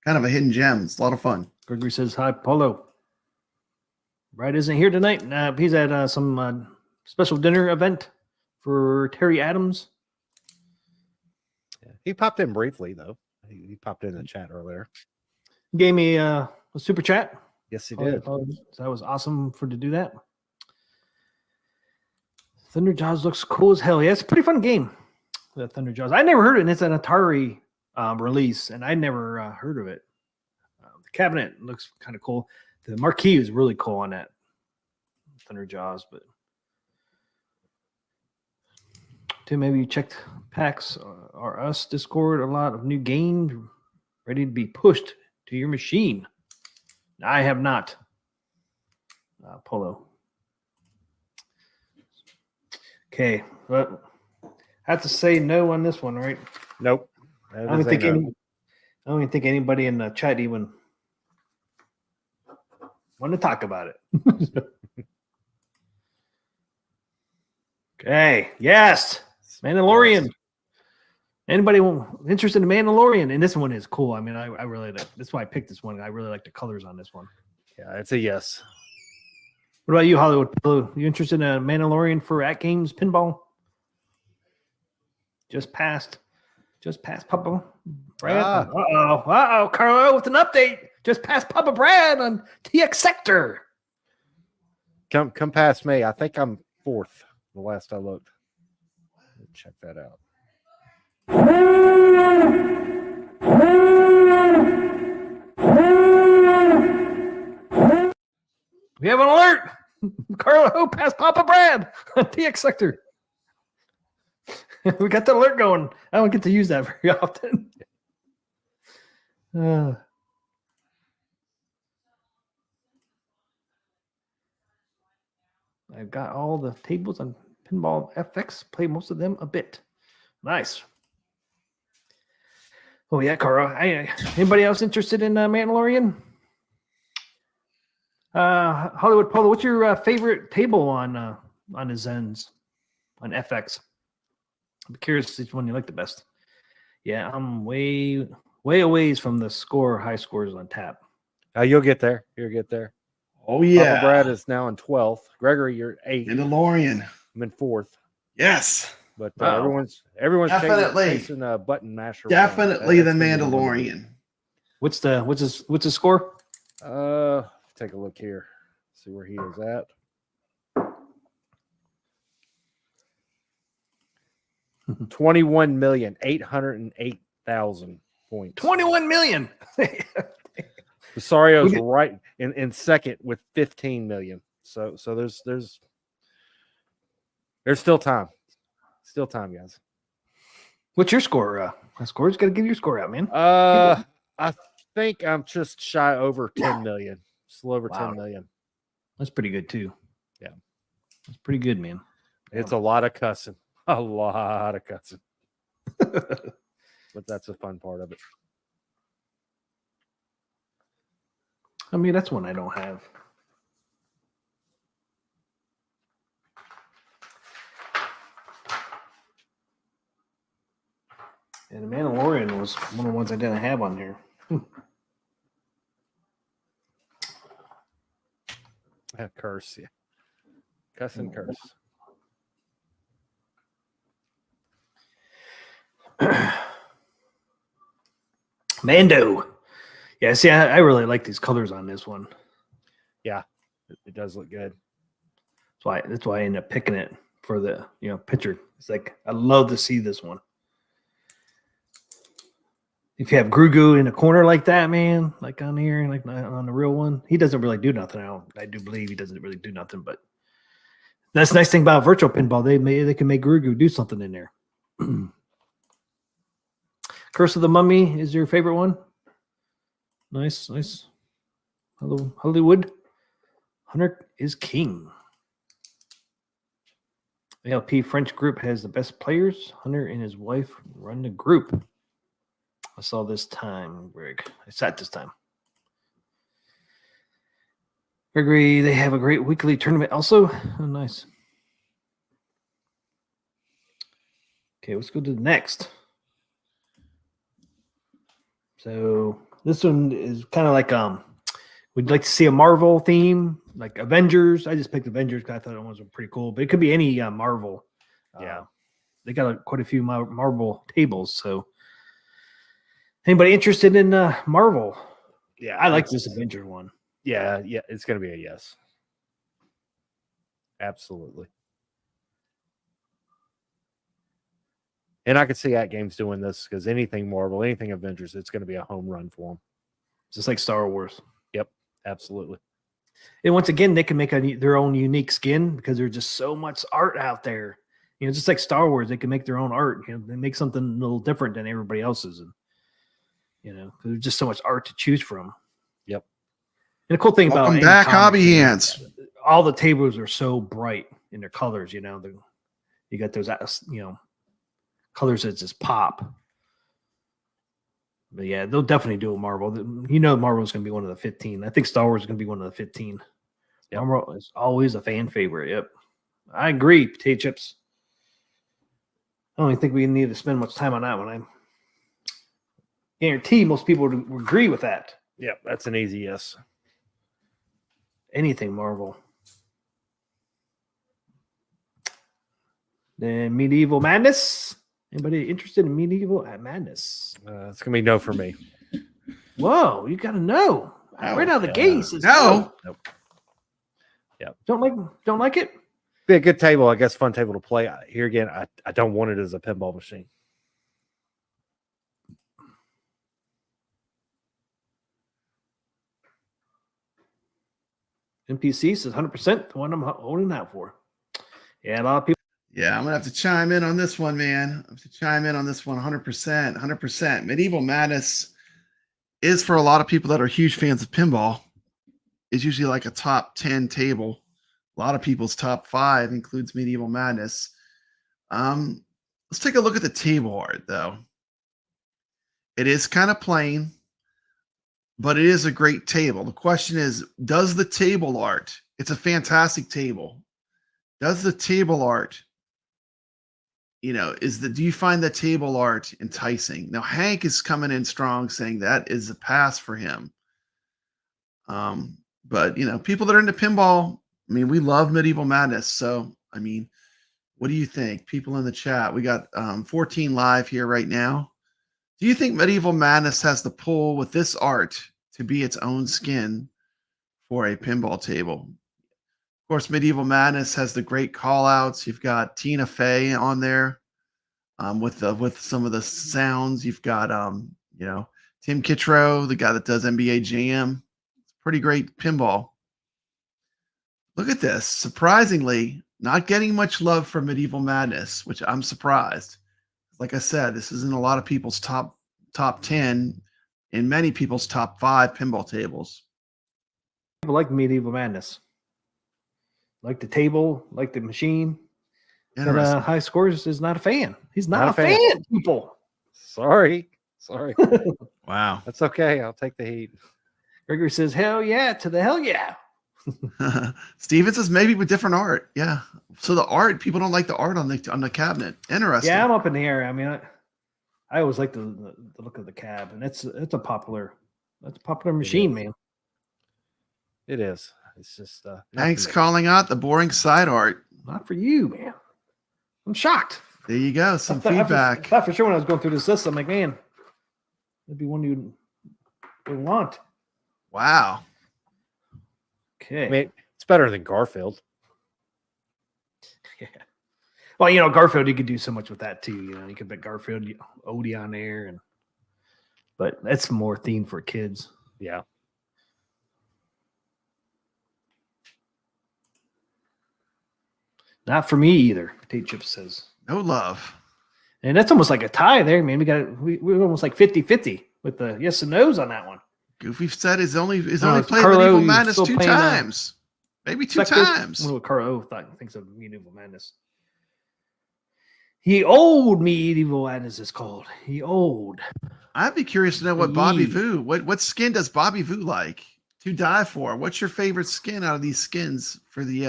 Kind of a hidden gem. It's a lot of fun. Gregory says, hi, Polo. Brad isn't here tonight. He's at some special dinner event for Terry Adams. Yeah. He popped in briefly, though. He popped in the chat earlier. He gave me a super chat. Yes, he did. So that was awesome to do that. Thunder Jaws looks cool as hell. Yeah, it's a pretty fun game. The Thunder Jaws. I never heard of it. And it's an Atari release, and I never heard of it. The cabinet looks kind of cool. The marquee is really cool on that Thunder Jaws. But Tim, maybe you checked PAX or us Discord. A lot of new games ready to be pushed to your machine. I have not. Polo. Okay, but I have to say no on this one, right? Nope. I don't even think anybody in the chat even want to talk about it. Okay. Yes. Mandalorian. Anybody interested in Mandalorian? And this one is cool. I mean, I really like. That's why I picked this one. I really like the colors on this one. Yeah, it's a yes. What about you, Hollywood? You interested in a Mandalorian for Atgames Pinball? Just passed Papa Brad. Uh-oh, Carlo with an update. Just passed Papa Brad on TX Sector. Come past me. I think I'm 4th. The last I looked. Check that out. We have an alert. Carlo passed Papa Brad on TX Sector. We got the alert going. I don't get to use that very often. I've got all the tables on Pinball FX. Play most of them a bit. Nice. Oh yeah, Cara. Anybody else interested in Mandalorian? Hollywood Polo. What's your favorite table on his ends on FX? I'm curious which one you like the best. Yeah, I'm way a ways from the high scores on tap. You'll get there. You'll get there. Oh yeah. Papa Brad is now in 12th. Gregory, you're 8th. Mandalorian. I'm in 4th. Yes. But Wow. everyone's Definitely. chasing a button masher. Definitely the That's gonna be one of Mandalorian. What's his score? Take a look here. See where he is at. $21,808,000 points. 21 million. Rosario's right in second with 15 million. So there's still time. Still time, guys. What's your score? Score's got to give your score out, man. I think I'm just shy over 10 million. Just a little over Wow. 10 million. That's pretty good too. Yeah. That's pretty good, man. It's a lot of cussing. A lot of cussing. But that's the fun part of it. I mean, that's one I don't have. And the Mandalorian was one of the ones I didn't have on here. Curse, yeah. Cuss and curse. Mando. Yeah, see, I really like these colors on this one. Yeah, it does look good. That's why I ended up picking it for the picture. It's like I love to see this one. If you have Grogu in a corner like that, man, like on here, like on the real one, he doesn't really do nothing. I do believe he doesn't really do nothing, but that's the nice thing about virtual pinball. They can make Grogu do something in there. Curse of the Mummy is your favorite one. Nice. Hello, Hollywood. Hunter is king. ALP French group has the best players. Hunter and his wife run the group. I saw this time, Greg. I sat this time. Gregory, they have a great weekly tournament also. Oh, nice. Okay, let's go to the next. So this one is kind of like we'd like to see a Marvel theme, like Avengers. I just picked Avengers because I thought it was pretty cool, but it could be any Marvel. Yeah, they got quite a few Marvel tables. So anybody interested in Marvel? Yeah, I like this Avenger one. Yeah, it's gonna be a yes. Absolutely. And I could see Atgames doing this because anything Marvel, anything Avengers, it's going to be a home run for them. Just like Star Wars. Yep, absolutely. And once again, they can make their own unique skin because there's just so much art out there. Just like Star Wars, they can make their own art. They make something a little different than everybody else's. And, because there's just so much art to choose from. Yep. And the cool thing Welcome about back, Hobby Hands. All the tables are so bright in their colors. You got those, colors that just pop. But yeah, they'll definitely do a Marvel. Marvel's going to be one of the 15. I think Star Wars is going to be one of the 15. Yep. Marvel is always a fan favorite. Yep. I agree, potato chips. I don't even think we need to spend much time on that one. I guarantee most people would agree with that. Yep, that's an easy yes. Anything Marvel. Then Medieval Madness. Anybody interested in Medieval Madness? It's gonna be no for me. Whoa, you gotta know. Right out of the gate. No. Nope. Yep. Don't like it? Be a good table, I guess. Fun table to play. Here again, I don't want it as a pinball machine. NPC says 100% the one I'm holding out for. Yeah, a lot of people. Yeah, I'm gonna have to chime in on this one, man. I have to chime in on this one 100%. 100%. Medieval Madness is for a lot of people that are huge fans of pinball. Is usually like a top 10 table. A lot of people's top 5 includes Medieval Madness. Let's take a look at the table art, though. It is kind of plain, but it is a great table. The question is, does the table art, it's a fantastic table. Does the table art, do you find the table art enticing? Now, Hank is coming in strong saying that is a pass for him. But people that are into pinball, I mean, we love Medieval Madness. So, I mean, what do you think? People in the chat, we got 14 live here right now. Do you think Medieval Madness has the pull with this art to be its own skin for a pinball table? Of course, Medieval Madness has the great call outs. You've got Tina Fey on there with some of the sounds. You've got Tim Kittro, the guy that does NBA Jam. Pretty great pinball. Look at this. Surprisingly, not getting much love for Medieval Madness, which I'm surprised. Like I said, this isn't a lot of people's top 10 and many people's top 5 pinball tables. People like Medieval Madness. Like the table, like the machine. But Interesting. High Scores is not a fan. He's not a fan, people. Sorry. Wow. That's okay. I'll take the heat. Gregory says, hell yeah, to the hell yeah. Steven says maybe with different art. Yeah. So the art, people don't like the art on the cabinet. Interesting. Yeah, I'm up in the air. I mean, I always like the look of the cab, and it's a popular machine, man. It is. It's just Thanks calling out the boring side art. Not for you, man. I'm shocked. There you go. Some I feedback. thought for sure when I was going through this list, I'm like, man, that'd be one you would want. Wow. Okay. I mean, it's better than Garfield. Yeah. Well, Garfield, you could do so much with that too. You could put Garfield Odie on there, but that's more themed for kids. Yeah. Not for me either. Potato Chip says. No love. And that's almost like a tie there, man. We're almost like 50-50 with the yes and no's on that one. Goofy said he's only played Carlo, Medieval he's Madness still 2 playing, times. Maybe 2 times. I wonder what Carlo thinks of Medieval Madness. He old Medieval Madness is called. He old. I'd be curious to know what Bobby Vu, what skin does Bobby Vu like to die for? What's your favorite skin out of these skins for the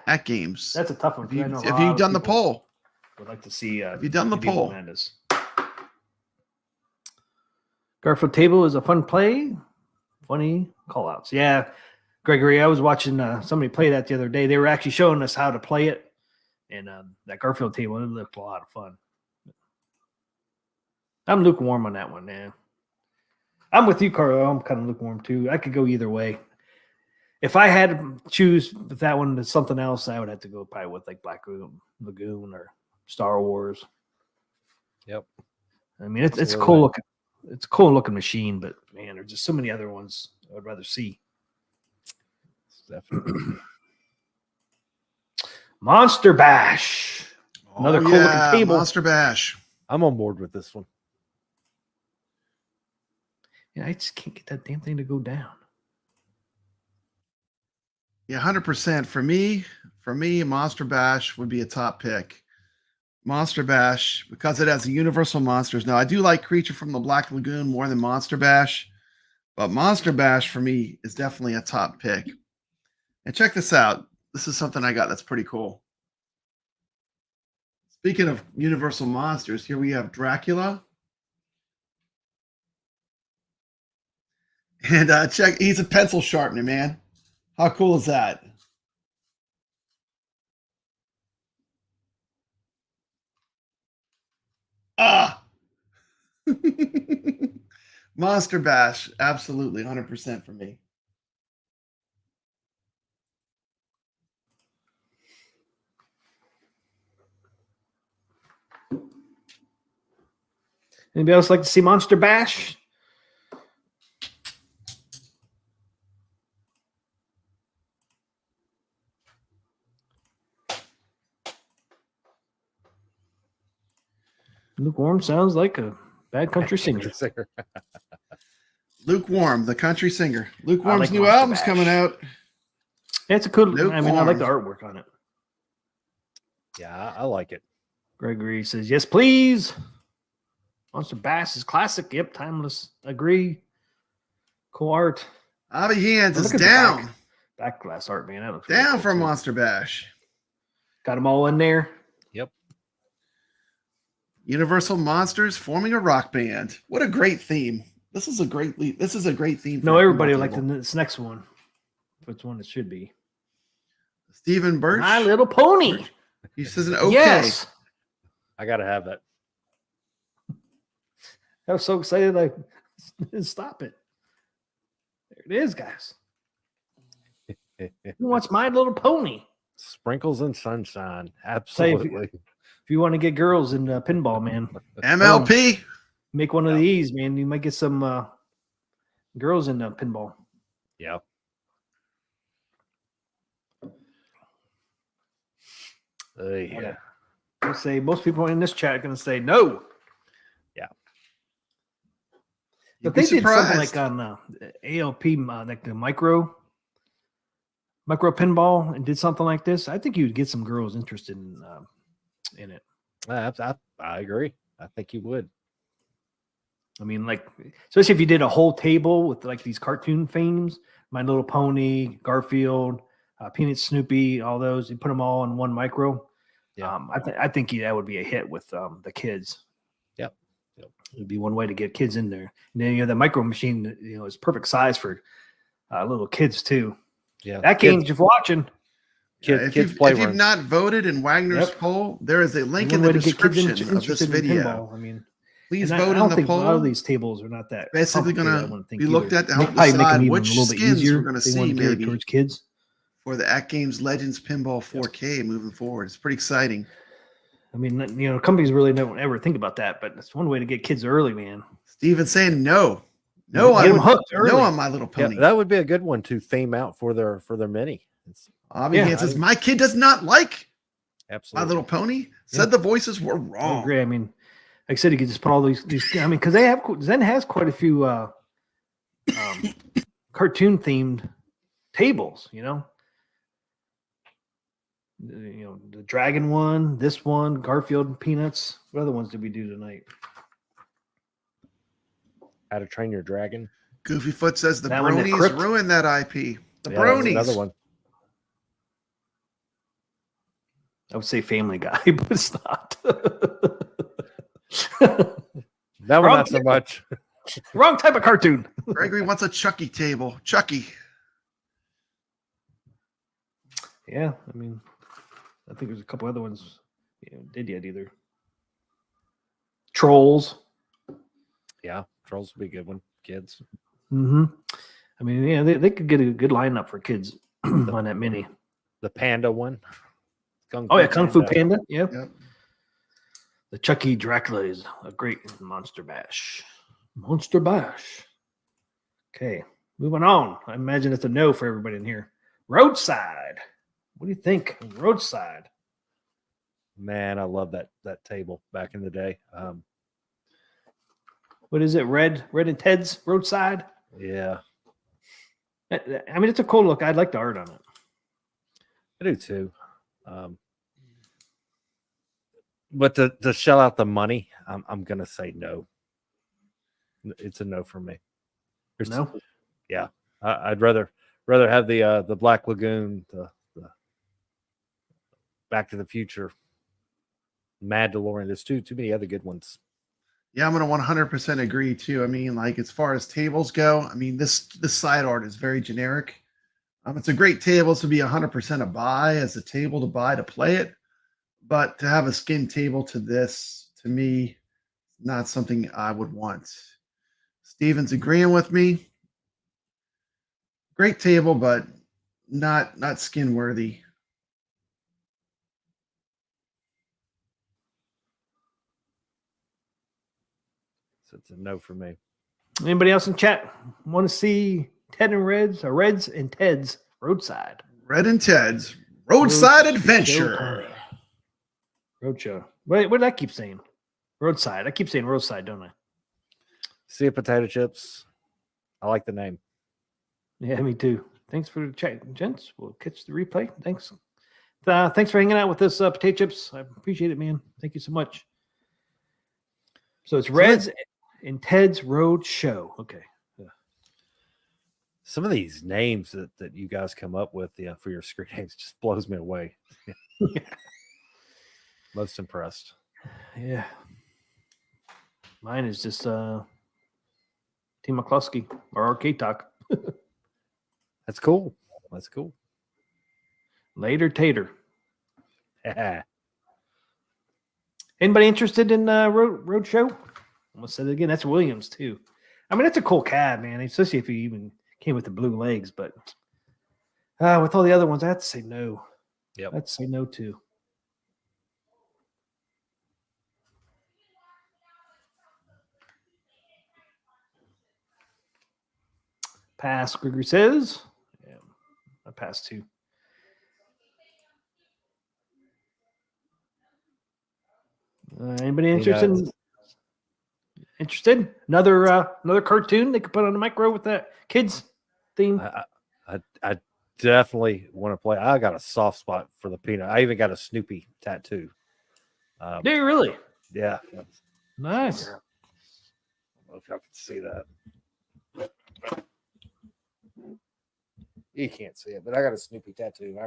Atgames? That's a tough one. Have you done the poll? Would like to see. Have you done the poll? Madness. Garfield table is a fun play. Funny call outs. Yeah, Gregory, I was watching somebody play that the other day. They were actually showing us how to play it. And that Garfield table, it looked a lot of fun. I'm lukewarm on that one, man. I'm with you, Carlo. I'm kind of lukewarm too. I could go either way. If I had to choose with that one to something else, I would have to go probably with like Black Lagoon or Star Wars. Yep. I mean, it's cool looking. It's a cool looking machine, but man, there's just so many other ones I would rather see. Definitely. Monster Bash. Another cool looking table. Monster Bash. I'm on board with this one. Yeah, I just can't get that damn thing to go down. Yeah, 100%. For me, Monster Bash would be a top pick. Monster Bash, because it has the universal monsters. Now, I do like Creature from the Black Lagoon more than Monster Bash, but Monster Bash for me is definitely a top pick. And check this out. This is something I got that's pretty cool. Speaking of universal monsters, here we have Dracula. And check, he's a pencil sharpener, man. How cool is that? Monster Bash, absolutely 100% for me. Anybody else like to see Monster Bash? Lukewarm sounds like a bad country singer. Lukewarm, the country singer. Lukewarm's like new Monster album's Bash. coming out. It's a cool. I mean, I like the Lukewarm. artwork on it. Yeah, I like it. Gregory says, "Yes, please." Monster Bash is classic. Yep, timeless. Agree. Cool art. Avi Hands is Look at the down. Back glass art, man. That looks really Down cool, from too. Monster Bash. Got them all in there. Yep. Universal Monsters forming a rock band. What a great theme. This is a great theme. No, for a everybody pinball liked table. this next one. Which one it should be? Stephen Birch. My Little Pony. He says an okay. Yes. I gotta have that. I was so excited I didn't stop it. There it is, guys. Who wants My Little Pony? Sprinkles and sunshine. Say if Absolutely. If you want to get girls in pinball, man, MLP. make one of these, man. You might get some girls in pinball. Yeah. Yeah. I'll say most people in this chat are going to say no. You'd But they be did something surprised. like on ALP, like the micro pinball, and did something like this. I think you'd get some girls interested in it. I agree. I think you would. I mean, like, especially if you did a whole table with like these cartoon themes, My Little Pony, Garfield, Peanut, Snoopy, all those. You put them all in one micro. Yeah. I think that would be a hit with the kids. Yep. It'd be one way to get kids in there. And then the micro machine, is perfect size for little kids too. Yeah. That game's you're watching. Kids play if you've not voted in Wagner's Yep. poll, there is a link One in the way to get kids description of this interested in video. pinball. I mean, Please and I vote don't in the think a lot poll. of these tables are not that Basically complicated, I gonna wouldn't think be looked either. at to help Probably make them decide even which a little bit skins easier we're gonna if they see want to gear it maybe towards kids. for the Atgames Legends Pinball 4K moving forward. It's pretty exciting. I mean, companies really don't ever think about that, but it's one way to get kids early, man. Steven's saying no. Get 'em hooked No early. on My Little Yeah, Pony. that would be a good one to theme out for their mini. Avi Yeah, Hands says, my kid does not like My Absolutely. Little Pony. Said the voices were I wrong. agree. I mean, like I said, you could just put all these. I mean, because Zen has quite a few cartoon themed tables. The dragon one, this one, Garfield and Peanuts. What other ones did we do tonight? How to Train Your Dragon. Goofy Foot says the That one, the Bronies Crypt. ruined that IP. The Yeah, that's Bronies. another one. I would say Family Guy, but it's not. That one Wrong not so table. much. Wrong type of cartoon. Gregory wants a Chucky table. Chucky. Yeah, I mean, I think there's a couple other ones. Did yet either? Trolls. Yeah, Trolls would be a good one. Kids. Mm-hmm. I mean, yeah, they could get a good lineup for kids on that mini. The Panda one. Oh yeah, Kung Fu Panda. Yeah. Yep. The Chucky Dracula is a great Monster Bash. Monster Bash. Okay, moving on. I imagine it's a no for everybody in here. Roadside. What do you think? Roadside. Man, I love that table back in the day. What is it? Red and Ted's Roadside. Yeah, I mean, it's a cool look. I'd like the art on it. I do too. But to shell out the money, I'm gonna say no. It's a no for me. No. Yeah, I'd rather have the Black Lagoon, the Back to the Future, Mad DeLorean. There's too many other good ones. Yeah, I'm gonna 100% agree too. I mean, like as far as tables go, I mean this side art is very generic. It's a great table to be 100% a buy as a table to buy to play it, but to have a skin table to this, to me, not something I would want. Steven's agreeing with me. Great table, but not skin worthy. So it's a no for me. Anybody else in chat want to see Ted and Reds or Reds and Ted's Roadside? Red and Ted's Roadside Adventure. Roadshow. What did I keep saying? Roadside. I keep saying roadside, don't I? See potato chips. I like the name. Yeah, me too. Thanks for the chat, gents. We'll catch the replay. Thanks. Thanks for hanging out with us, potato chips. I appreciate it, man. Thank you so much. So it's Reds and Ted's Road Show. Okay. Some of these names that you guys come up with for your screen names just blows me away. Most impressed. Yeah. Mine is just Team McCluskey or Arcade Talk. That's cool. That's cool. Later Tater. Anybody interested in Road Show? I'm gonna say it again. That's Williams too. I mean, that's a cool cab, man. Especially if he even came with the blue legs. But with all the other ones, I have to say no. Yep. I'd say no too. Pass, Gregory says. Yeah, I passed too. Anybody interested? Interested? Another cartoon they could put on the micro with that kids theme. I definitely want to play. I got a soft spot for the peanut. I even got a Snoopy tattoo. Do you really? Yeah. Nice. I don't know if y'all can see that. You can't see it, but I got a Snoopy tattoo.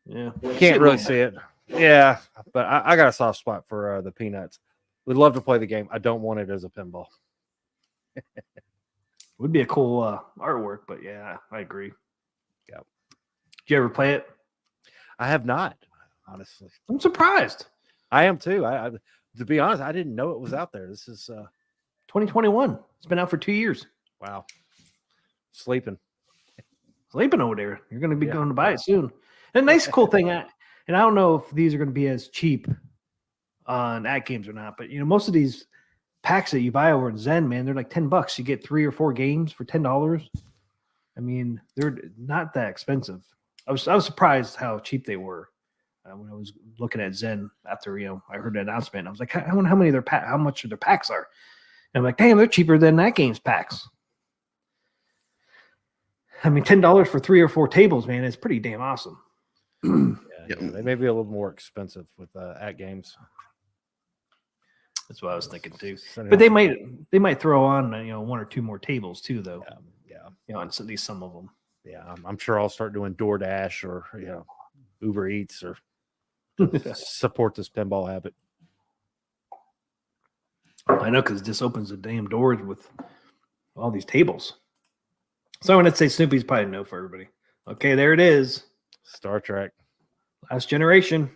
Yeah. Can't really see it. Yeah, but I got a soft spot for the Peanuts. Would love to play the game. I don't want it as a pinball. Would be a cool artwork, but yeah, I agree. Yeah. Did you ever play it? I have not, honestly. I'm surprised. I am too. I to be honest, I didn't know it was out there. This is 2021. It's been out for 2 years. wow. Sleeping. Over there. You're going to be going to buy it soon. And a nice, cool thing, and I don't know if these are going to be as cheap on Atgames or not, but most of these packs that you buy over in Zen, man, they're like $10. You get 3 or 4 games for $10. I mean, they're not that expensive. I was surprised how cheap they were when I was looking at Zen after I heard the announcement. I was like, I wonder how much their packs are. And I'm like, damn, they're cheaper than Atgames packs. I mean, $10 for 3 or 4 tables, man, is pretty damn awesome. Yeah, they may be a little more expensive with Atgames. That's what I was thinking too. But they might throw on 1 or 2 more tables too, though. Yeah. On at least some of them. Yeah, I'm sure I'll start doing DoorDash or Uber Eats or support this pinball habit. I know, because this opens the damn doors with all these tables. So I'm going to say Snoopy's probably no for everybody. Okay, there it is. Star Trek. Last generation.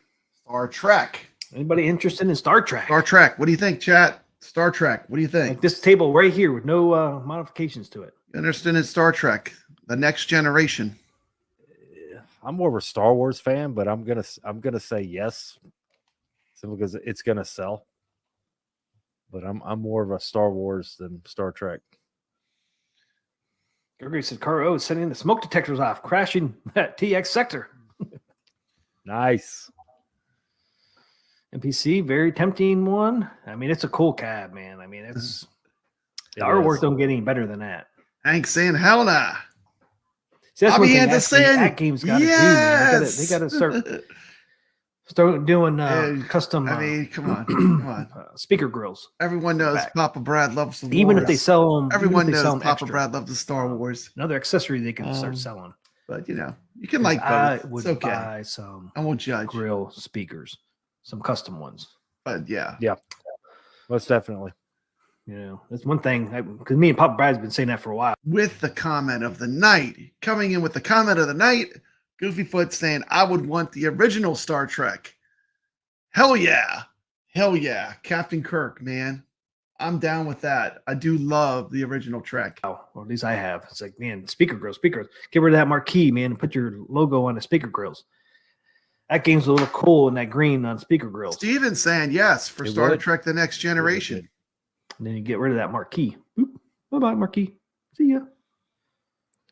Star Trek. Anybody interested in Star Trek? Star Trek. What do you think, chat? Star Trek. What do you think? Like this table right here with no modifications to it. Interested in Star Trek, the next generation. I'm more of a Star Wars fan, but I'm gonna say yes, simply because it's gonna sell. But I'm more of a Star Wars than Star Trek. Gregory said, Car O is sending the smoke detectors off, crashing that TX sector. Nice. NPC, very tempting one. I mean, it's a cool cab, man. I mean, the artwork don't get any better than that. Hank saying, hell nah. See, that's one thing Anderson. Atgames got to do, man. They got to start doing custom. I mean, come on. Speaker grills. Everyone knows Papa Brad loves the Even Wars. if they sell them, everyone knows Papa Brad loves the Star Wars. Another accessory they can start selling. But you can like both. I would it's okay. buy some. I won't judge. Grill speakers, some custom ones. But yeah, most definitely. That's one thing, because me and Papa Brad's been saying that for a while. With the comment of the night, coming in with the comment of the night, Goofyfoot saying, I would want the original Star Trek. Hell yeah. Captain Kirk, man. I'm down with that. I do love the original Trek. Or at least I have. It's like, man, speaker grills. Get rid of that marquee, man, and put your logo on the speaker grills. That game's a little cool in that green on speaker grills. Steven's saying yes for Star Trek The Next Generation. And then you get rid of that marquee. Boop. Bye-bye, marquee. See ya.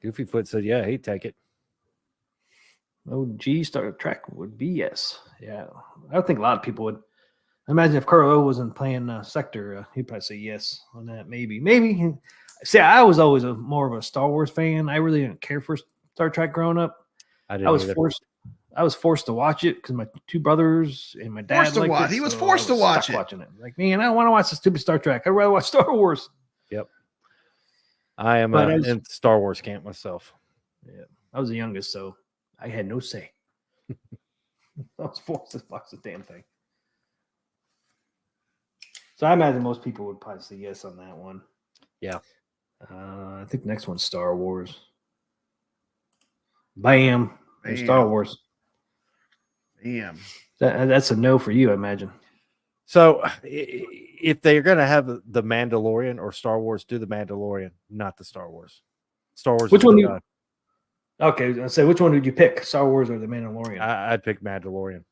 Goofyfoot said, yeah, he'd take it. OG Star Trek would be yes. Yeah. I think a lot of people would. Imagine if Carl O wasn't playing Sector, he'd probably say yes on that. Maybe. See, I was always more of a Star Wars fan. I really didn't care for Star Trek growing up. I I didn't was either. forced to watch it because my two brothers and my dad Forced to liked watch. it, He was so forced I to watch stuck it. Watching it. Like, man, I don't want to watch the stupid Star Trek. I'd rather watch Star Wars. I am But I was- in Star Wars camp myself. Yeah, I was the youngest, so I had no say. I was forced to watch the damn thing. So I imagine most people would probably say yes on that one. Yeah. I think the next one's Star Wars. Bam. There's Star Bam. Wars. Damn. That's a no for you, I imagine. So if they're going to have the Mandalorian or Star Wars, do the Mandalorian, not the Star Wars. Star Wars. Which is one the you- God. Okay, so which one would you pick? Star Wars or The Mandalorian? I'd pick Mandalorian.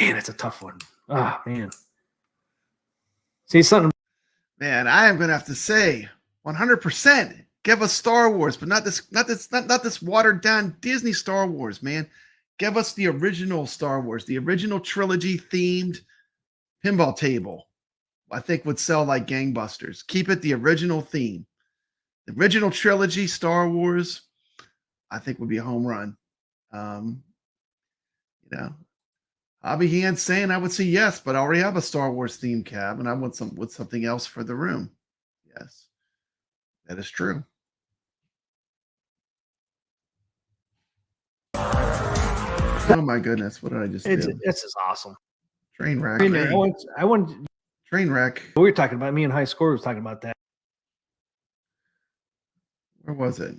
Man, that's a tough one. Ah, man. See, something. Man, I am gonna have to say 100%. Give us Star Wars, but not this watered down Disney Star Wars, man. Give us the original Star Wars, the original trilogy themed pinball table. I think would sell like gangbusters. Keep it the original theme. The original trilogy Star Wars, I think would be a home run. Hobby Hand saying I would say yes, but I already have a Star Wars theme cab, and I want something else for the room. Yes, that is true. Oh my goodness, what did I just do? This is awesome. Train wreck. I mean, I want. Train wreck. We were talking about. Me and High Score was talking about that. Where was it?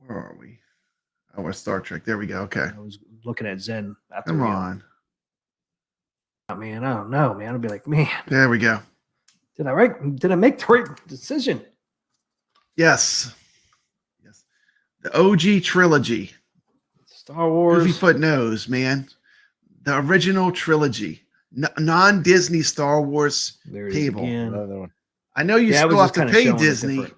Where are we? Oh, we're Star Trek. There we go. Okay. I was looking at Zen. After Come we- on. Oh, man, I don't know, man. I'd be like, man, There we go. did I make the right decision? Yes. Yes. The OG trilogy. Star Wars. Goofy Foot knows, man. The original trilogy. Non-Disney Star Wars There it is table. again. Another one. I know you Yeah, I was still have just to kinda pay showing it Disney, different.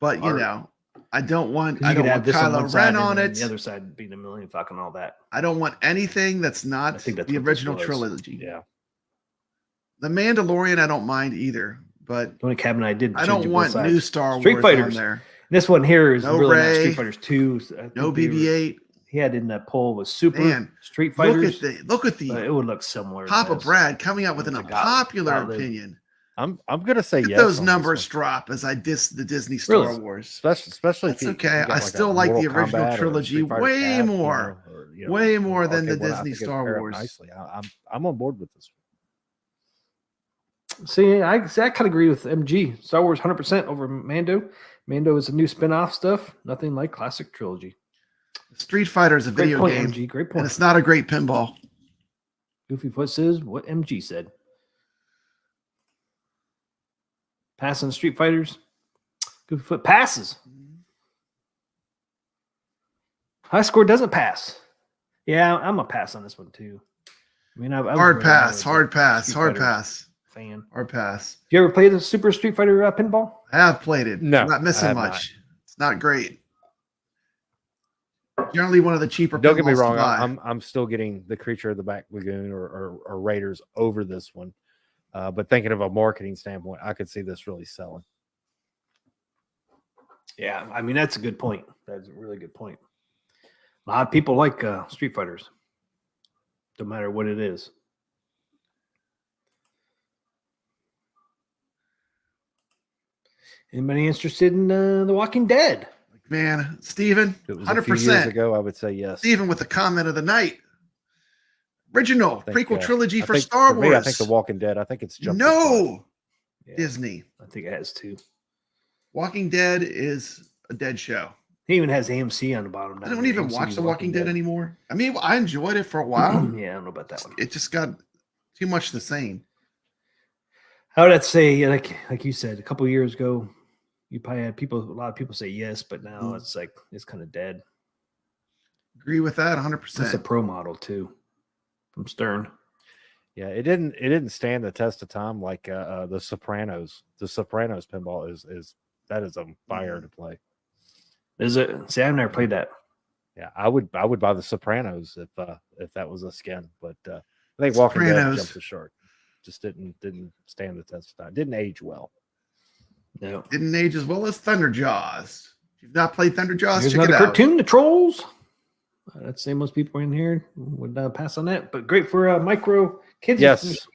but you art. know, I don't want 'Cause you could have this on Kylo one side Ren and on then it. the other side being a Millennium Falcon and all that. I don't want anything that's I not think that's the what this original was. trilogy. Yeah. The Mandalorian, I don't mind either, but The only cabinet I did. I change don't it both want sides. new Star Street Wars Fighters. on there. This one here is No really not Rey, Street Fighters 2. I think No they were- BB-8. He had in that poll was Super Man, Street Fighters. Look at but the it would look similar. to Papa this. Brad coming out with an It's a unpopular outlived. opinion. I'm gonna say Get yes. those on this numbers one. drop as I diss the Disney Star Really? Wars. especially That's if you okay. got I a still like the Mortal original Kombat or a trilogy Street Fighter way Cat, more. or, Way more than the arcade one. I Disney think it'd Star pair up Wars. Nicely, I'm on board with this. See, I kind of agree with MG. Star Wars 100% over Mando. Mando is a new spin-off stuff. Nothing like classic trilogy. Street Fighter is a Great video point, game, MG. Great and point. it's not a great pinball. Goofy Foot says what MG said. Passing Street Fighters. Goofy Foot passes. High Score doesn't pass. Yeah, I'm a pass on this one too. I mean, I was Hard really pass, more hard of a pass, Street hard Fighter pass, fan. hard pass. You ever played the Super Street Fighter pinball? I have played it. No, I'm not I missing have much. It's not great. Generally, one of the cheaper. Don't get me pinballs to wrong. buy. I'm still getting the Creature of the Back Lagoon or Raiders over this one, but thinking of a marketing standpoint, I could see this really selling. Yeah, I mean that's a good point. That's a really good point. A lot of people like Street Fighters, no matter what it is. Anybody interested in The Walking Dead? Man, Steven, If it was a few years 100%. ago, I would say yes. Steven with the comment of the night. Original I think, prequel trilogy I for think Star for Wars. me, I think The Walking Dead. I think it's jumped too far. No, Yeah, Disney. I think it has two. Walking Dead is a dead show. It even has AMC on the bottom. I don't even watch The Walking Dead anymore. I mean, I enjoyed it for a while. Yeah, I don't know about that one. It just got too much the same. I would say, like you said, a couple years ago, you probably had a lot of people say yes, but now Mm. it's like it's kind of dead. Agree with that It's a 100%. pro model too, from Stern. Yeah, it didn't stand the test of time like the Sopranos. The Sopranos pinball is on fire to play. Is it? See, I've never played that. Yeah, I would buy the Sopranos if that was a skin, but I think Walking Dead Sopranos. jumped the shark. Just didn't stand the test of time. Didn't age well. No. Didn't age as well as Thunder Jaws. If you've not played Thunder Jaws, Here's check it another out. cartoon, The Trolls. I'd say most people in here would pass on that, but great for micro kids. Yes,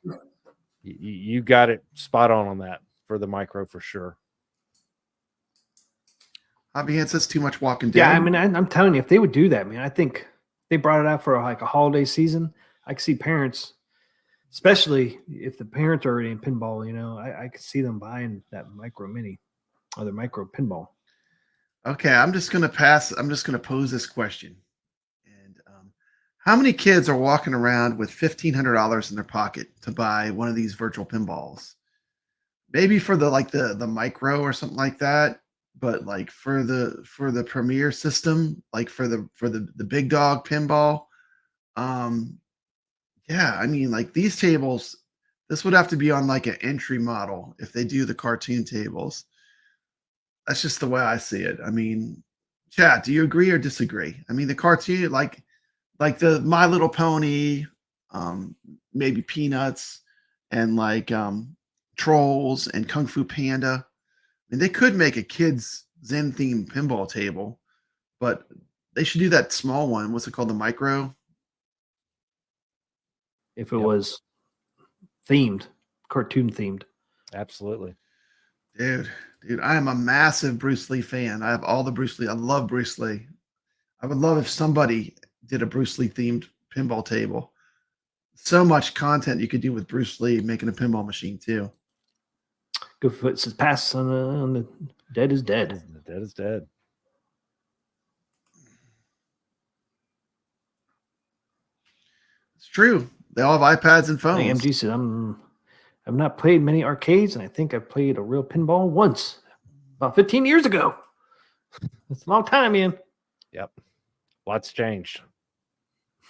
you got it spot on that for the micro for sure. Hobby Hand says too much Walking Dead. Yeah, I mean, I'm telling you, if they would do that, man, I think they brought it out for like a holiday season. I could see parents, especially if the parents are already in pinball, I could see them buying that micro mini or the micro pinball. Okay, I'm just going to pose this question. And how many kids are walking around with $1,500 in their pocket to buy one of these virtual pinballs? Maybe for the micro or something like that, but like for the premier system, like for the big dog pinball. Yeah, I mean, like these tables, this would have to be on like an entry model if they do the cartoon tables. That's just the way I see it. I mean, Chad, do you agree or disagree? I mean, the cartoon, like the My Little Pony, maybe Peanuts, and like Trolls and Kung Fu Panda. I mean, they could make a kids Zen themed pinball table, but they should do that small one. What's it called? The micro? If it was themed, cartoon themed. Absolutely. Dude, I am a massive Bruce Lee fan. I have all the Bruce Lee. I love Bruce Lee. I would love if somebody did a Bruce Lee themed pinball table. So much content you could do with Bruce Lee making a pinball machine too. Goofyfoot says pass on the dead is dead. The dead is dead. It's true. They all have iPads and phones. AMG said I've not played many arcades, and I think I played a real pinball once about 15 years ago. That's a long time, man. Yep. Lots changed.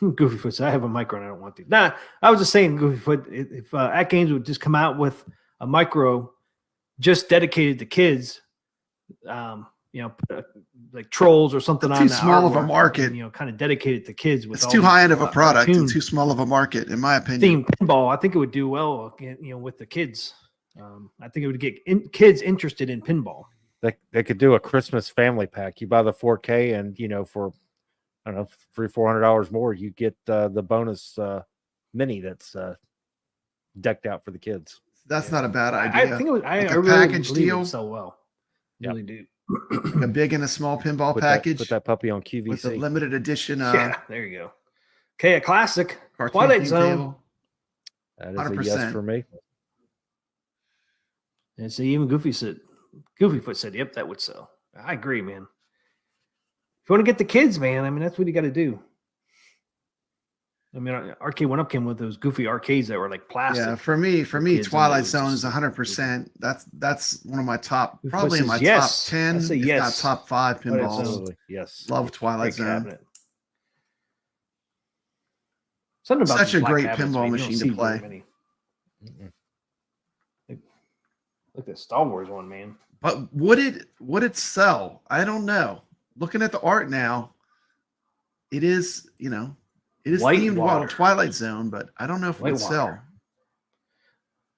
Goofyfoot said I have a micro and I don't want to. Nah, I was just saying, Goofyfoot, if Atgames would just come out with a micro just dedicated to kids, put like Trolls or something on Too the small of a artwork, market. and, kind of dedicated to kids. With It's all too these, high end of a product cartoon and too small of a market, in my opinion. themed pinball. I think it would do well, with the kids. I think it would get kids interested in pinball. They could do a Christmas family pack. You buy the 4K, and for I don't know, $300-400 more, you get the bonus mini that's decked out for the kids. That's not a bad idea. I think it was. I Like a really package believe it deal? would sell well. Yep. Really do. Like a big and a small pinball package Put that puppy on with a QVC. limited edition Yeah, there you go. Okay, a classic. cartoon Twilight theme Zone. table. That is a yes 100%. for me. And so even Goofyfoot said, "Yep, that would sell." I agree, man. If you want to get the kids, man, I mean that's what you got to do. I mean, Arcade 1-Up came with those goofy arcades that were like plastic. Yeah, for me, kids, Twilight and it was Zone is just 100%. That's one of my top, If probably it in my says yes, top 10, I'd say if yes. not top 5 Twilight pinballs. Zone. Absolutely. Yes. Love Twilight Great Zone. cabinet. Something about Such these a black great cabinets, pinball man, you don't machine to see very play. many. Mm-mm. Look at the Star Wars one, man. But would it sell? I don't know. Looking at the art now, it is themed Whitewater. Twilight Zone, but I don't know if it would sell. Whitewater.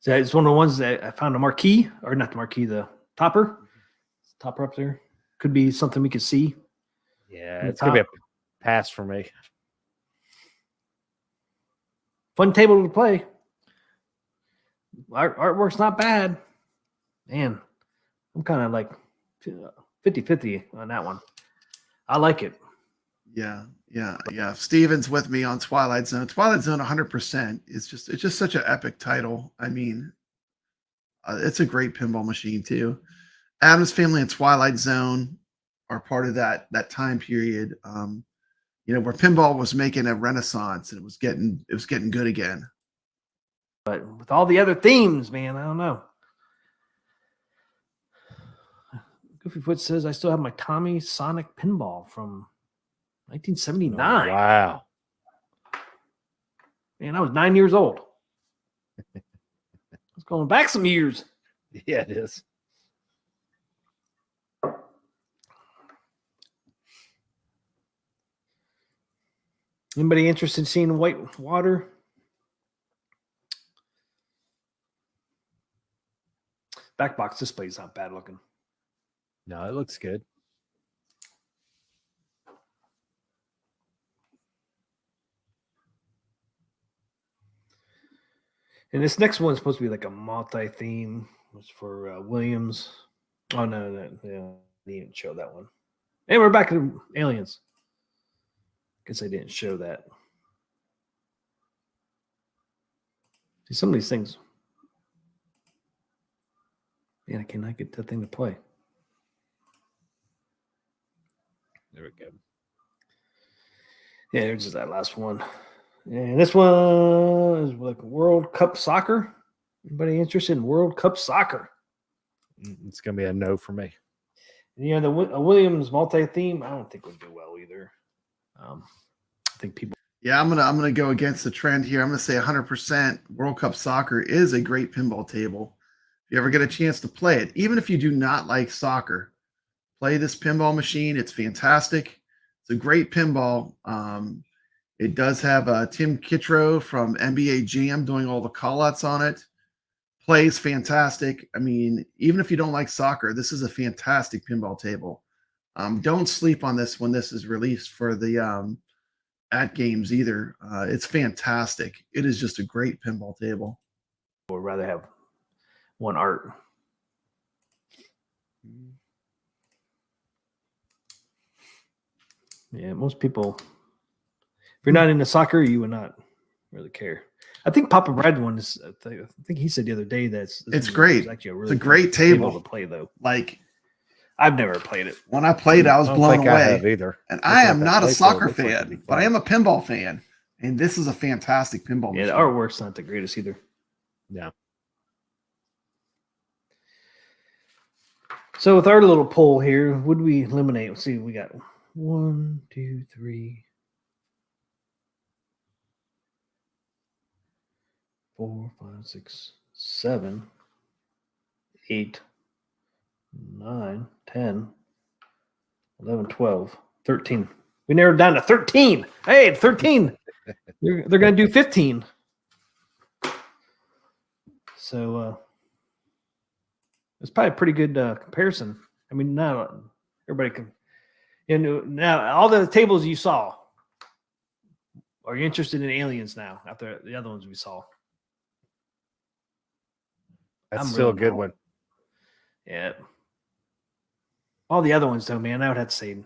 So it's one of the ones that I found a marquee, or not the marquee, the topper. Topper up there. Could be something we could see. Yeah, The it's gonna be a top. pass for me. Fun table to play. Artwork's not bad. Man, I'm kind of like 50-50 on that one. I like it. Yeah. Steven's with me on Twilight Zone. Twilight Zone 100%. It's just such an epic title. I mean, it's a great pinball machine too. Adam's Family and Twilight Zone are part of that time period. Where pinball was making a renaissance and it was getting good again. But with all the other themes, man, I don't know. Goofyfoot says I still have my Tommy Sonic pinball from 1979. Wow. Man, I was 9 years old. It's going back some years. Yeah, it is. Anybody interested in seeing white water? Back box display is not bad looking. No, it looks good. And this next one's supposed to be like a multi-theme. It's for Williams. Oh no, yeah, they didn't show that one. And we're back to Aliens. Guess they didn't show that. See, some of these things. Man, I cannot get that thing to play. There we go. Yeah, there's just that last one. And this one is like World Cup soccer. Anybody interested in World Cup soccer? It's going to be a no for me. You know, the Williams multi-theme, I don't think would do well either. I think people. Yeah, I'm gonna go against the trend here. I'm gonna say 100% World Cup Soccer is a great pinball table. If you ever get a chance to play it, even if you do not like soccer, play this pinball machine. It's fantastic. It's a great pinball. It does have Tim Kittro from NBA Jam doing all the callouts on it. Plays fantastic. I mean, even if you don't like soccer, this is a fantastic pinball table. Don't sleep on this when this is released for the Atgames either. It's fantastic. It is just a great pinball table. Would rather have one art. Yeah, most people, if you're not into soccer, you would not really care. I think Papa Brad one is. I think he said the other day that it's great. Actually a It's really a great good table to play though. Like I've never played it. when I played, I was I don't blown think I have away. either. And Looking I at am that not a playfield, soccer it looks like it'd be fan, but I fun. am a pinball fan. And this is a fantastic pinball Yeah, machine. the artwork's not the greatest either. Yeah. So with our little poll here, would we eliminate? Let's see, we got 1, 2, 3, 4, 5, 6, 7, 8, 9, 10, 11, 12, 13. We narrowed down to 13. Hey, 13. They're going to do 15. So it's probably a pretty good comparison. I mean, now everybody can. Now all the tables you saw, are you interested in Aliens now after the other ones we saw? That's I'm still a really good not. one. Yeah. All the other ones, though, man, I would have to say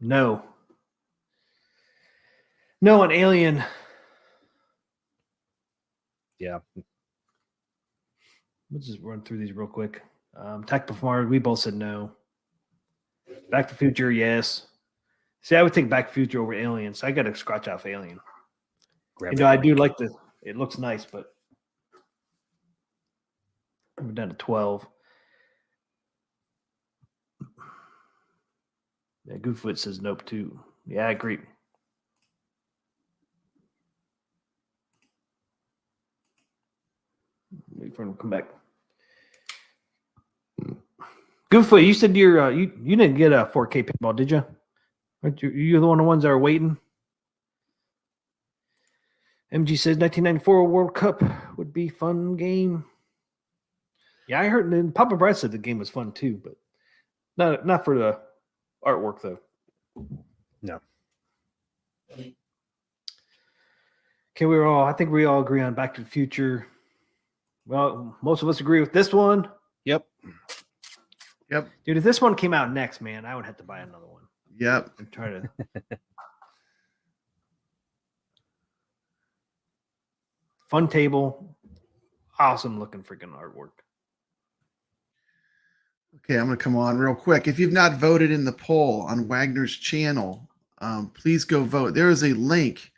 no. No, an Alien. Yeah. Let's just run through these real quick. Tech Performers, we both said no. Back to the Future, yes. See, I would take Back to the Future over Aliens. I got to scratch off Alien. I do like the. It looks nice, but we're down to 12. Yeah, Goodfoot says nope too. Yeah, I agree. Wait for him to come back. Goodfoot, you said you didn't get a 4K pinball, did you? Aren't you're the ones that are waiting? MG says 1994 World Cup would be fun game. Yeah, I heard. And Papa Brad said the game was fun too, but not for the artwork though. No. Okay, I think we all agree on Back to the Future. Well, most of us agree with this one. Yep. Yep. Dude, if this one came out next, man, I would have to buy another one. Yep. And try to. Fun table. Awesome looking freaking artwork. Okay, I'm going to come on real quick. If you've not voted in the poll on Wagner's channel, please go vote. There is a link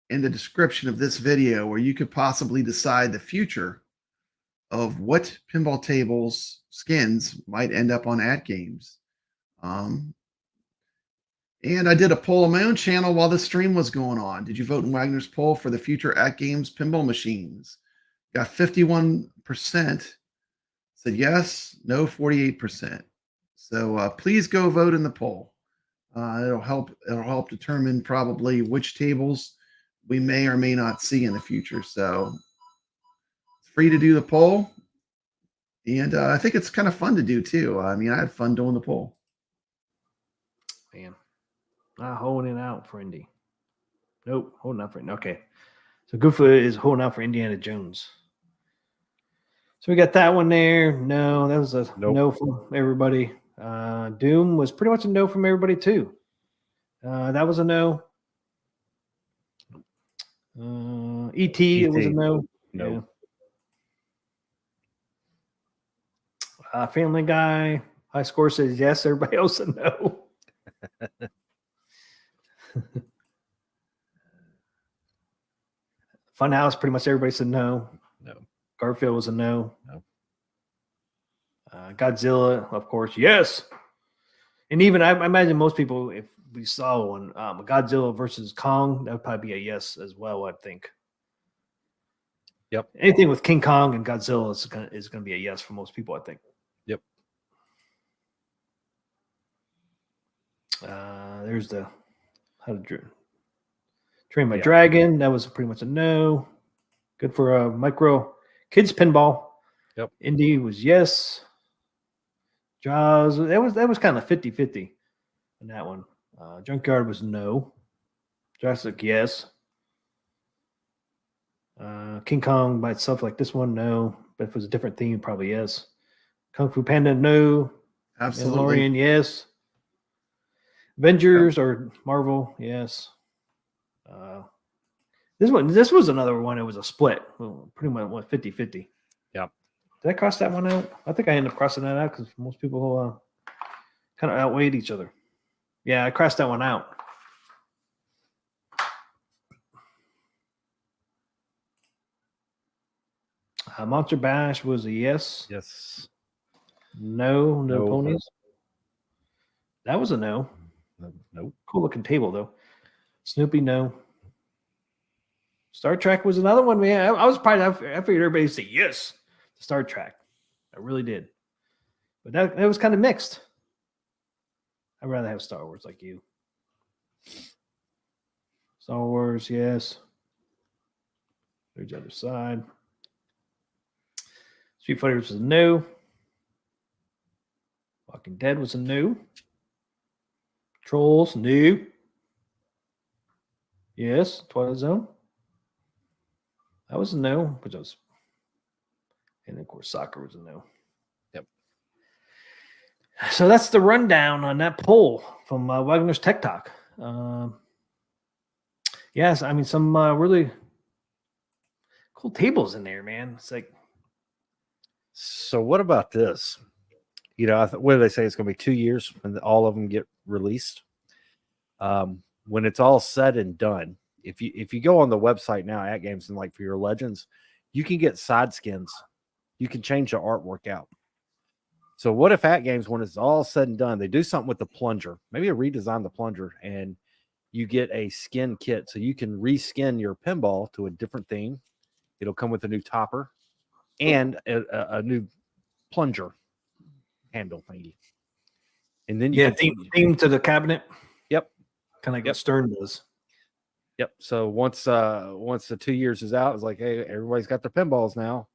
in the description of this video where you could possibly decide the future of what pinball tables skins might end up on Atgames. And I did a poll on my own channel while the stream was going on. Did you vote in Wagner's poll for the future Atgames pinball machines? Got 51% said yes, no 48%. So please go vote in the poll. It'll help determine probably which tables we may or may not see in the future. So it's free to do the poll, and I think it's kind of fun to do too. I mean, I had fun doing the poll. Man, not holding it out for Indy. Nope, holding out for Indy. Okay. So Goofa is holding out for Indiana Jones. So we got that one there. No, that was a no from everybody. Doom was pretty much a no from everybody too. That was a no. E.T. It was a no. No. Yeah. Family Guy. High score says yes. Everybody else said no. Funhouse, pretty much everybody said no. No. Garfield was a no. No. Godzilla, of course, yes. And even I imagine most people, if we saw one, Godzilla versus Kong, that would probably be a yes as well, I think. Yep. Anything with King Kong and Godzilla is gonna be a yes for most people, I think. Yep. There's the How to Train My Dragon. That was pretty much a no. Good for a micro kids pinball. Yep. Indy was yes. Jaws, that was kind of 50-50 in that one. Junkyard was no. Jurassic, yes. King Kong by itself, like this one, no. But if it was a different theme, probably yes. Kung Fu Panda, no. Absolutely. Mandalorian, yes. Avengers or Marvel, yes. This was another one. It was a split. Well, pretty much 50-50. Yep. Did I cross that one out? I think I ended up crossing that out because most people kind of outweighed each other. Yeah, I crossed that one out. Monster Bash was a yes. Yes. No ponies. That was a no. Nope. Cool looking table though. Snoopy, no. Star Trek was another one, man. I was surprised. I figured everybody would say yes to Star Trek. I really did. But that was kind of mixed. I'd rather have Star Wars like you. Star Wars, yes. There's the other side. Street Fighter was a no. Walking Dead was a no. Trolls, no. Yes. Twilight Zone. That was a no, which was, and of course, soccer was a no. Yep. So that's the rundown on that poll from Wagner's Tech Talk. Yes, I mean some really cool tables in there, man. It's like, so what about this? You know, what do they say? It's going to be 2 years when all of them get released. When it's all said and done, if you go on the website now, Atgames, and like for your Legends, you can get side skins. You can change the artwork out. So what if Atgames, when it's all said and done, they do something with the plunger, maybe redesign the plunger, and you get a skin kit so you can reskin your pinball to a different theme. It'll come with a new topper and a new plunger handle thingy. And then you theme to the cabinet. Yep. Kind of like what Stern does. Yep. So once the 2 years is out, it's like, hey, everybody's got their pinballs now.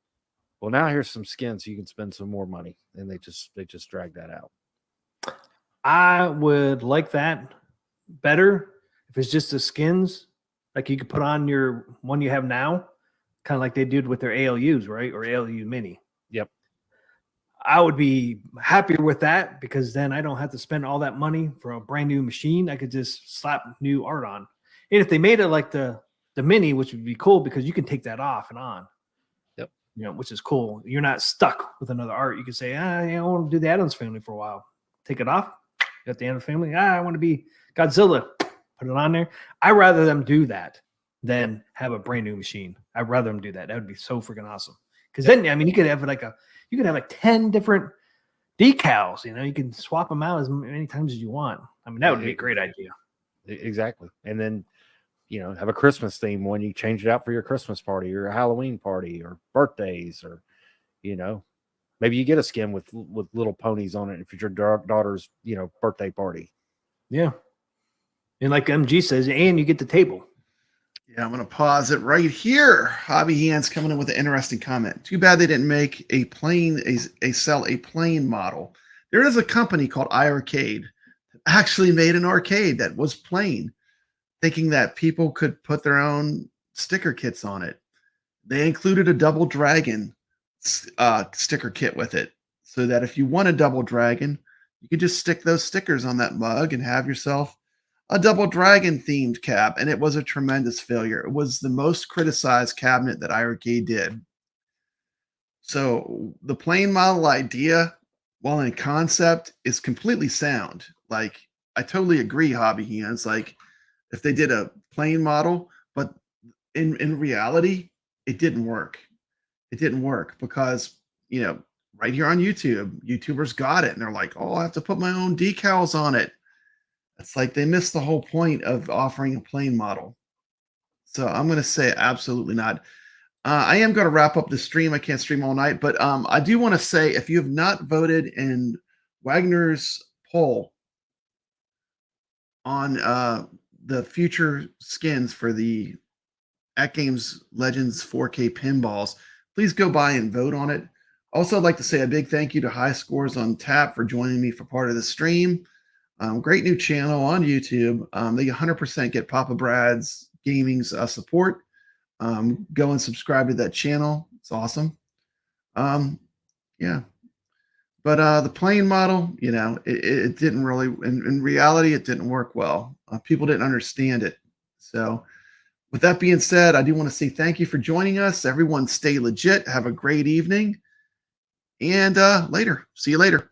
Well, now here's some skins so you can spend some more money. And they just drag that out. I would like that better if it's just the skins, like you could put on your one you have now, kind of like they did with their ALUs, right? Or ALU Mini. Yep. I would be happier with that because then I don't have to spend all that money for a brand new machine. I could just slap new art on. And if they made it like the Mini, which would be cool because you can take that off and on. Yep. You know, which is cool. You're not stuck with another art. You can say, I want to do the Addams Family for a while. Take it off. You got the Addams Family. I want to be Godzilla. Put it on there. I'd rather them do that than have a brand new machine. I'd rather them do that. That would be so freaking awesome. Because then, I mean, you could have like 10 different decals. You know, you can swap them out as many times as you want. I mean, that would be a great idea. Exactly. And then, you know, have a Christmas theme when you change it out for your Christmas party or a Halloween party or birthdays, or, you know, maybe you get a skin with little ponies on it if it's your daughter's, you know, birthday party. Yeah. And like MG says, and you get the table. Yeah, I'm going to pause it right here. Hobby Hands coming in with an interesting comment. Too bad they didn't make a sell a plane model. There is a company called iArcade that actually made an arcade that was plain, thinking that people could put their own sticker kits on it. They included a Double Dragon sticker kit with it, so that if you want a Double Dragon, you could just stick those stickers on that mug and have yourself a Double Dragon themed cab. And it was a tremendous failure. It was the most criticized cabinet that iArcade did. So the plane model idea, while in concept, is completely sound. Like, I totally agree, Hobby Hands. Like, if they did a plane model, but in reality, it didn't work. It didn't work because, right here on YouTube, YouTubers got it and they're like, oh, I have to put my own decals on it. It's like they missed the whole point of offering a plane model. So I'm going to say absolutely not. I am going to wrap up the stream. I can't stream all night, but I do want to say, if you have not voted in Wagner's poll on the future skins for the Atgames Legends 4K pinballs, please go by and vote on it. Also, I'd like to say a big thank you to High Scores on Tap for joining me for part of the stream. Great new channel on YouTube. They 100% get Papa Brad's Gaming's support. Go and subscribe to that channel. It's awesome. Yeah. But the plane model, it didn't really, in reality, it didn't work well. People didn't understand it. So with that being said, I do want to say thank you for joining us. Everyone stay legit. Have a great evening. And later. See you later.